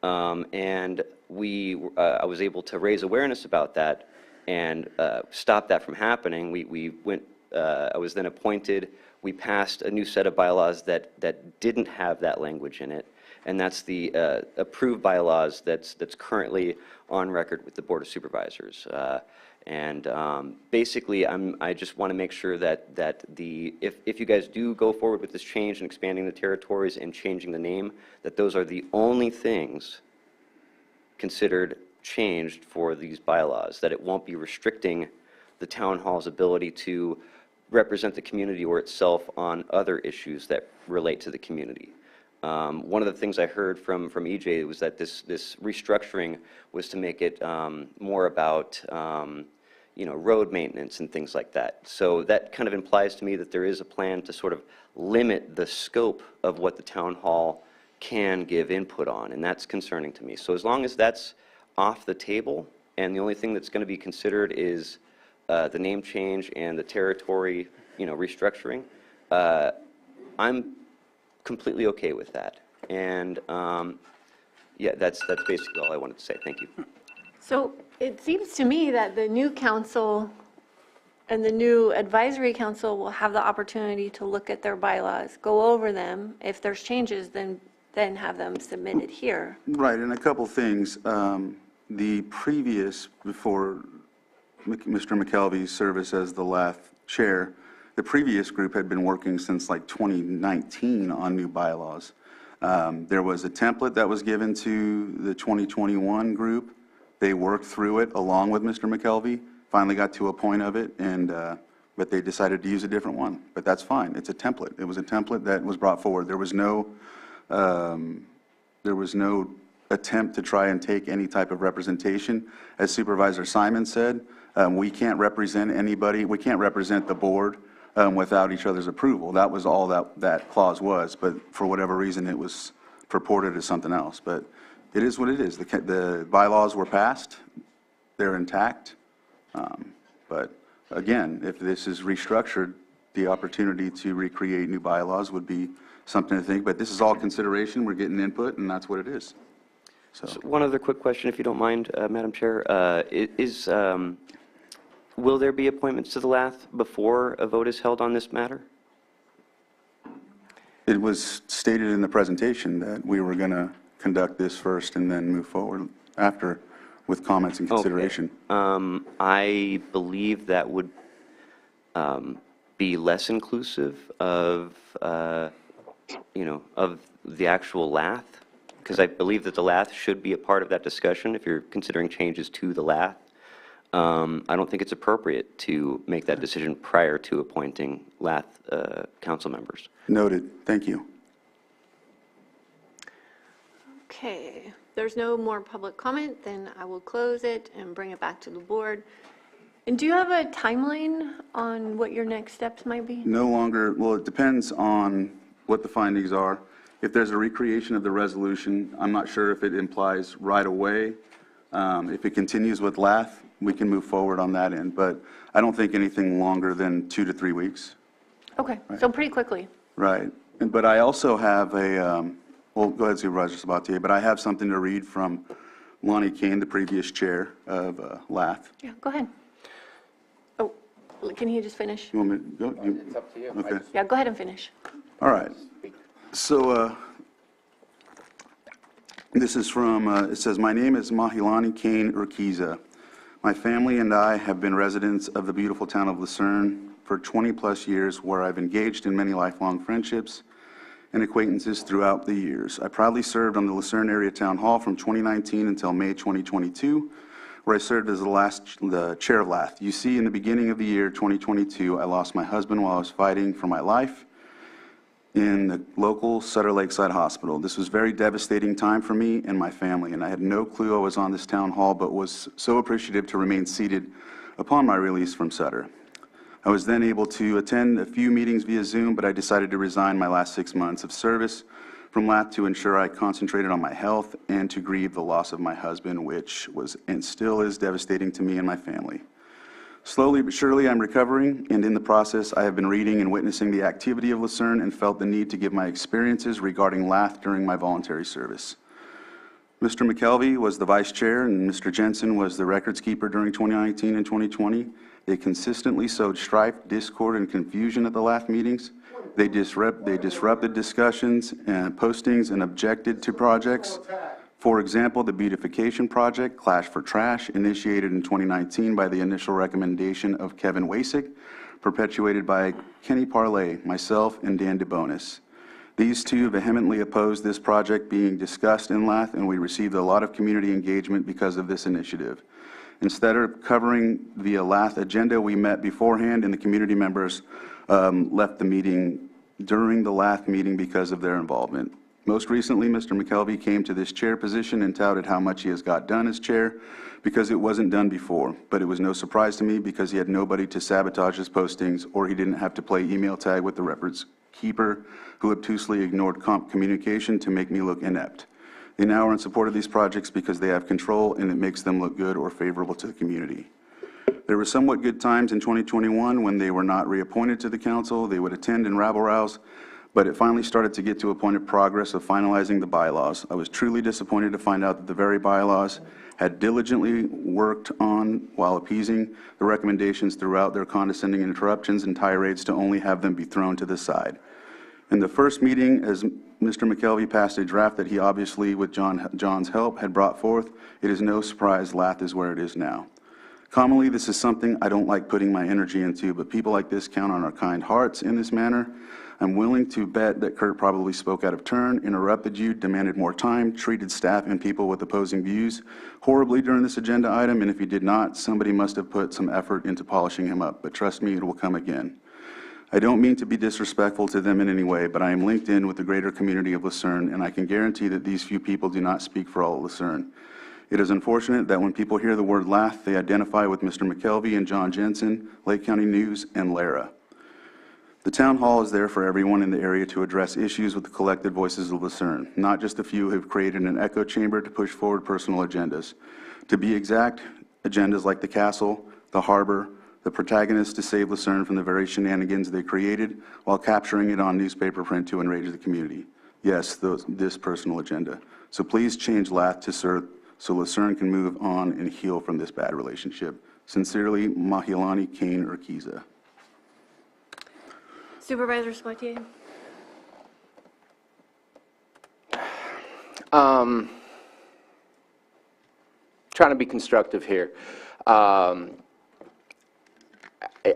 I was able to raise awareness about that and stop that from happening. I was then appointed. We passed a new set of bylaws that didn't have that language in it, and that's the approved bylaws that's currently on record with the Board of Supervisors. Basically, I just want to make sure that if you guys do go forward with this change and expanding the territories and changing the name, that those are the only things considered changed for these bylaws, that it won't be restricting the town hall's ability to represent the community or itself on other issues that relate to the community. One of the things I heard from EJ was that this restructuring was to make it more about road maintenance and things like that. So that kind of implies to me that there is a plan to sort of limit the scope of what the town hall can give input on, and that's concerning to me. So as long as that's off the table and the only thing that's going to be considered is the name change and the territory, restructuring, I'm completely okay with that. And yeah, that's basically all I wanted to say. Thank you. So it seems to me that the new council and the new advisory council will have the opportunity to look at their bylaws, go over them. If there's changes, then have them submitted here. Right, and a couple things. The previous, before Mr. McKelvey's service as the LAF chair, the previous group had been working since like 2019 on new bylaws. There was a template that was given to the 2021 group. They worked through it along with Mr. McKelvey, finally got to a point of it, and but they decided to use a different one. But that's fine. It's a template. It was a template that was brought forward. There was no attempt to try and take any type of representation. As Supervisor Simon said, we can't represent anybody. We can't represent the board without each other's approval. That was all that clause was. But for whatever reason, it was purported as something else. But it is what it is. The bylaws were passed. They're intact. But again, if this is restructured, the opportunity to recreate new bylaws would be something to think. But this is all consideration. We're getting input, and that's what it is. So one other quick question, if you don't mind, Madam Chair. Will there be appointments to the LAF before a vote is held on this matter? It was stated in the presentation that we were going to conduct this first and then move forward after with comments and consideration. Okay. I believe that would be less inclusive of, of the actual LAF, because I believe that the LAF should be a part of that discussion if you're considering changes to the LAF. I don't think it's appropriate to make that decision prior to appointing LAF council members. Noted. Thank you. Okay, there's no more public comment, then I will close it and bring it back to the board. And do you have a timeline on what your next steps might be? No longer, well, it depends on what the findings are. If there's a recreation of the resolution, I'm not sure if it implies right away. If it continues with LAF, we can move forward on that end, but I don't think anything longer than 2 to 3 weeks. Okay, so pretty quickly. Right, but I also have a, well, go ahead, Supervisor Sabatier, but I have something to read from Lonnie Kane, the previous chair of LAF. Yeah, go ahead. Oh, can he just finish? You want me to go? It's up to you. Okay. Yeah, go ahead and finish. All right. So this is from, it says, "My name is Mahilani Kane Urquiza. My family and I have been residents of the beautiful town of Lucerne for 20-plus years, where I've engaged in many lifelong friendships and acquaintances throughout the years. I proudly served on the Lucerne Area Town Hall from 2019 until May 2022, where I served as the chair of LAF. You see, in the beginning of the year 2022, I lost my husband while I was fighting for my life in the local Sutter Lakeside Hospital. This was a very devastating time for me and my family, and I had no clue I was on this town hall, but was so appreciative to remain seated upon my release from Sutter. I was then able to attend a few meetings via Zoom, but I decided to resign my last 6 months of service from LAF to ensure I concentrated on my health and to grieve the loss of my husband, which was and still is devastating to me and my family. Slowly but surely, I'm recovering, and in the process, I have been reading and witnessing the activity of Lucerne and felt the need to give my experiences regarding LAF during my voluntary service. Mr. McKelvey was the vice chair, and Mr. Jensen was the records keeper during 2019 and 2020. They consistently sowed strife, discord, and confusion at the LAF meetings. They disrupted discussions and postings and objected to projects. For example, the beautification project, Clash for Trash, initiated in 2019 by the initial recommendation of Kevin Wasick, perpetuated by Kenny Parlay, myself, and Dan DeBonis. These two vehemently opposed this project being discussed in LAF, and we received a lot of community engagement because of this initiative. Instead of covering via LAF agenda, we met beforehand, and the community members left the meeting during the LAF meeting because of their involvement. Most recently, Mr. McKelvey came to this chair position and touted how much he has got done as chair because it wasn't done before. But it was no surprise to me because he had nobody to sabotage his postings, or he didn't have to play email tag with the records keeper who obtusely ignored communication to make me look inept. They now are in support of these projects because they have control and it makes them look good or favorable to the community. There were somewhat good times in 2021 when they were not reappointed to the council. They would attend and rabble-rouse, but it finally started to get to a point of progress of finalizing the bylaws. I was truly disappointed to find out that the very bylaws had diligently worked on while appeasing the recommendations throughout their condescending interruptions and tirades to only have them be thrown to the side. In the first meeting, as Mr. McKelvey passed a draft that he obviously, with John's help, had brought forth, it is no surprise Lath is where it is now. Commonly, this is something I don't like putting my energy into, but people like this count on our kind hearts in this manner. I'm willing to bet that Kurt probably spoke out of turn, interrupted you, demanded more time, treated staff and people with opposing views horribly during this agenda item, and if he did not, somebody must have put some effort into polishing him up, but trust me, it will come again. I don't mean to be disrespectful to them in any way, but I am linked in with the greater community of Lucerne, and I can guarantee that these few people do not speak for all of Lucerne. It is unfortunate that when people hear the word Lath, they identify with Mr. McKelvey and John Jensen, Lake County News, and Lara. The town hall is there for everyone in the area to address issues with the collected voices of Lucerne, not just a few who have created an echo chamber to push forward personal agendas. To be exact, agendas like the castle, the harbor, the protagonists to save Lucerne from the very shenanigans they created while capturing it on newspaper print to enrage the community. Yes, this personal agenda. So please change Lath to Sir so Lucerne can move on and heal from this bad relationship. Sincerely, Mahilani Kane Urquiza. Supervisor Spottier. Trying to be constructive here.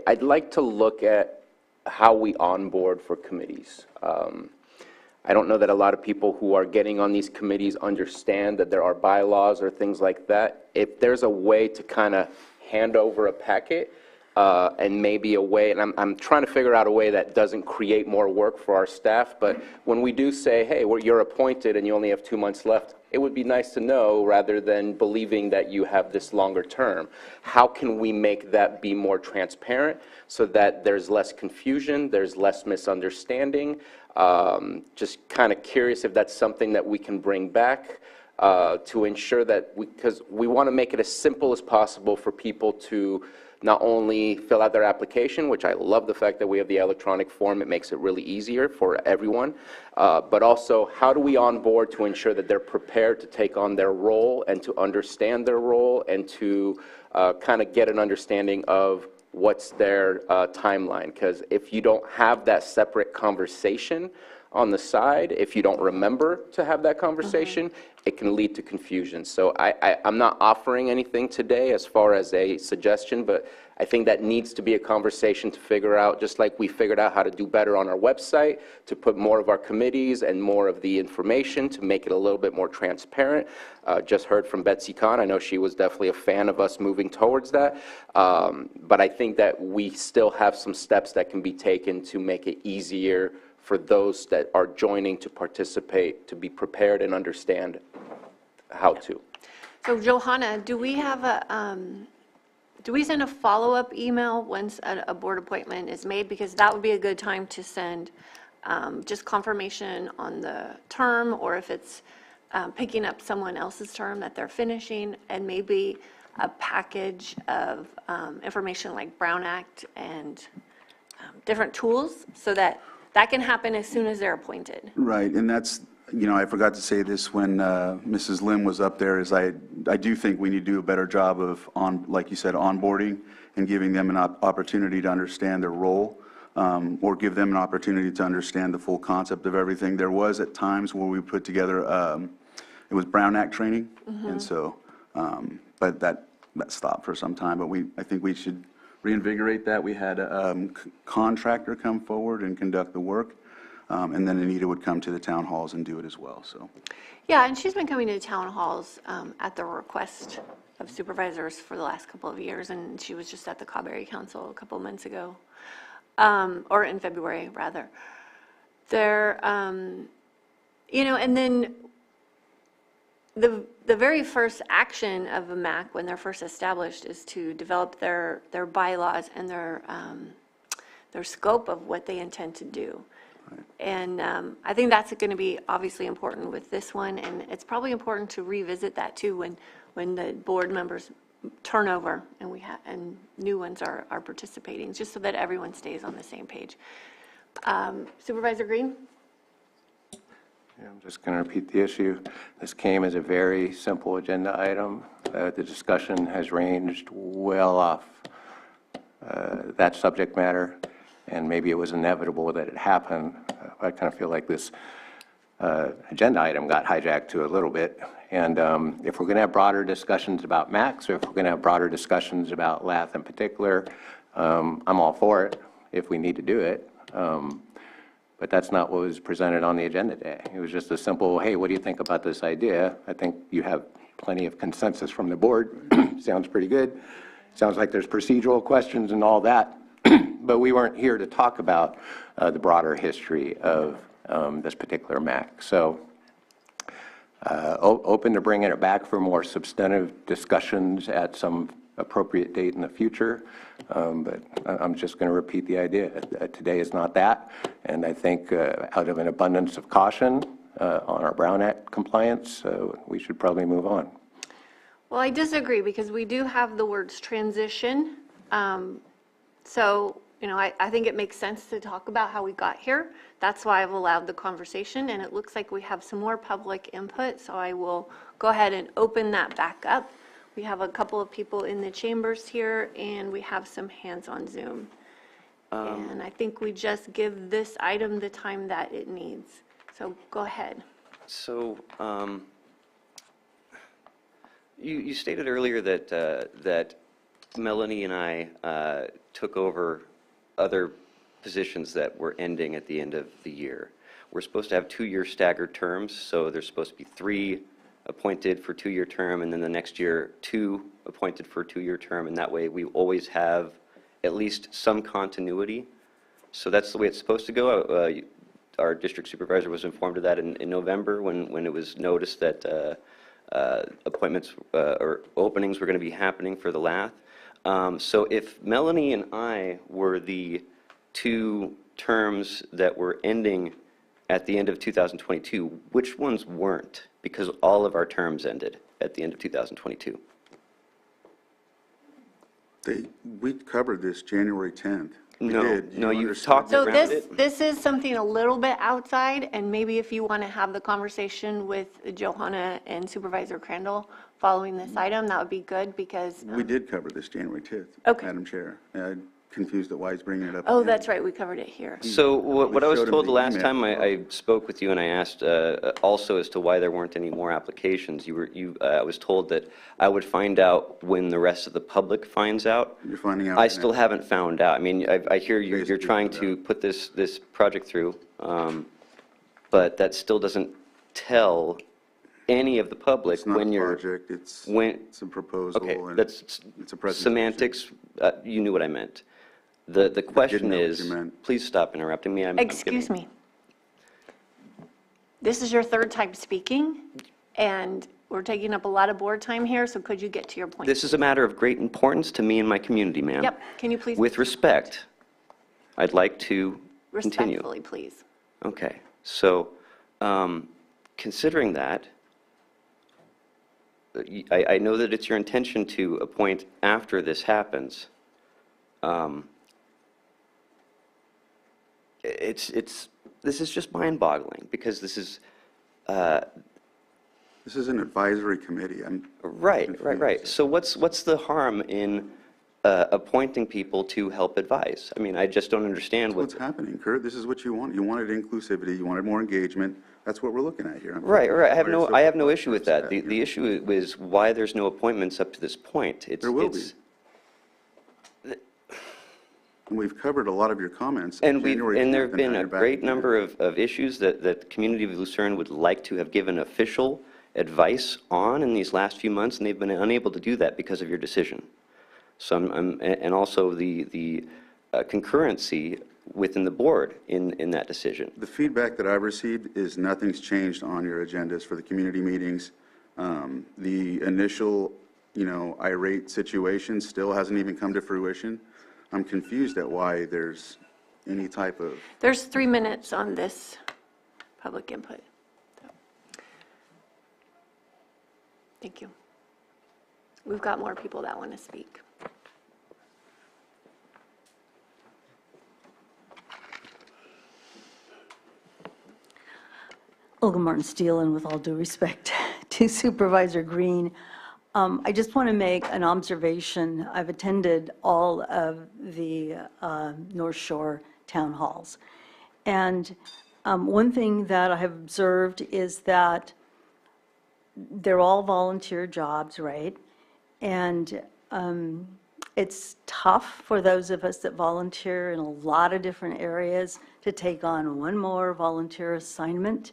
I'd like to look at how we onboard for committees. I don't know that a lot of people who are getting on these committees understand that there are bylaws or things like that. If there's a way to kind of hand over a packet and maybe a way, and I'm trying to figure out a way that doesn't create more work for our staff, but when we do say, hey, you're appointed and you only have 2 months left, it would be nice to know rather than believing that you have this longer term. How can we make that be more transparent so that there's less confusion, there's less misunderstanding? Just kind of curious if that's something that we can bring back to ensure that, because we want to make it as simple as possible for people to not only fill out their application, which I love the fact that we have the electronic form, it makes it really easier for everyone, but also how do we onboard to ensure that they're prepared to take on their role and to understand their role and to kind of get an understanding of what's their timeline. Because if you don't have that separate conversation on the side, if you don't remember to have that conversation, it can lead to confusion. So I'm not offering anything today as far as a suggestion, but I think that needs to be a conversation to figure out, just like we figured out how to do better on our website, to put more of our committees and more of the information to make it a little bit more transparent. Just heard from Betsy Kahn. I know she was definitely a fan of us moving towards that. But I think that we still have some steps that can be taken to make it easier for those that are joining to participate, to be prepared and understand how to. So Johanna, do we have a, do we send a follow-up email once a board appointment is made? Because that would be a good time to send just confirmation on the term, or if it's picking up someone else's term that they're finishing, and maybe a package of information like Brown Act and different tools, so that can happen as soon as they're appointed. Right, and that's, I forgot to say this when Mrs. Lim was up there, is I do think we need to do a better job of, like you said, onboarding and giving them an opportunity to understand their role, or give them an opportunity to understand the full concept of everything. There was at times where we put together, it was Brown Act training, and so, but that stopped for some time, but I think we should reinvigorate that. We had a contractor come forward and conduct the work, and then Anita would come to the town halls and do it as well. So, Yeah, and she's been coming to town halls at the request of supervisors for the last couple of years, and she was just at the Cawberry Council a couple of months ago, or in February, rather. There, and then the very first action of a MAC when they're first established is to develop their bylaws and their scope of what they intend to do. Right. And I think that's going to be obviously important with this one, and it's probably important to revisit that too when the board members turn over and new ones are participating, just so that everyone stays on the same page. Supervisor Green? I'm just going to repeat the issue. This came as a very simple agenda item. The discussion has ranged well off that subject matter, and maybe it was inevitable that it happened. I kind of feel like this agenda item got hijacked to a little bit. And if we're going to have broader discussions about Max, or if we're going to have broader discussions about Lath in particular, I'm all for it if we need to do it. But that's not what was presented on the agenda today. It was just a simple, hey, what do you think about this idea? I think you have plenty of consensus from the board. Sounds pretty good. Sounds like there's procedural questions and all that. But we weren't here to talk about the broader history of this particular MAC. So open to bringing it back for more substantive discussions at some appropriate date in the future. But I'm just going to repeat the idea. Today is not that. And I think out of an abundance of caution on our Brown Act compliance, we should probably move on. Well, I disagree because we do have the words transition. So, you know, I think it makes sense to talk about how we got here. That's why I've allowed the conversation, and it looks like we have some more public input, so I will go ahead and open that back up. We have a couple of people in the chambers here, and we have some hands on Zoom. And I think we just give this item the time that it needs. So go ahead. So you stated earlier that that Melanie and I took over other positions that were ending at the end of the year. We're supposed to have 2-year staggered terms, so there's supposed to be 3 appointed for 2-year term, and then the next year 2 appointed for a 2-year term, and that way we always have at least some continuity. So that's the way it's supposed to go. Our district supervisor was informed of that in November when it was noticed that appointments or openings were going to be happening for the Lath. So if Melanie and I were the 2 terms that were ending at the end of 2022, which ones weren't? Because all of our terms ended at the end of 2022. We covered this January 10th. No, you've talked So around it. this is something a little bit outside, and maybe if you want to have the conversation with Johanna and Supervisor Crandall following this item, that would be good, because. We did cover this January 10th, Okay. Madam Chair. I'm confused at why he's bringing it up. Oh, again. that's right, we covered it here. So what I was showed him told the the last email. time I spoke with you and I asked also as to why there weren't any more applications, I was told that I would find out when the rest of the public finds out. You're finding out. I now. still haven't found out. I mean, I hear you're trying to put this project through, but that still doesn't tell any of the public It's not when a you're. project, it's when- a proposal. Okay, and that's it's a presentation. semantics. You knew what I meant. The question know what is, you meant. please stop interrupting me. I'm Excuse me. This is your 3rd time speaking, and we're taking up a lot of board time here, so could you get to your point? This is a matter of great importance to me and my community, ma'am. Yep, can you please? With respect, I'd like to continue. Respectfully, please. Okay, so considering that, I know that it's your intention to appoint after this happens. This is just mind-boggling, because this is. This is an advisory committee. Right. So what's the harm in appointing people to help advise? I mean, I just don't understand What's happening, Kurt? This is what you want. You wanted inclusivity, you wanted more engagement. That's what we're looking at here. Right. I have no issue with that. The issue is why there's no appointments up to this point. There will be. And we've covered a lot of your comments. And January there 10th, have been now a you're back great again. number of issues that the community of Lucerne would like to have given official advice on in these last few months, and they've been unable to do that because of your decision. So and also the concurrency within the board in that decision. The feedback that I've received is nothing's changed on your agendas for the community meetings. The initial, irate situation still hasn't even come to fruition. I'm confused at why there's any type of. There's 3 minutes on this public input. Thank you. We've got more people that want to speak. Olga Martin Steele, and with all due respect to Supervisor Green, I just want to make an observation. I've attended all of the North Shore town halls. And one thing that I have observed is that they're all volunteer jobs, right? And it's tough for those of us that volunteer in a lot of different areas to take on one more volunteer assignment.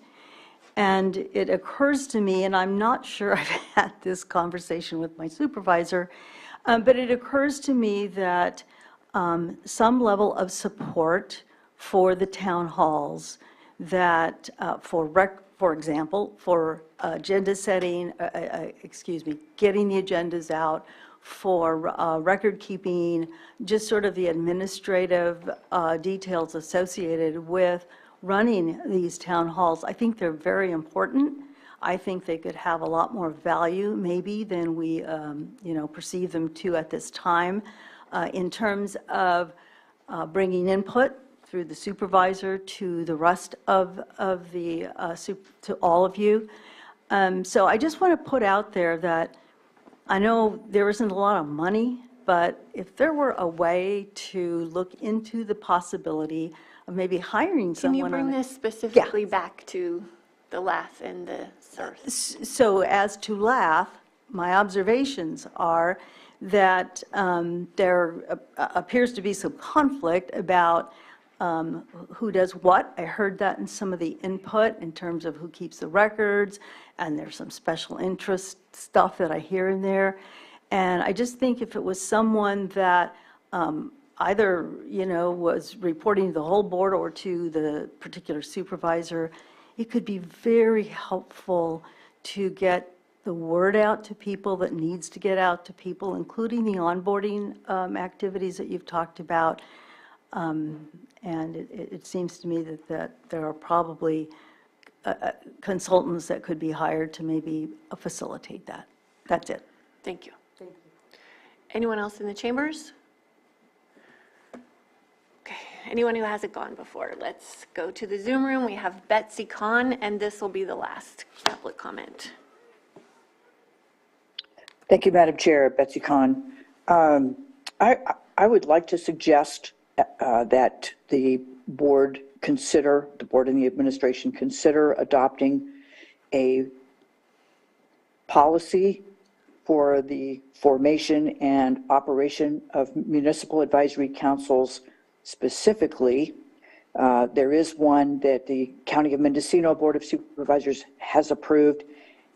And it occurs to me, and I'm not sure I've had this conversation with my supervisor, but it occurs to me that some level of support for the town halls that, for example, for agenda setting, getting the agendas out, for record keeping, just sort of the administrative details associated with running these town halls. I think they're very important. I think they could have a lot more value maybe than we perceive them to at this time in terms of bringing input through the supervisor to the rest of the, to all of you. So I just want to put out there that I know there isn't a lot of money, but if there were a way to look into the possibility of maybe hiring Can you someone. bring this specifically back to the LAF and the SERF? So as to LAF, my observations are that there appears to be some conflict about who does what. I heard that in some of the input in terms of who keeps the records, and there's some special interest stuff that I hear in there. And I just think if it was someone that either, was reporting to the whole board or to the particular supervisor, it could be very helpful to get the word out to people that needs to get out to people, including the onboarding activities that you've talked about. And it seems to me that there are probably consultants that could be hired to maybe facilitate that. That's it. Thank you. Anyone else in the chambers? Okay, anyone who hasn't gone before, let's go to the Zoom room. We have Betsy Kahn, and this will be the last public comment. Thank you, Madam Chair. Betsy Kahn. I would like to suggest that the board and the administration consider adopting a policy for the formation and operation of municipal advisory councils specifically. There is one that the County of Mendocino Board of Supervisors has approved,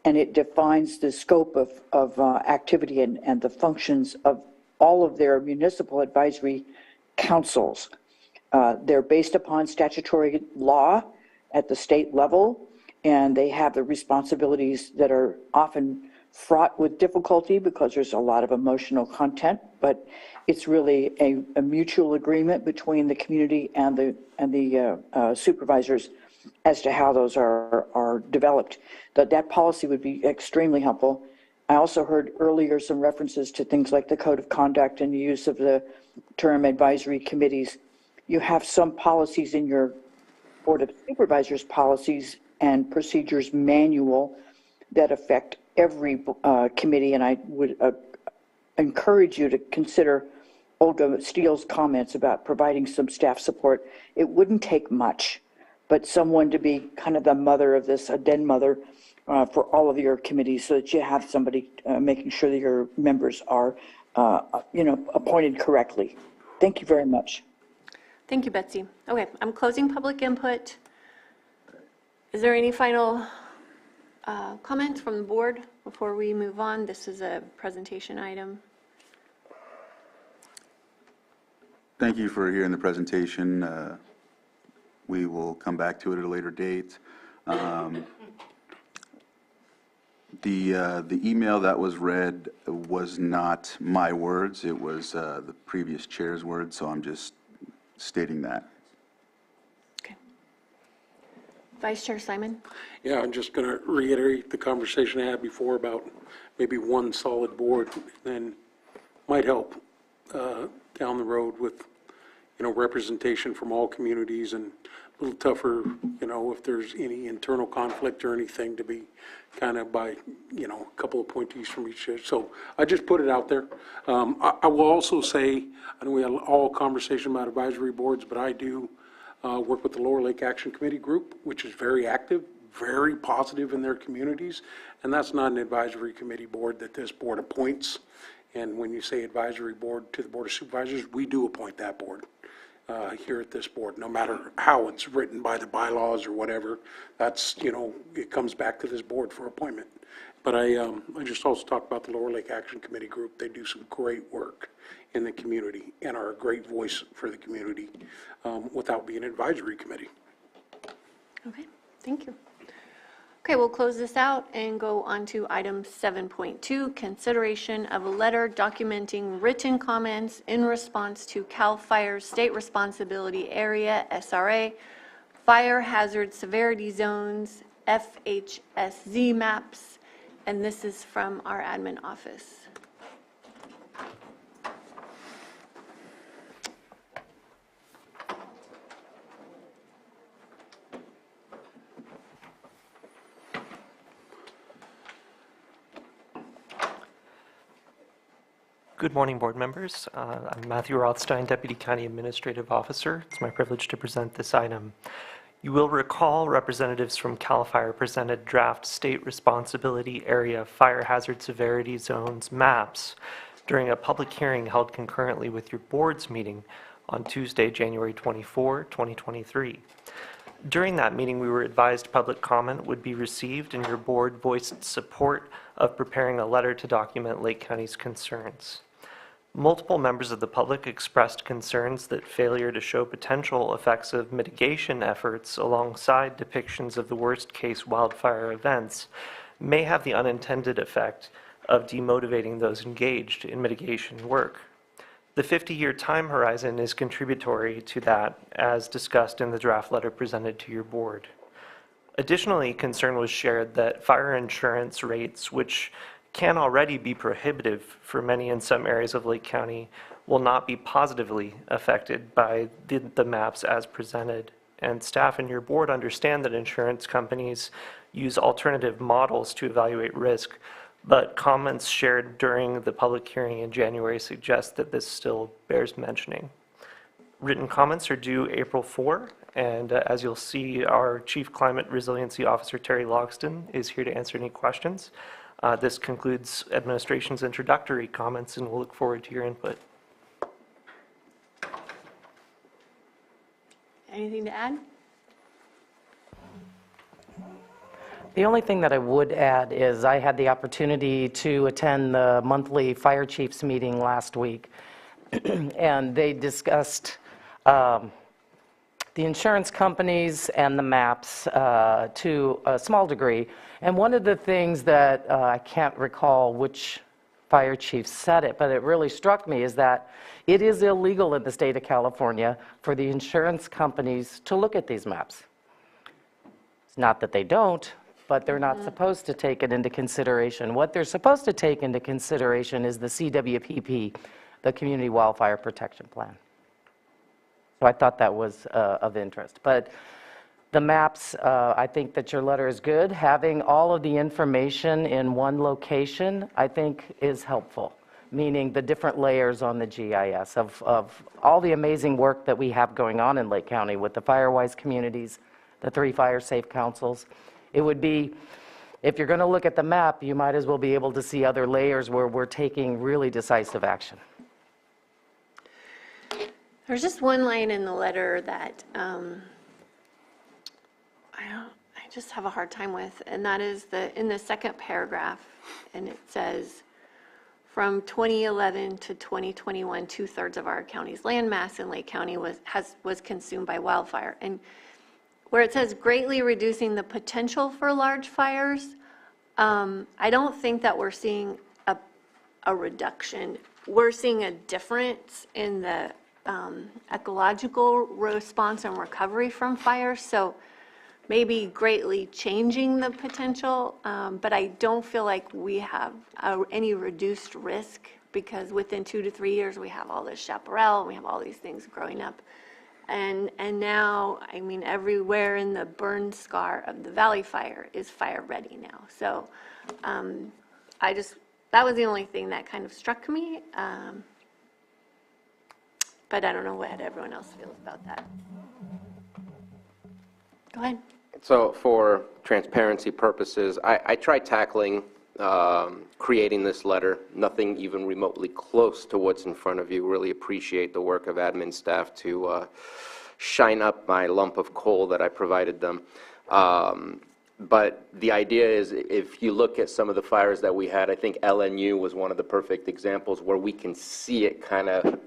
and it defines the scope of activity and the functions of all of their municipal advisory councils. They're based upon statutory law at the state level, and they have the responsibilities that are often fraught with difficulty because there's a lot of emotional content, but it's really a mutual agreement between the community and the supervisors as to how those are developed. That policy would be extremely helpful. I also heard earlier some references to things like the code of conduct and the use of the term advisory committees. You have some policies in your Board of Supervisors policies and procedures manual that affect every committee, and I would encourage you to consider Olga Steele's comments about providing some staff support. It wouldn't take much, but someone to be kind of the mother of this, a den mother for all of your committees, so that you have somebody making sure that your members are, appointed correctly. Thank you very much. Thank you, Betsy. Okay, I'm closing public input. Is there any final comments from the board before we move on? This is a presentation item. Thank you for hearing the presentation. We will come back to it at a later date. The email that was read was not my words. It was the previous chair's words, so I'm just stating that. Okay. Vice Chair Simon? Yeah, I'm just going to reiterate the conversation I had before about maybe one solid board, and might help down the road with, representation from all communities, and a little tougher, if there's any internal conflict or anything, to be kind of by, a couple of appointees from each. So I just put it out there. I will also say, I know we had all conversation about advisory boards, but I do work with the Lower Lake Action Committee group, which is very active, very positive in their communities, and that's not an advisory committee board that this board appoints. And when you say advisory board to the Board of Supervisors, we do appoint that board here at this board, no matter how it's written by the bylaws or whatever. That's, it comes back to this board for appointment. But I just also talked about the Lower Lake Action Committee group. They do some great work in the community and are a great voice for the community without being an advisory committee. Okay, thank you. Okay, we'll close this out and go on to item 7.2, consideration of a letter documenting written comments in response to CAL FIRE's State Responsibility Area, SRA, Fire Hazard Severity Zones, FHSZ maps, and this is from our admin office. Good morning, board members. I'm Matthew Rothstein, Deputy County Administrative Officer. It's my privilege to present this item. You will recall representatives from CAL FIRE presented draft State Responsibility Area Fire Hazard Severity Zones maps during a public hearing held concurrently with your board's meeting on Tuesday, January 24, 2023. During that meeting, we were advised public comment would be received, and your board voiced support of preparing a letter to document Lake County's concerns. Multiple members of the public expressed concerns that failure to show potential effects of mitigation efforts alongside depictions of the worst-case wildfire events may have the unintended effect of demotivating those engaged in mitigation work. The 50-year time horizon is contributory to that, as discussed in the draft letter presented to your board. Additionally, concern was shared that fire insurance rates, which can already be prohibitive for many in some areas of Lake County, will not be positively affected by the maps as presented. And staff and your board understand that insurance companies use alternative models to evaluate risk, but comments shared during the public hearing in January suggest that this still bears mentioning. Written comments are due April 4, and as you'll see, our Chief Climate Resiliency Officer, Terry Logston, is here to answer any questions. This concludes administration's introductory comments, and we'll look forward to your input. Anything to add? The only thing that I would add is I had the opportunity to attend the monthly fire chiefs meeting last week, and they discussed the insurance companies and the maps to a small degree. And one of the things that I can't recall which fire chief said it, but it really struck me, is that it is illegal in the state of California for the insurance companies to look at these maps. It's not that they don't, but they're not supposed to take it into consideration. What they're supposed to take into consideration is the CWPP, the Community Wildfire Protection Plan. So I thought that was of interest. But the maps, I think that your letter is good. Having all of the information in one location, I think, is helpful, meaning the different layers on the GIS of all the amazing work that we have going on in Lake County with the Firewise communities, the 3 fire safe councils. It would be, if you're going to look at the map, you might as well be able to see other layers where we're taking really decisive action. There's just one line in the letter that I just have a hard time with, and that is in the second paragraph, and it says, from 2011 to 2021, 2/3 of our county's land mass in Lake County was consumed by wildfire. And where it says greatly reducing the potential for large fires, I don't think that we're seeing a reduction. We're seeing a difference in the ecological response and recovery from fire. So maybe greatly changing the potential, but I don't feel like we have any reduced risk because within 2 to 3 years, we have all this chaparral, and we have all these things growing up. And now, I mean, everywhere in the burn scar of the Valley Fire is fire ready now. So that was the only thing that kind of struck me. But I don't know what everyone else feels about that. Go ahead. So for transparency purposes, I tried tackling creating this letter, nothing even remotely close to what's in front of you. Really appreciate the work of admin staff to shine up my lump of coal that I provided them. But the idea is, if you look at some of the fires that we had, I think LNU was one of the perfect examples where we can see it kind of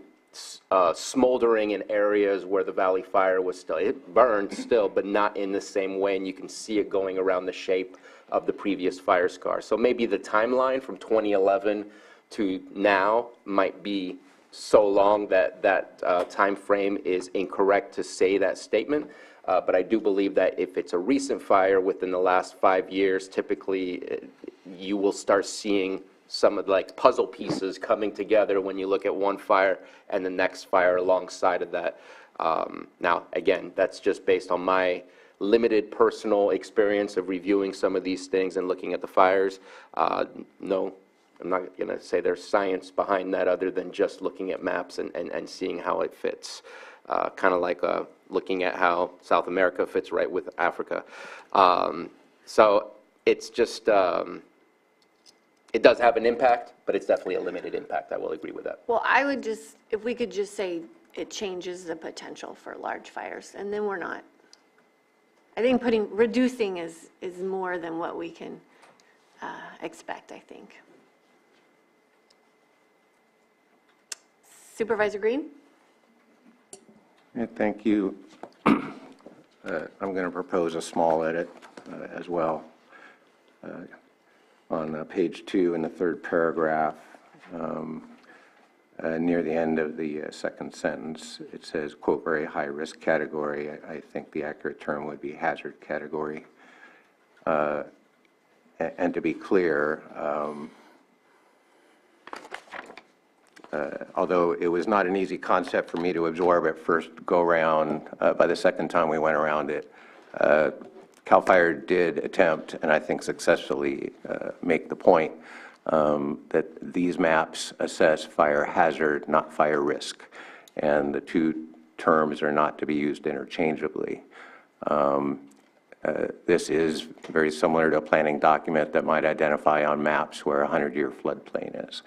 smoldering in areas where the Valley Fire was still, it burned still, but not in the same way, and you can see it going around the shape of the previous fire scar. So maybe the timeline from 2011 to now might be so long that that time frame is incorrect to say that statement. But I do believe that if it's a recent fire within the last 5 years, typically you will start seeing some of like puzzle pieces coming together when you look at one fire and the next fire alongside of that. Now, again, that's just based on my limited personal experience of reviewing some of these things and looking at the fires. No, I'm not going to say there's science behind that other than just looking at maps and seeing how it fits. Kind of like looking at how South America fits right with Africa. So it's just, it does have an impact, but it's definitely a limited impact. I will agree with that. Well, I would just, if we could just say it changes the potential for large fires, and then we're not. I think reducing is more than what we can expect, I think. Supervisor Green? Yeah, thank you. I'm going to propose a small edit as well. On page 2 in the third paragraph, near the end of the second sentence, it says, quote, very high risk category. I think the accurate term would be hazard category. And to be clear, although it was not an easy concept for me to absorb at first go around, by the second time we went around it, CAL FIRE did attempt, and I think successfully, make the point that these maps assess fire hazard, not fire risk, and the two terms are not to be used interchangeably. This is very similar to a planning document that might identify on maps where a 100-year floodplain is.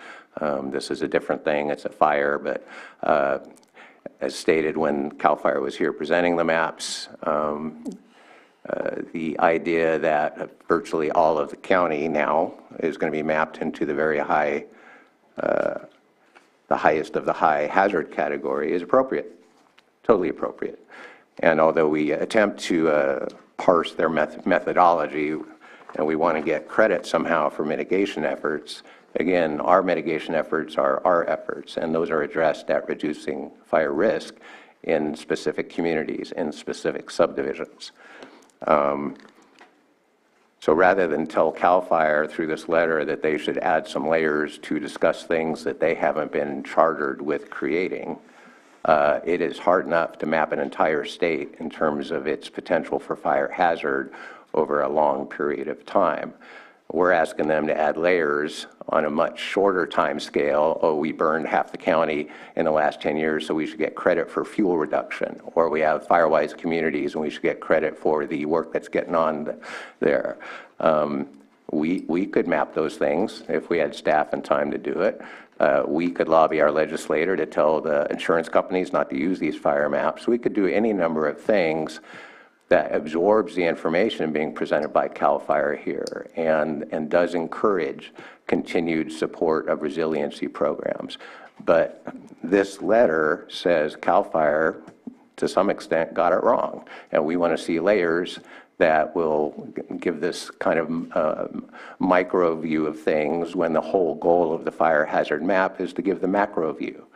This is a different thing. It's a fire, but as stated when CAL FIRE was here presenting the maps, the idea that virtually all of the county now is going to be mapped into the very high, the highest of the high hazard category is appropriate, totally appropriate. And although we attempt to parse their methodology and we want to get credit somehow for mitigation efforts, again, our mitigation efforts are our efforts, and those are addressed at reducing fire risk in specific communities, in specific subdivisions. So rather than tell CAL FIRE through this letter that they should add some layers to discuss things that they haven't been chartered with creating, it is hard enough to map an entire state in terms of its potential for fire hazard over a long period of time. We're asking them to add layers on a much shorter time scale. Oh, we burned half the county in the last 10 years, so we should get credit for fuel reduction. Or we have fire-wise communities, and we should get credit for the work that's getting on there. We could map those things if we had staff and time to do it. We could lobby our legislator to tell the insurance companies not to use these fire maps. We could do any number of things that absorbs the information being presented by CAL FIRE here and does encourage continued support of resiliency programs. But this letter says CAL FIRE, to some extent, got it wrong. And we want to see layers that will give this kind of micro view of things when the whole goal of the fire hazard map is to give the macro view.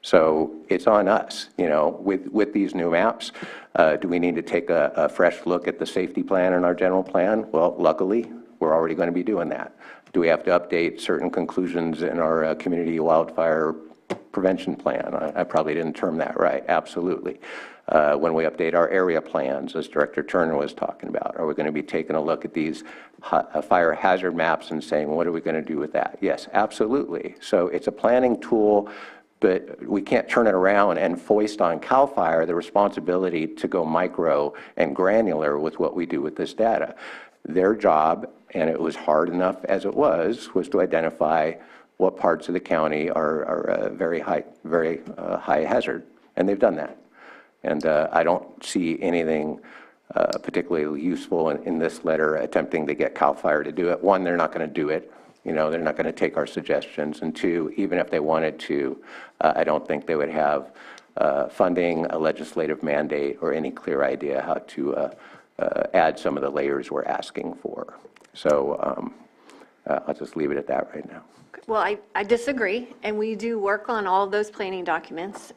So it's on us, you know, with these new maps. Do we need to take a fresh look at the safety plan and our general plan? Well, luckily, we're already going to be doing that. Do we have to update certain conclusions in our community wildfire prevention plan? I probably didn't term that right. Absolutely. When we update our area plans, as Director Turner was talking about, are we going to be taking a look at these fire hazard maps and saying, what are we going to do with that? Yes, absolutely. So it's a planning tool, but we can't turn it around and foist on CAL FIRE the responsibility to go micro and granular with what we do with this data. Their job, and it was hard enough as it was to identify what parts of the county are very high hazard, and they've done that. And I don't see anything particularly useful in this letter attempting to get CAL FIRE to do it. One, they're not going to do it. You know, they're not going to take our suggestions. And two, even if they wanted to, I don't think they would have funding, a legislative mandate, or any clear idea how to add some of the layers we're asking for. So I'll just leave it at that right now. Well, I disagree, and we do work on all of those planning documents.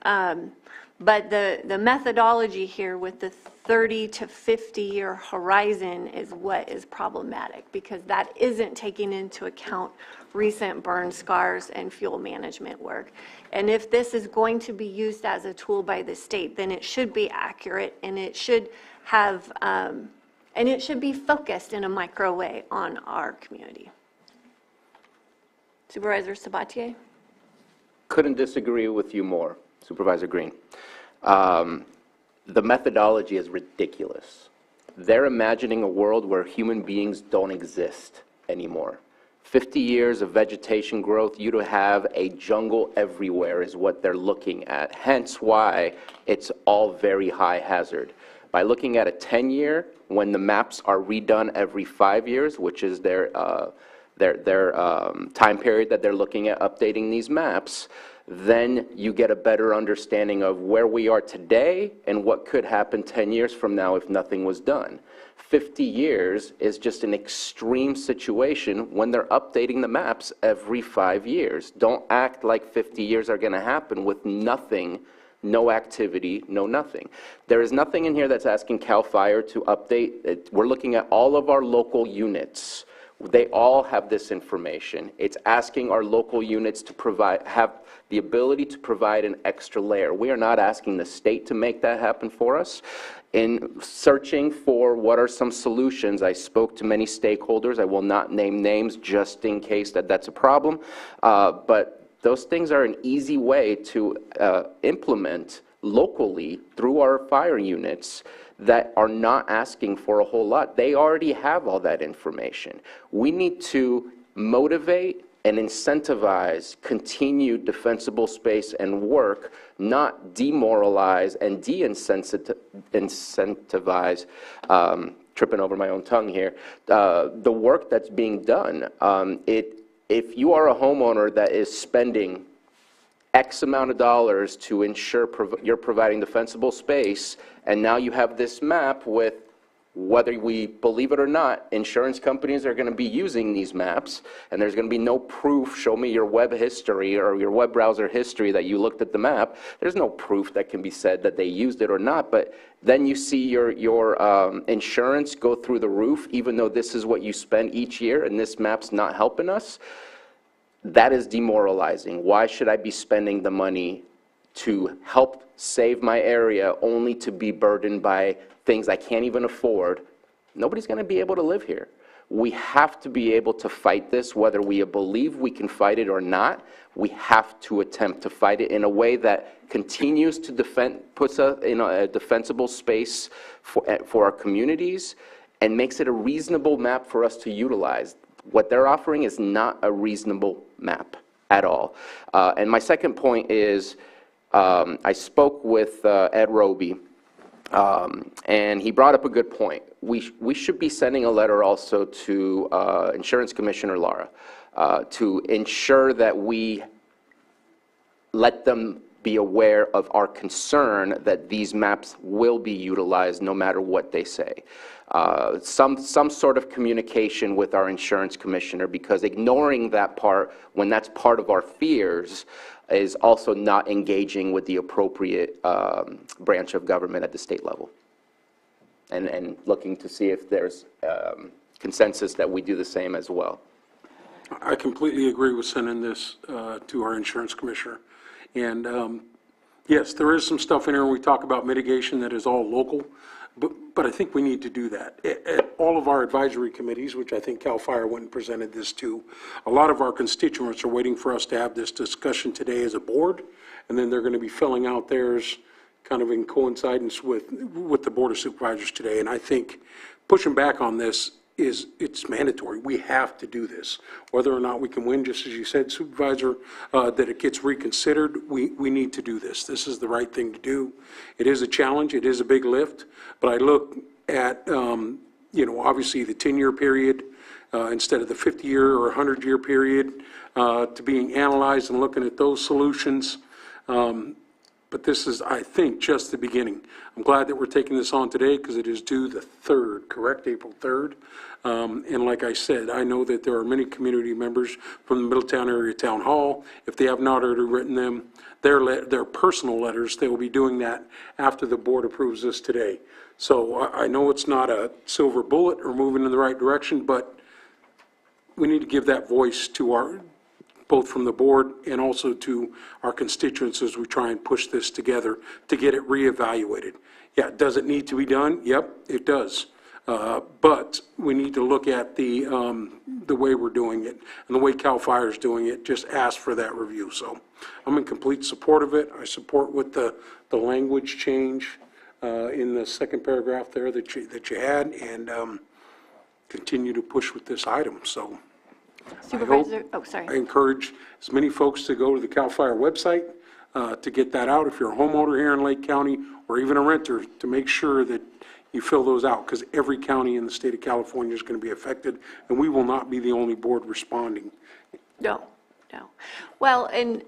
But the methodology here with the 30 to 50-year horizon is what is problematic, because that isn't taking into account recent burn scars and fuel management work. And if this is going to be used as a tool by the state, then it should be accurate, and it should have, and it should be focused in a micro way on our community. Supervisor Sabatier? Couldn't disagree with you more, Supervisor Green. The methodology is ridiculous. They're imagining a world where human beings don't exist anymore. 50 years of vegetation growth, you to have a jungle everywhere is what they're looking at. Hence why it's all very high hazard. By looking at a 10-year, when the maps are redone every 5 years, which is their time period that they're looking at updating these maps, then you get a better understanding of where we are today and what could happen 10 years from now if nothing was done. 50 years is just an extreme situation when they're updating the maps every 5 years. Don't act like 50 years are going to happen with nothing, no activity, no nothing. There is nothing in here that's asking CAL FIRE to update. We're looking at all of our local units. They all have this information. It's asking our local units to have the ability to provide an extra layer. We are not asking the state to make that happen for us. In searching for what are some solutions, I spoke to many stakeholders. I will not name names just in case that's a problem. But those things are an easy way to implement locally through our fire units that are not asking for a whole lot. They already have all that information. We need to motivate and incentivize continued defensible space and work, not demoralize and de-incentivize, tripping over my own tongue here, the work that's being done. If you are a homeowner that is spending X amount of dollars to ensure you're providing defensible space, and now you have this map with, whether we believe it or not, insurance companies are going to be using these maps, and there's going to be no proof, show me your web history or your web browser history that you looked at the map. There's no proof that can be said that they used it or not, but then you see your insurance go through the roof, even though this is what you spend each year and this map's not helping us. That is demoralizing. Why should I be spending the money to help save my area only to be burdened by things I can't even afford? Nobody's going to be able to live here. We have to be able to fight this, whether we believe we can fight it or not. We have to attempt to fight it in a way that continues to puts us in a defensible space for our communities and makes it a reasonable map for us to utilize. What they're offering is not a reasonable map at all. And my second point is, I spoke with Ed Roby, and he brought up a good point. We should be sending a letter also to Insurance Commissioner Lara to ensure that we let them be aware of our concern that these maps will be utilized no matter what they say. Some sort of communication with our insurance commissioner, because ignoring that part when that's part of our fears is also not engaging with the appropriate branch of government at the state level, and looking to see if there's consensus that we do the same as well. I completely agree with sending this to our insurance commissioner. And yes, there is some stuff in here when we talk about mitigation that is all local, but I think we need to do that. At all of our advisory committees, which I think CAL FIRE went and presented this to, a lot of our constituents are waiting for us to have this discussion today as a board, and then they're going to be filling out theirs kind of in coincidence with the Board of Supervisors today. And I think pushing back on this it's mandatory. We have to do this. Whether or not we can win, just as you said, Supervisor, that it gets reconsidered, we need to do this. This is the right thing to do. It is a challenge. It is a big lift. But I look at, obviously the 10-year period instead of the 50-year or 100-year period to being analyzed and looking at those solutions. But this is, I think, just the beginning. I'm glad that we're taking this on today because it is due the 3rd, correct, April 3rd. And like I said, I know that there are many community members from the Middletown Area Town Hall. If they have not already written them, their personal letters, they will be doing that after the board approves this today. So I know it's not a silver bullet or moving in the right direction, but we need to give that voice to both from the board and also to our constituents as we try and push this together to get it reevaluated. Yeah, does it need to be done? Yep, it does. But we need to look at the way we're doing it and the way CAL FIRE is doing it, just ask for that review. So I'm in complete support of it. I support with the language change in the second paragraph there that you had, and continue to push with this item. So Supervisor, I encourage as many folks to go to the CAL FIRE website to get that out. If you're a homeowner here in Lake County or even a renter, to make sure that you fill those out, because every county in the state of California is going to be affected, and we will not be the only board responding. no. Well, and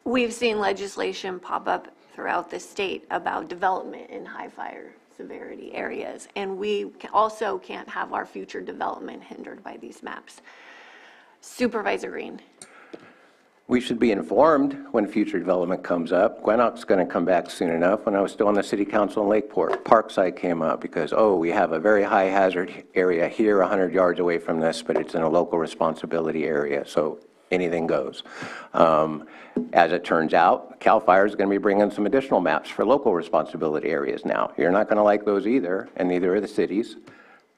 we've seen legislation pop up throughout the state about development in high fire severity areas, and we also can't have our future development hindered by these maps. Supervisor Green. We should be informed when future development comes up. Gwinnett going to come back soon enough. When I was still on the city council in Lakeport, Parkside came up because, we have a very high hazard area here 100 yards away from this, but it's in a local responsibility area, so anything goes. As it turns out, CAL FIRE is going to be bringing some additional maps for local responsibility areas now. You're not going to like those either, and neither are the cities.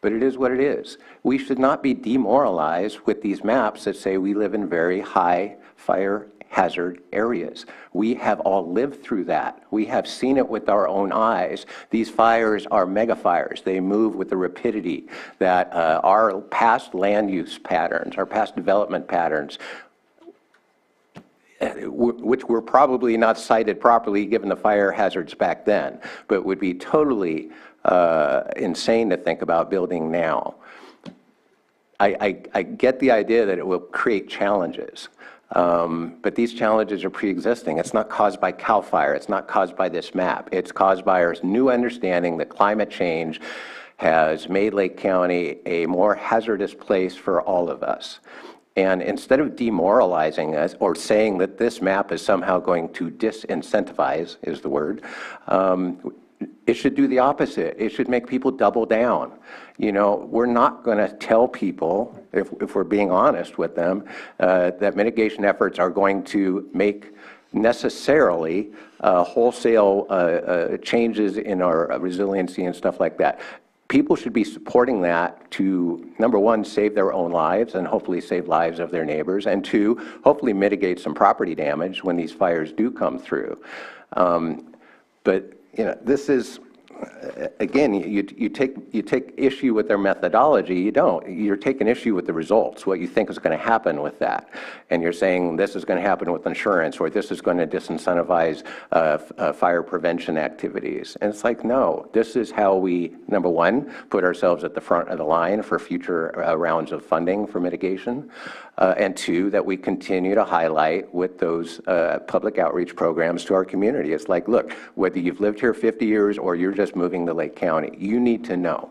But it is what it is. We should not be demoralized with these maps that say we live in very high fire hazard areas. We have all lived through that. We have seen it with our own eyes. These fires are mega fires. They move with the rapidity that our past land use patterns, our past development patterns, which were probably not cited properly given the fire hazards back then, but would be totally insane to think about building now. I get the idea that it will create challenges, but these challenges are pre-existing. It's not caused by CAL FIRE. It's not caused by this map. It's caused by our new understanding that climate change has made Lake County a more hazardous place for all of us. And instead of demoralizing us or saying that this map is somehow going to disincentivize, is the word, it should do the opposite. It should make people double down. We're not going to tell people, if we're being honest with them, that mitigation efforts are going to make necessarily wholesale changes in our resiliency and stuff like that. People should be supporting that to, number one, save their own lives and hopefully save lives of their neighbors, and two, hopefully mitigate some property damage when these fires do come through. But this is, again, you take issue with their methodology. You don't. You're taking issue with the results, what you think is going to happen with that. And you're saying this is going to happen with insurance, or this is going to disincentivize fire prevention activities. And it's like, no, this is how we, number one, put ourselves at the front of the line for future rounds of funding for mitigation. And two, that we continue to highlight with those public outreach programs to our community. It's like, look, whether you've lived here 50 years or you're just moving to Lake County, you need to know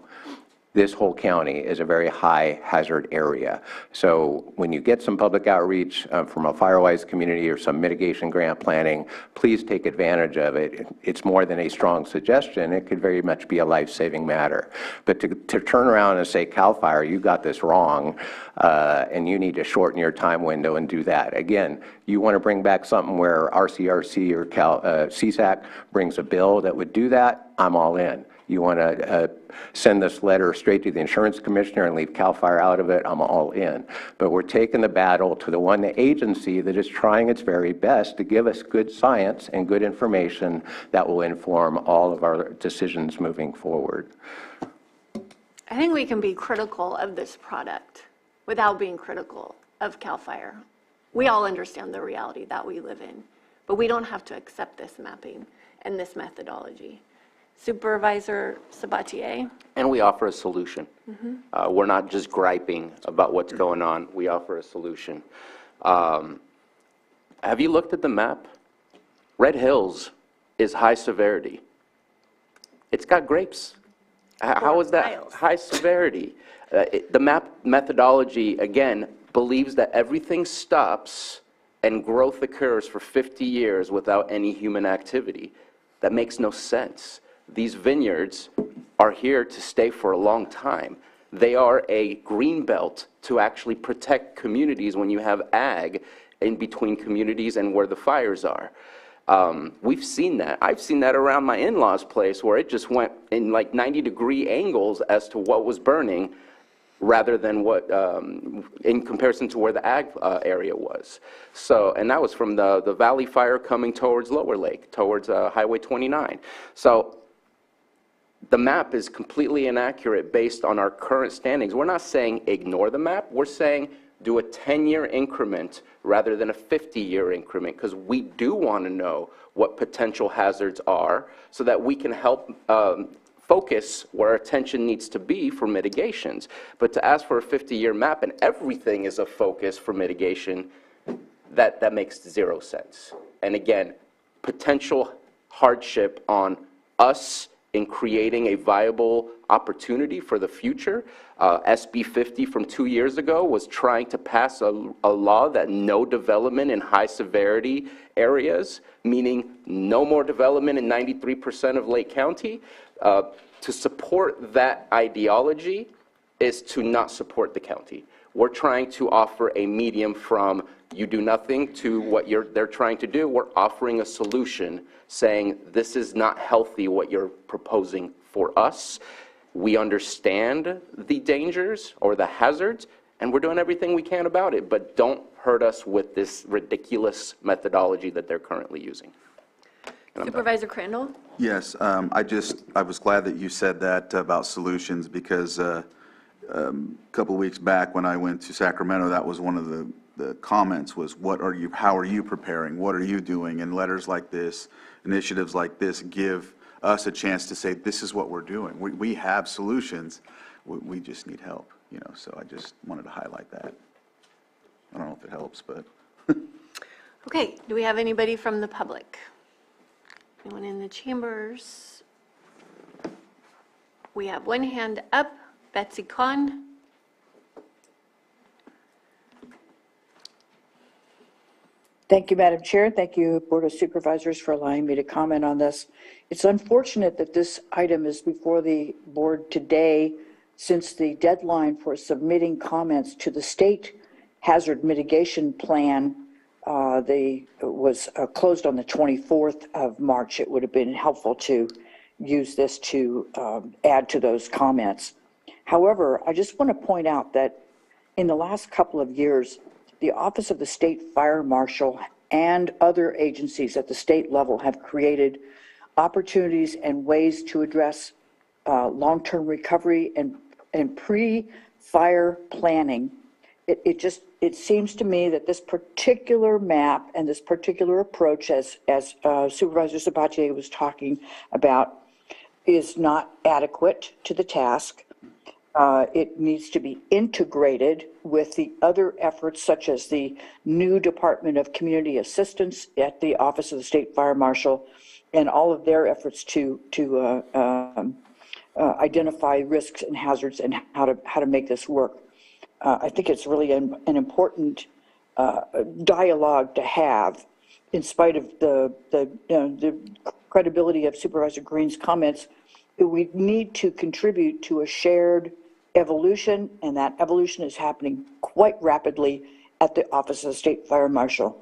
this whole county is a very high hazard area. So when you get some public outreach from a Firewise community or some mitigation grant planning, please take advantage of it. It's more than a strong suggestion. It could very much be a life-saving matter. But to turn around and say, CAL FIRE, you got this wrong, and you need to shorten your time window and do that. Again, you want to bring back something where RCRC or CSAC brings a bill that would do that, I'm all in. You want to send this letter straight to the insurance commissioner and leave CAL FIRE out of it, I'm all in. But we're taking the battle to the one agency that is trying its very best to give us good science and good information that will inform all of our decisions moving forward. I think we can be critical of this product without being critical of CAL FIRE. We all understand the reality that we live in, but we don't have to accept this mapping and this methodology. Supervisor Sabatier? And we offer a solution. We're not just griping about what's going on. We offer a solution. Have you looked at the map? Red Hills is high severity. It's got grapes. How is that high severity? The map methodology, again, believes that everything stops and growth occurs for 50 years without any human activity. That makes no sense. These vineyards are here to stay for a long time. They are a green belt to actually protect communities when you have ag in between communities and where the fires are. We've seen that. I've seen that around my in-laws' place where it just went in like 90-degree angles as to what was burning rather than what, in comparison to where the ag area was. So, and that was from the Valley Fire coming towards Lower Lake, towards Highway 29. So the map is completely inaccurate based on our current standings. We're not saying ignore the map. We're saying do a 10-year increment rather than a 50-year increment, because we do want to know what potential hazards are so that we can help focus where our attention needs to be for mitigations. But to ask for a 50-year map and everything is a focus for mitigation, that makes zero sense. And again, potential hardship on us in creating a viable opportunity for the future. SB 50 from 2 years ago was trying to pass a law that no development in high severity areas, meaning no more development in 93% of Lake County. To support that ideology is to not support the county. We're trying to offer a medium from you do nothing to what they're trying to do. We're offering a solution saying this is not healthy what you're proposing for us. We understand the dangers or the hazards, and we're doing everything we can about it, but don't hurt us with this ridiculous methodology that they're currently using. Supervisor Crandall? Yes, I was glad that you said that about solutions, because a couple weeks back when I went to Sacramento, that was one of the comments was, how are you preparing? What are you doing? And letters like this, initiatives like this give us a chance to say, this is what we're doing. We have solutions. We just need help, so I just wanted to highlight that. I don't know if it helps, but. Okay, do we have anybody from the public? Anyone in the chambers? We have one hand up. Betsy Kahn. Thank you, Madam Chair. Thank you, Board of Supervisors, for allowing me to comment on this. It's unfortunate that this item is before the board today, since the deadline for submitting comments to the state hazard mitigation plan was closed on the 24th of March. It would have been helpful to use this to add to those comments. However, I just want to point out that in the last couple of years, the Office of the State Fire Marshal and other agencies at the state level have created opportunities and ways to address long-term recovery and pre-fire planning. It seems to me that this particular map and this particular approach, as Supervisor Sabatier was talking about, is not adequate to the task. It needs to be integrated with the other efforts, such as the new Department of Community Assistance at the Office of the State Fire Marshal and all of their efforts to identify risks and hazards and how to make this work. I think it's really an important dialogue to have, in spite of the credibility of Supervisor Green's comments. We need to contribute to a shared evolution, and that evolution is happening quite rapidly at the Office of the State Fire Marshal.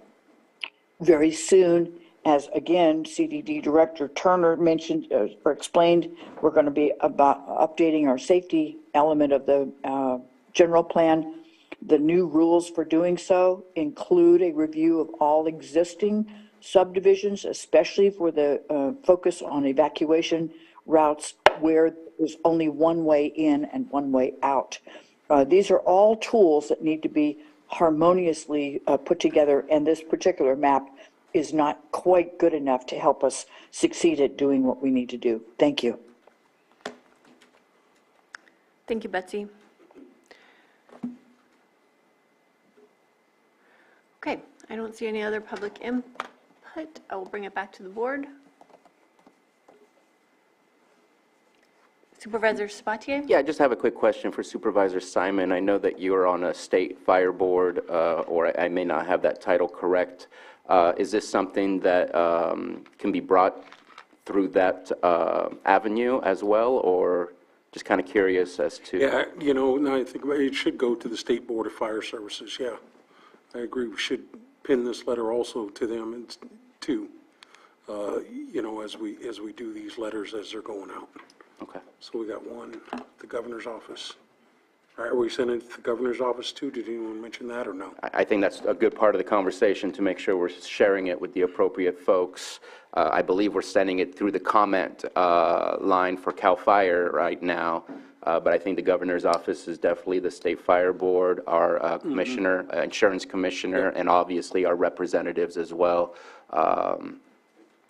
Very soon, as again, CDD Director Turner mentioned or explained, we're going to be about updating our safety element of the general plan. The new rules for doing so include a review of all existing subdivisions, especially for the focus on evacuation routes where there's only one way in and one way out. These are all tools that need to be harmoniously put together, and this particular map is not quite good enough to help us succeed at doing what we need to do. Thank you. Thank you, Betsy. Okay, I don't see any other public input. I will bring it back to the board. Supervisor Sabatier? Yeah, I just have a quick question for Supervisor Simon. I know that you are on a state fire board, or I may not have that title correct. Is this something that can be brought through that avenue as well, or just kind of curious as to? Yeah, you know, now I think about it, it should go to the State Board of Fire Services, yeah. I agree, we should pin this letter also to them and to, you know, as we do these letters as they're going out. Okay. So we got one, the governor's office. All right, are we sending it to the governor's office too? Did anyone mention that or no? I think that's a good part of the conversation to make sure we're sharing it with the appropriate folks. I believe we're sending it through the comment line for CAL FIRE right now, but I think the governor's office is definitely the State Fire Board, our commissioner, insurance commissioner, and obviously our representatives as well.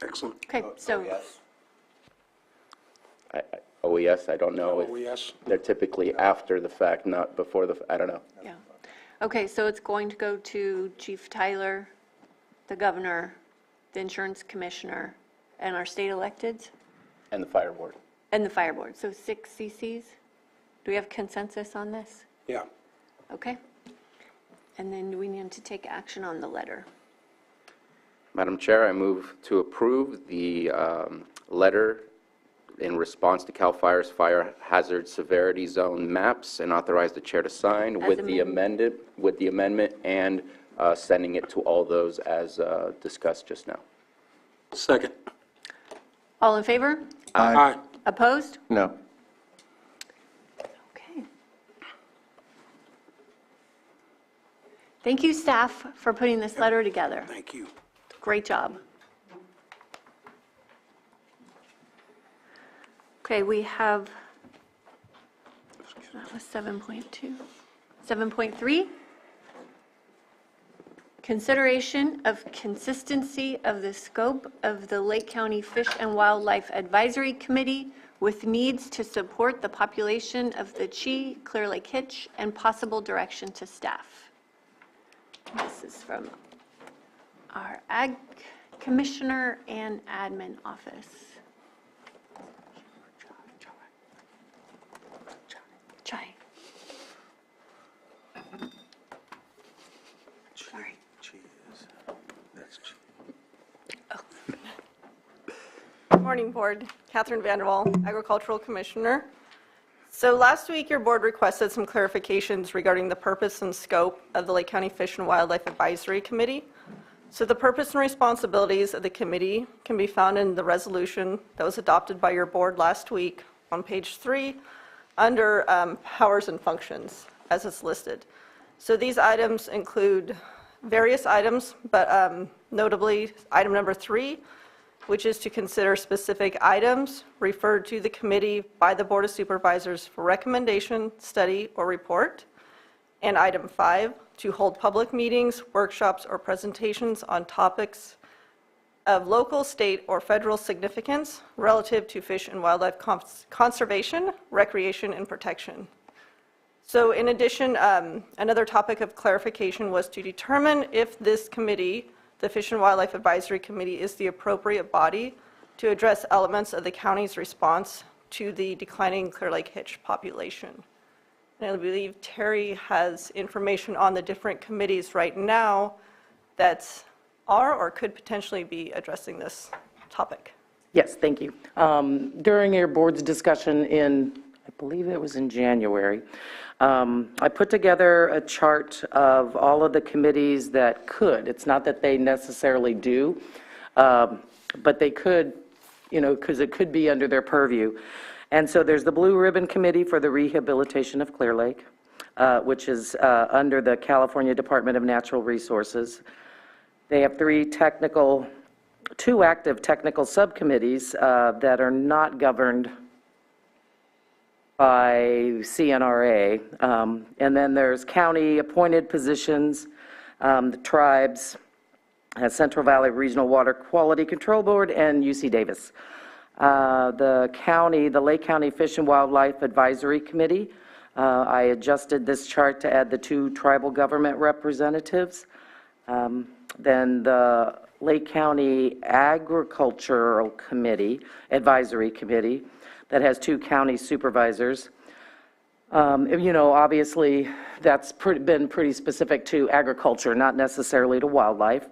Excellent. Okay, so. OES, I don't know. OES. They're typically after the fact, not before the, I don't know. Yeah. Okay, so it's going to go to Chief Tyler, the governor, the insurance commissioner, and our state electeds, And the fire board. and the fire board. So 6 CCs. Do we have consensus on this? Yeah. Okay. And then do we need to take action on the letter? Madam Chair, I move to approve the letter in response to CAL FIRE's fire hazard severity zone maps and authorize the chair to sign As with the amendment and sending it to all those as discussed just now. Second. All in favor? Aye. Opposed? No. Okay. Thank you, staff, for putting this letter together. Thank you. Great job. Okay, we have, that was 7.2. 7.3, consideration of consistency of the scope of the Lake County Fish and Wildlife Advisory Committee with needs to support the population of the Chi, Clear Lake Hitch, and possible direction to staff. This is from our Ag Commissioner and Admin Office. Chai. Sorry. Good morning, Board. Catherine Vanderwall, Agricultural Commissioner. So last week, your board requested some clarifications regarding the purpose and scope of the Lake County Fish and Wildlife Advisory Committee. So the purpose and responsibilities of the committee can be found in the resolution that was adopted by your board last week on page 3 under powers and functions as it's listed. So these items include various items, but notably item number 3, which is to consider specific items referred to the committee by the Board of Supervisors for recommendation, study, or report. And item 5, to hold public meetings, workshops, or presentations on topics of local, state, or federal significance relative to fish and wildlife conservation, recreation, and protection. So in addition, another topic of clarification was to determine if this committee, the Fish and Wildlife Advisory Committee, is the appropriate body to address elements of the county's response to the declining Clear Lake hitch population. And I believe Terry has information on the different committees right now that are or could potentially be addressing this topic. Yes, thank you. During your board's discussion in, I believe it was in January, I put together a chart of all of the committees that could. It's not that they necessarily do, but they could, you know, because it could be under their purview. And so there's the Blue Ribbon Committee for the Rehabilitation of Clear Lake, which is under the California Department of Natural Resources. They have two active technical subcommittees that are not governed by CNRA. And then there's county appointed positions, the tribes, Central Valley Regional Water Quality Control Board, and UC Davis. The Lake County Fish and Wildlife Advisory Committee, I adjusted this chart to add the 2 tribal government representatives. Then the Lake County Agricultural Committee, Advisory Committee, that has 2 county supervisors. You know, obviously, that's been pretty specific to agriculture, not necessarily to wildlife.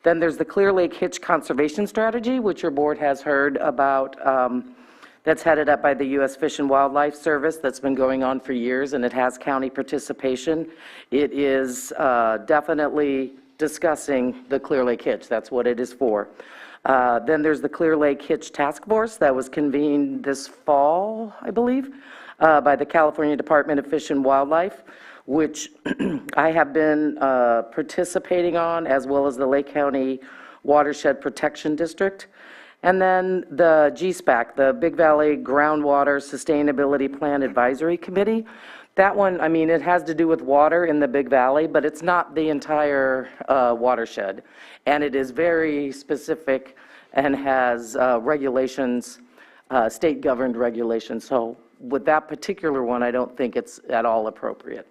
Then there's the Clear Lake Hitch Conservation Strategy, which your board has heard about. That's headed up by the U.S. Fish and Wildlife Service. That's been going on for years, and it has county participation. It is definitely discussing the Clear Lake Hitch. That's what it is for. Then there's the Clear Lake Hitch Task Force that was convened this fall, I believe, by the California Department of Fish and Wildlife, which I have been participating on, as well as the Lake County Watershed Protection District. And then the GSPAC, the Big Valley Groundwater Sustainability Plan Advisory Committee. That one, I mean, it has to do with water in the Big Valley, but it's not the entire watershed. And it is very specific and has regulations, state-governed regulations. So with that particular one, I don't think it's at all appropriate.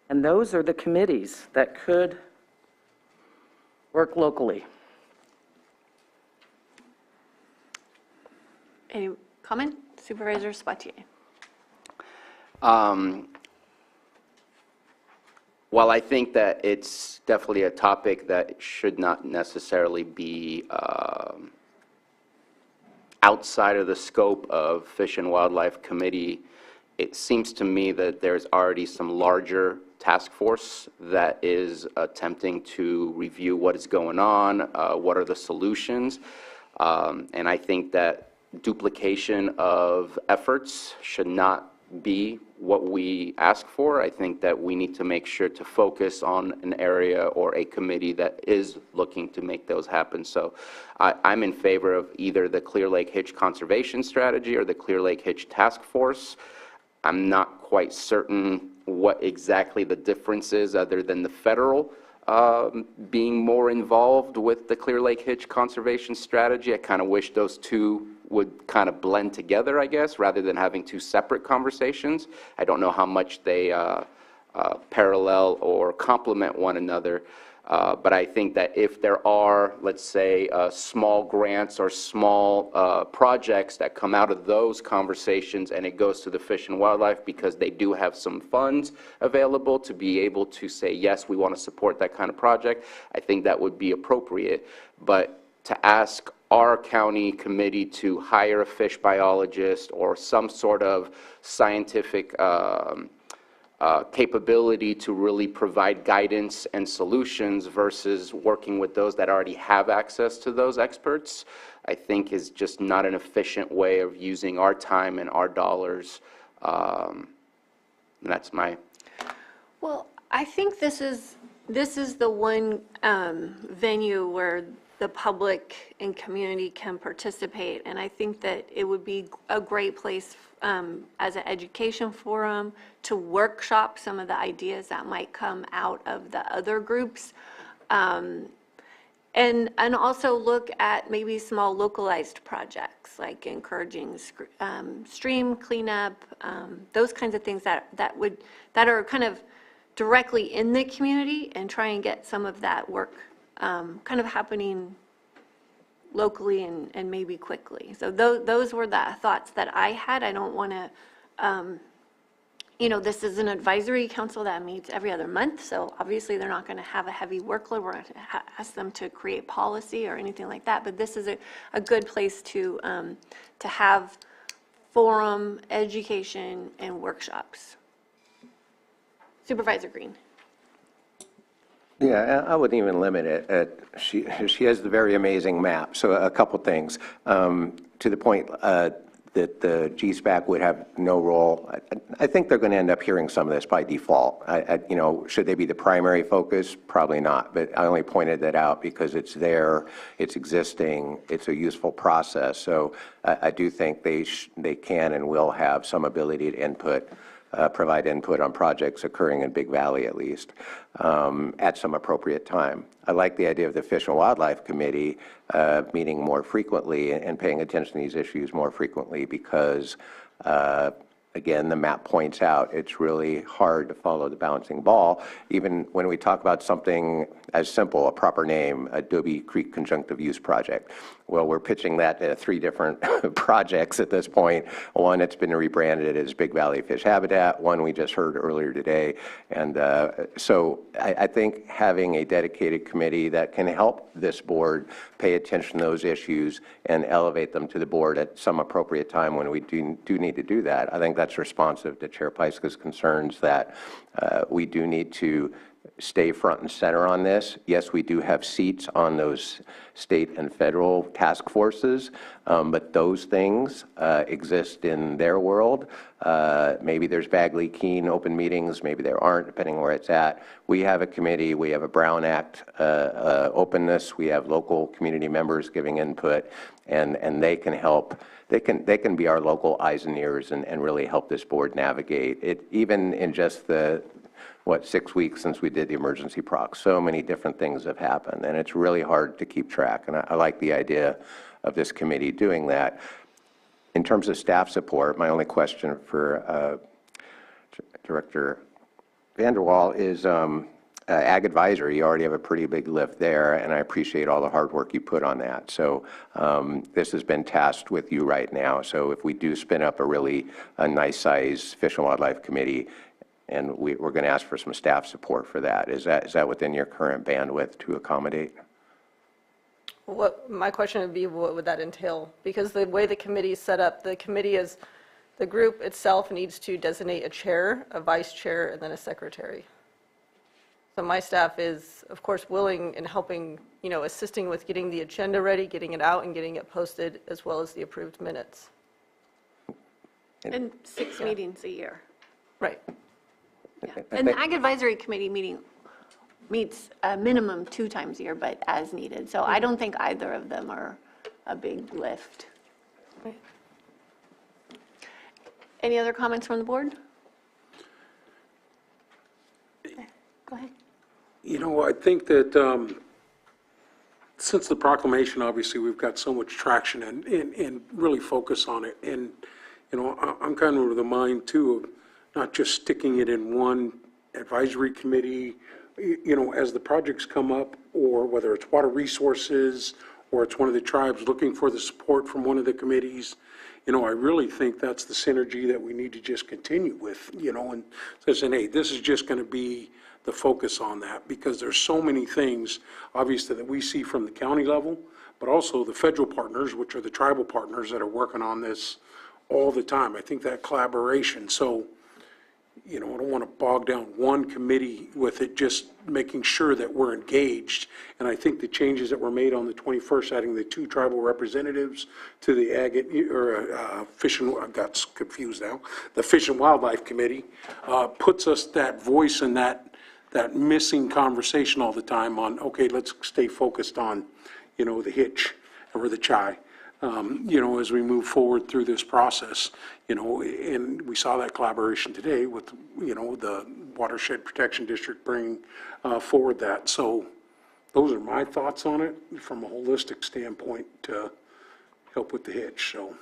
And those are the committees that could work locally. Any comment? Supervisor Spatier. While I think that it's definitely a topic that should not necessarily be outside of the scope of Fish and Wildlife Committee, it seems to me that there's already some larger task force that is attempting to review what is going on, what are the solutions, and I think that duplication of efforts should not be what we ask for. I think that we need to make sure to focus on an area or a committee that is looking to make those happen. So I'm in favor of either the Clear Lake Hitch Conservation Strategy or the Clear Lake Hitch Task Force. I'm not quite certain what exactly the difference is other than the federal being more involved with the Clear Lake Hitch Conservation Strategy. I kind of wish those two would kind of blend together, I guess, rather than having 2 separate conversations. I don't know how much they parallel or complement one another, but I think that if there are, let's say, small grants or small projects that come out of those conversations and it goes to the Fish and Wildlife because they do have some funds available to be able to say, yes, we want to support that kind of project, I think that would be appropriate. But to ask our county committee to hire a fish biologist or some sort of scientific capability to really provide guidance and solutions versus working with those that already have access to those experts, I think is just not an efficient way of using our time and our dollars. And that's my... Well, I think this is the one venue where the public and community can participate, and I think that it would be a great place as an education forum to workshop some of the ideas that might come out of the other groups, and also look at maybe small localized projects like encouraging stream cleanup, those kinds of things that are kind of directly in the community, and try and get some of that work kind of happening locally and maybe quickly. So those were the thoughts that I had. I don't want to, this is an advisory council that meets every other month, so obviously they're not going to have a heavy workload. We're going to ask them to create policy or anything like that, but this is a good place to have forum, education, and workshops. Supervisor Green. Yeah, I wouldn't even limit it. She has the very amazing map. So a couple things. To the point that the GSPAC would have no role, I think they're going to end up hearing some of this by default. Should they be the primary focus? Probably not. But I only pointed that out because it's there, it's existing, it's a useful process. So I do think they can and will have some ability to provide input on projects occurring in Big Valley at least at some appropriate time. I like the idea of the Fish and Wildlife Committee meeting more frequently and paying attention to these issues more frequently because, again, the map points out it's really hard to follow the bouncing ball, even when we talk about something as simple, a proper name, Adobe Creek Conjunctive Use Project. Well, we're pitching that to 3 different projects at this point. One, it's been rebranded as Big Valley Fish Habitat. One we just heard earlier today. And so I think having a dedicated committee that can help this board pay attention to those issues and elevate them to the board at some appropriate time when we do need to do that. I think that's responsive to Chair Pyska's concerns that we do need to stay front and center on this. Yes, we do have seats on those state and federal task forces, but those things exist in their world. Maybe there's Bagley Keene open meetings, maybe there aren't, depending where it's at. We have a committee, we have a Brown Act openness, we have local community members giving input, and they can help. They can be our local eyes and ears and really help this board navigate it, even in just the 6 weeks since we did the emergency proc. So many different things have happened, and it's really hard to keep track. And I like the idea of this committee doing that. In terms of staff support, my only question for Director Vanderwall is Ag Advisory. You already have a pretty big lift there, and I appreciate all the hard work you put on that. So this has been tasked with you right now. So if we do spin up a nice size Fish and Wildlife Committee, and we're going to ask for some staff support for that. Is that within your current bandwidth to accommodate? My question would be, what would that entail? Because the way the committee is set up, the group itself needs to designate a chair, a vice chair, and then a secretary. So my staff is, of course, willing and helping, assisting with getting the agenda ready, getting it out, and getting it posted, as well as the approved minutes. And 6 meetings a year. Right. Yeah. And the Ag Advisory Committee meets a minimum 2 times a year, but as needed. So I don't think either of them are a big lift. Right. Any other comments from the board? Okay, go ahead. I think that since the proclamation, obviously, we've got so much traction and really focus on it. And, I'm kind of the mind, too, of not just sticking it in one advisory committee, as the projects come up, or whether it's water resources, or it's one of the tribes looking for the support from one of the committees. I really think that's the synergy that we need to just continue with, and saying, hey, this is just going to be the focus on that, because there's so many things, obviously, that we see from the county level, but also the federal partners, which are the tribal partners that are working on this all the time. I think that collaboration. So, I don't want to bog down one committee with it, just making sure that we're engaged. And I think the changes that were made on the 21st, adding the 2 tribal representatives to the I got confused now, the Fish and Wildlife Committee, puts us that voice and that missing conversation all the time on, okay, let's stay focused on, the hitch or the chai. As we move forward through this process, and we saw that collaboration today with, the Watershed Protection District bringing forward that. So those are my thoughts on it from a holistic standpoint to help with the hitch. So,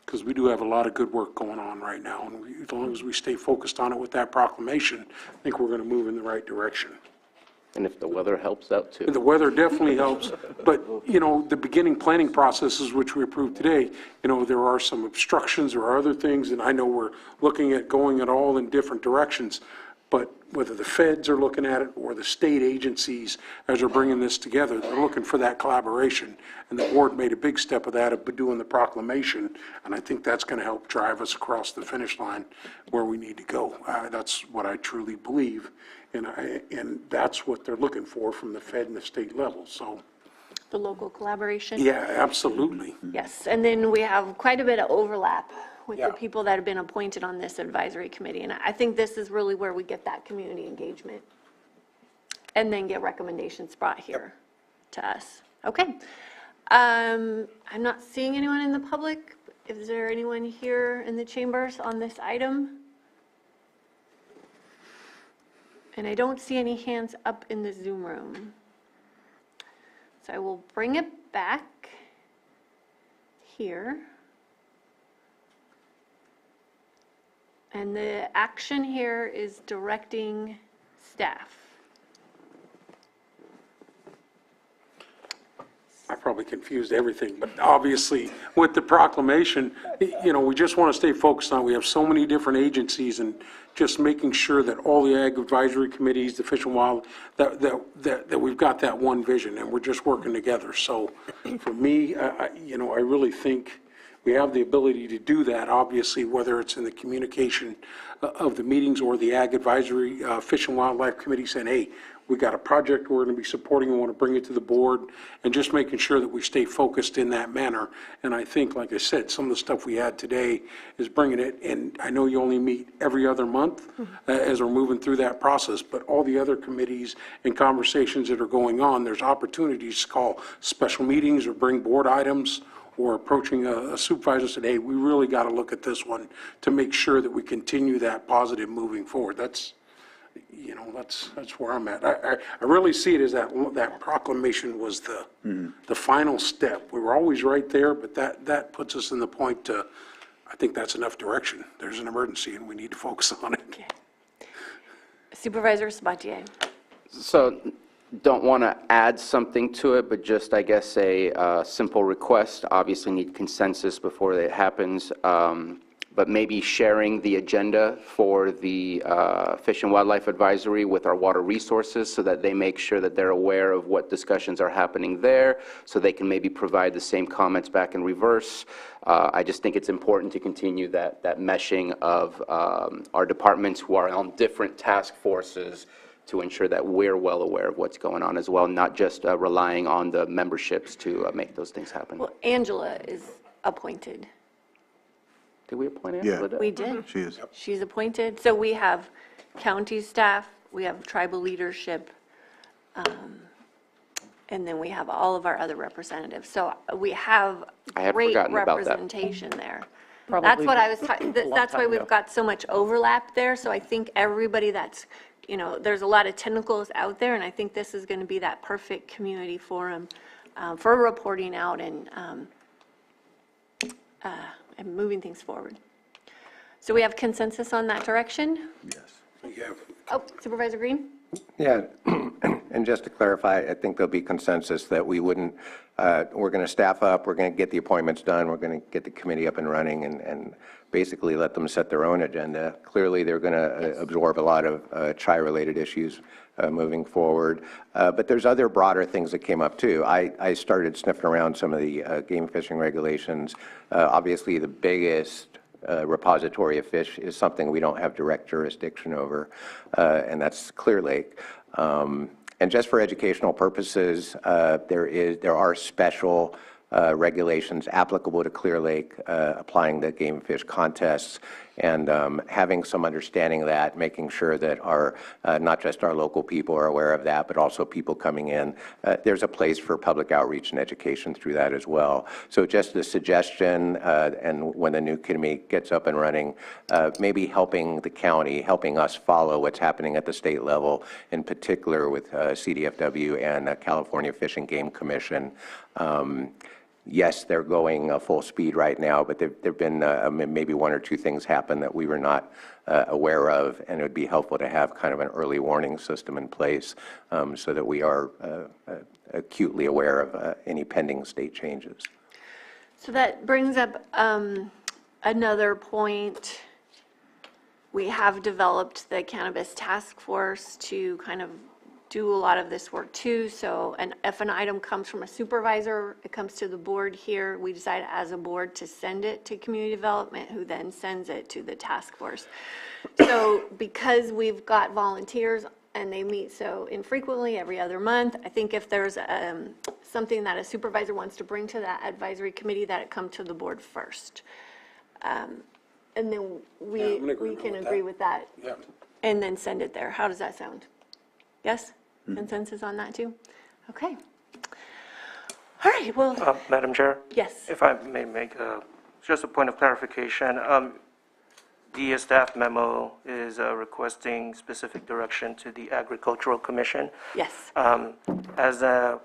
because we do have a lot of good work going on right now, and as long as we stay focused on it with that proclamation, I think we're going to move in the right direction. And if the weather helps out too. The weather definitely helps, but, you know, the beginning planning processes, which we approved today, you know, there are some obstructions or other things, and I know we're looking at going at all in different directions, but whether the feds are looking at it or the state agencies, as they're bringing this together, they're looking for that collaboration. And the board made a big step of that, of doing the proclamation, and I think that's going to help drive us across the finish line where we need to go. That's what I truly believe, and that's what they're looking for from the Fed and the state level, so. The local collaboration? Yeah, absolutely. Yes, and then we have quite a bit of overlap with Yeah. the people that have been appointed on this advisory committee. And I think this is really where we get that community engagement and then get recommendations brought here to us. Okay. I'm not seeing anyone in the public. Is there anyone here in the chambers on this item? And I don't see any hands up in the Zoom room. So I will bring it back here. And the action here is directing staff. I probably confused everything, but obviously, with the proclamation, you know, we just want to stay focused on, we have so many different agencies, and just making sure that all the ag advisory committees, the Fish and Wild, that we've got that one vision, and we're just working together. So, for me, you know, I really think we have the ability to do that, obviously, whether it's in the communication of the meetings or the Ag Advisory Fish and Wildlife Committee saying, hey, we got a project we're going to be supporting, we want to bring it to the board, and just making sure that we stay focused in that manner. And I think, like I said, some of the stuff we had today is bringing it, and I know you only meet every other month as we're moving through that process, but all the other committees and conversations that are going on, there's opportunities to call special meetings or bring board items, or approaching a supervisor and said, hey, we really got to look at this one to make sure that we continue that positive moving forward. That's, you know, that's where I'm at. I really see it as that proclamation was the final step. We were always right there, but that puts us in the point to, I think that's enough direction. There's an emergency and we need to focus on it. Okay. Supervisor Sabatier. So don't want to add something to it, but just, I guess, a simple request. Obviously need consensus before it happens, but maybe sharing the agenda for the Fish and Wildlife Advisory with our water resources so that they make sure that they're aware of what discussions are happening there, so they can maybe provide the same comments back in reverse. I just think it's important to continue that meshing of our departments who are on different task forces to ensure that we're well aware of what's going on as well, not just relying on the memberships to make those things happen. Well, Angela is appointed. Did we appoint Angela? Yeah. We did. She is. She's appointed. So we have county staff, we have tribal leadership, and then we have all of our other representatives. So we have I had great forgotten about that. representation there. Probably That's what I was talking, a long that's why time we've ago. got so much overlap there. So I think everybody that's, you know, there's a lot of tentacles out there, and I think this is going to be that perfect community forum for reporting out and moving things forward. So we have consensus on that direction? Yeah. Oh, Supervisor Green? Yeah, and just to clarify, I think there'll be consensus that we wouldn't, we're going to staff up, we're going to get the appointments done, we're going to get the committee up and running and basically let them set their own agenda. Clearly, they're going to absorb a lot of tri-related issues moving forward. But there's other broader things that came up too. I started sniffing around some of the game fishing regulations. Obviously, the biggest repository of fish is something we don't have direct jurisdiction over, and that's Clear Lake. And just for educational purposes, there are special regulations applicable to Clear Lake applying the game fish contests, and having some understanding of that, making sure that our not just our local people are aware of that, but also people coming in. There's a place for public outreach and education through that as well. So just a suggestion, and when the new committee gets up and running, maybe helping the county, helping us follow what's happening at the state level, in particular with CDFW and California Fish and Game Commission. yes, they're going full speed right now, but there've been maybe one or two things happen that we were not aware of, and it would be helpful to have kind of an early warning system in place so that we are acutely aware of any pending state changes. So that brings up another point. We have developed the cannabis task force to kind of do a lot of this work too. So, and if an item comes from a supervisor, it comes to the board here, we decide as a board to send it to community development, who then sends it to the task force. So because we've got volunteers and they meet so infrequently every other month, I think if there's something that a supervisor wants to bring to that advisory committee, that it come to the board first. And then we can agree with that. Yeah. And then send it there. How does that sound? Yes? Consensus on that too? Okay. All right, well. Madam Chair? Yes. If I may make just a point of clarification, the staff memo is requesting specific direction to the Agricultural Commission. Yes. As a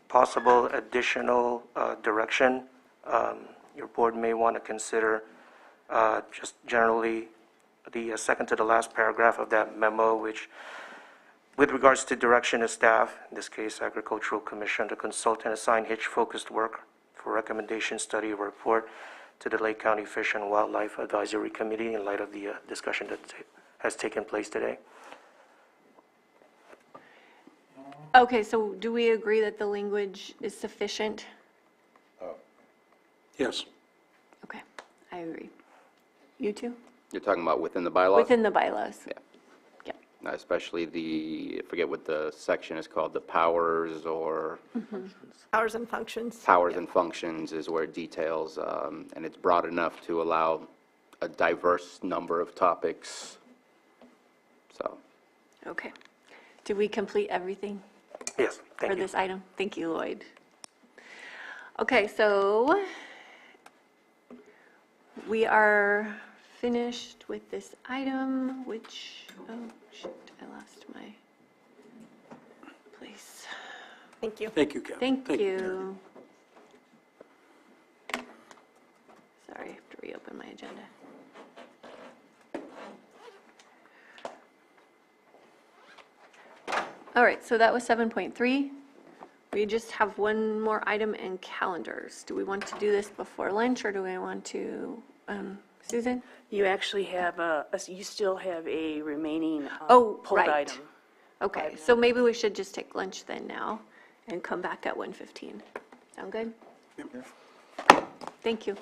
possible additional direction, your board may want to consider just generally the second to the last paragraph of that memo, which with regards to direction of staff, in this case Agricultural Commission, to consult and assign hitch-focused work for recommendation, study, or report to the Lake County Fish and Wildlife Advisory Committee in light of the discussion that has taken place today. Okay, so do we agree that the language is sufficient? Yes. Okay, I agree. You too? You're talking about within the bylaws? Within the bylaws. Yeah. Especially I forget what the section is called, the powers or... Powers and functions. Powers and functions is where it details, and it's broad enough to allow a diverse number of topics, so. Okay. Did we complete everything? Yes, thank for you. this item? Thank you, Lloyd. Okay, so we are finished with this item, which, oh, shoot, I lost my place. Thank you. Thank you, Kevin. Thank you. Sorry, I have to reopen my agenda. All right, so that was 7.3. We just have one more item in calendars. Do we want to do this before lunch, or do we want to, Susan? You actually have you still have a remaining pulled right. item. Okay, so maybe we should just take lunch then now and come back at 1:15. Sound good? Thank you.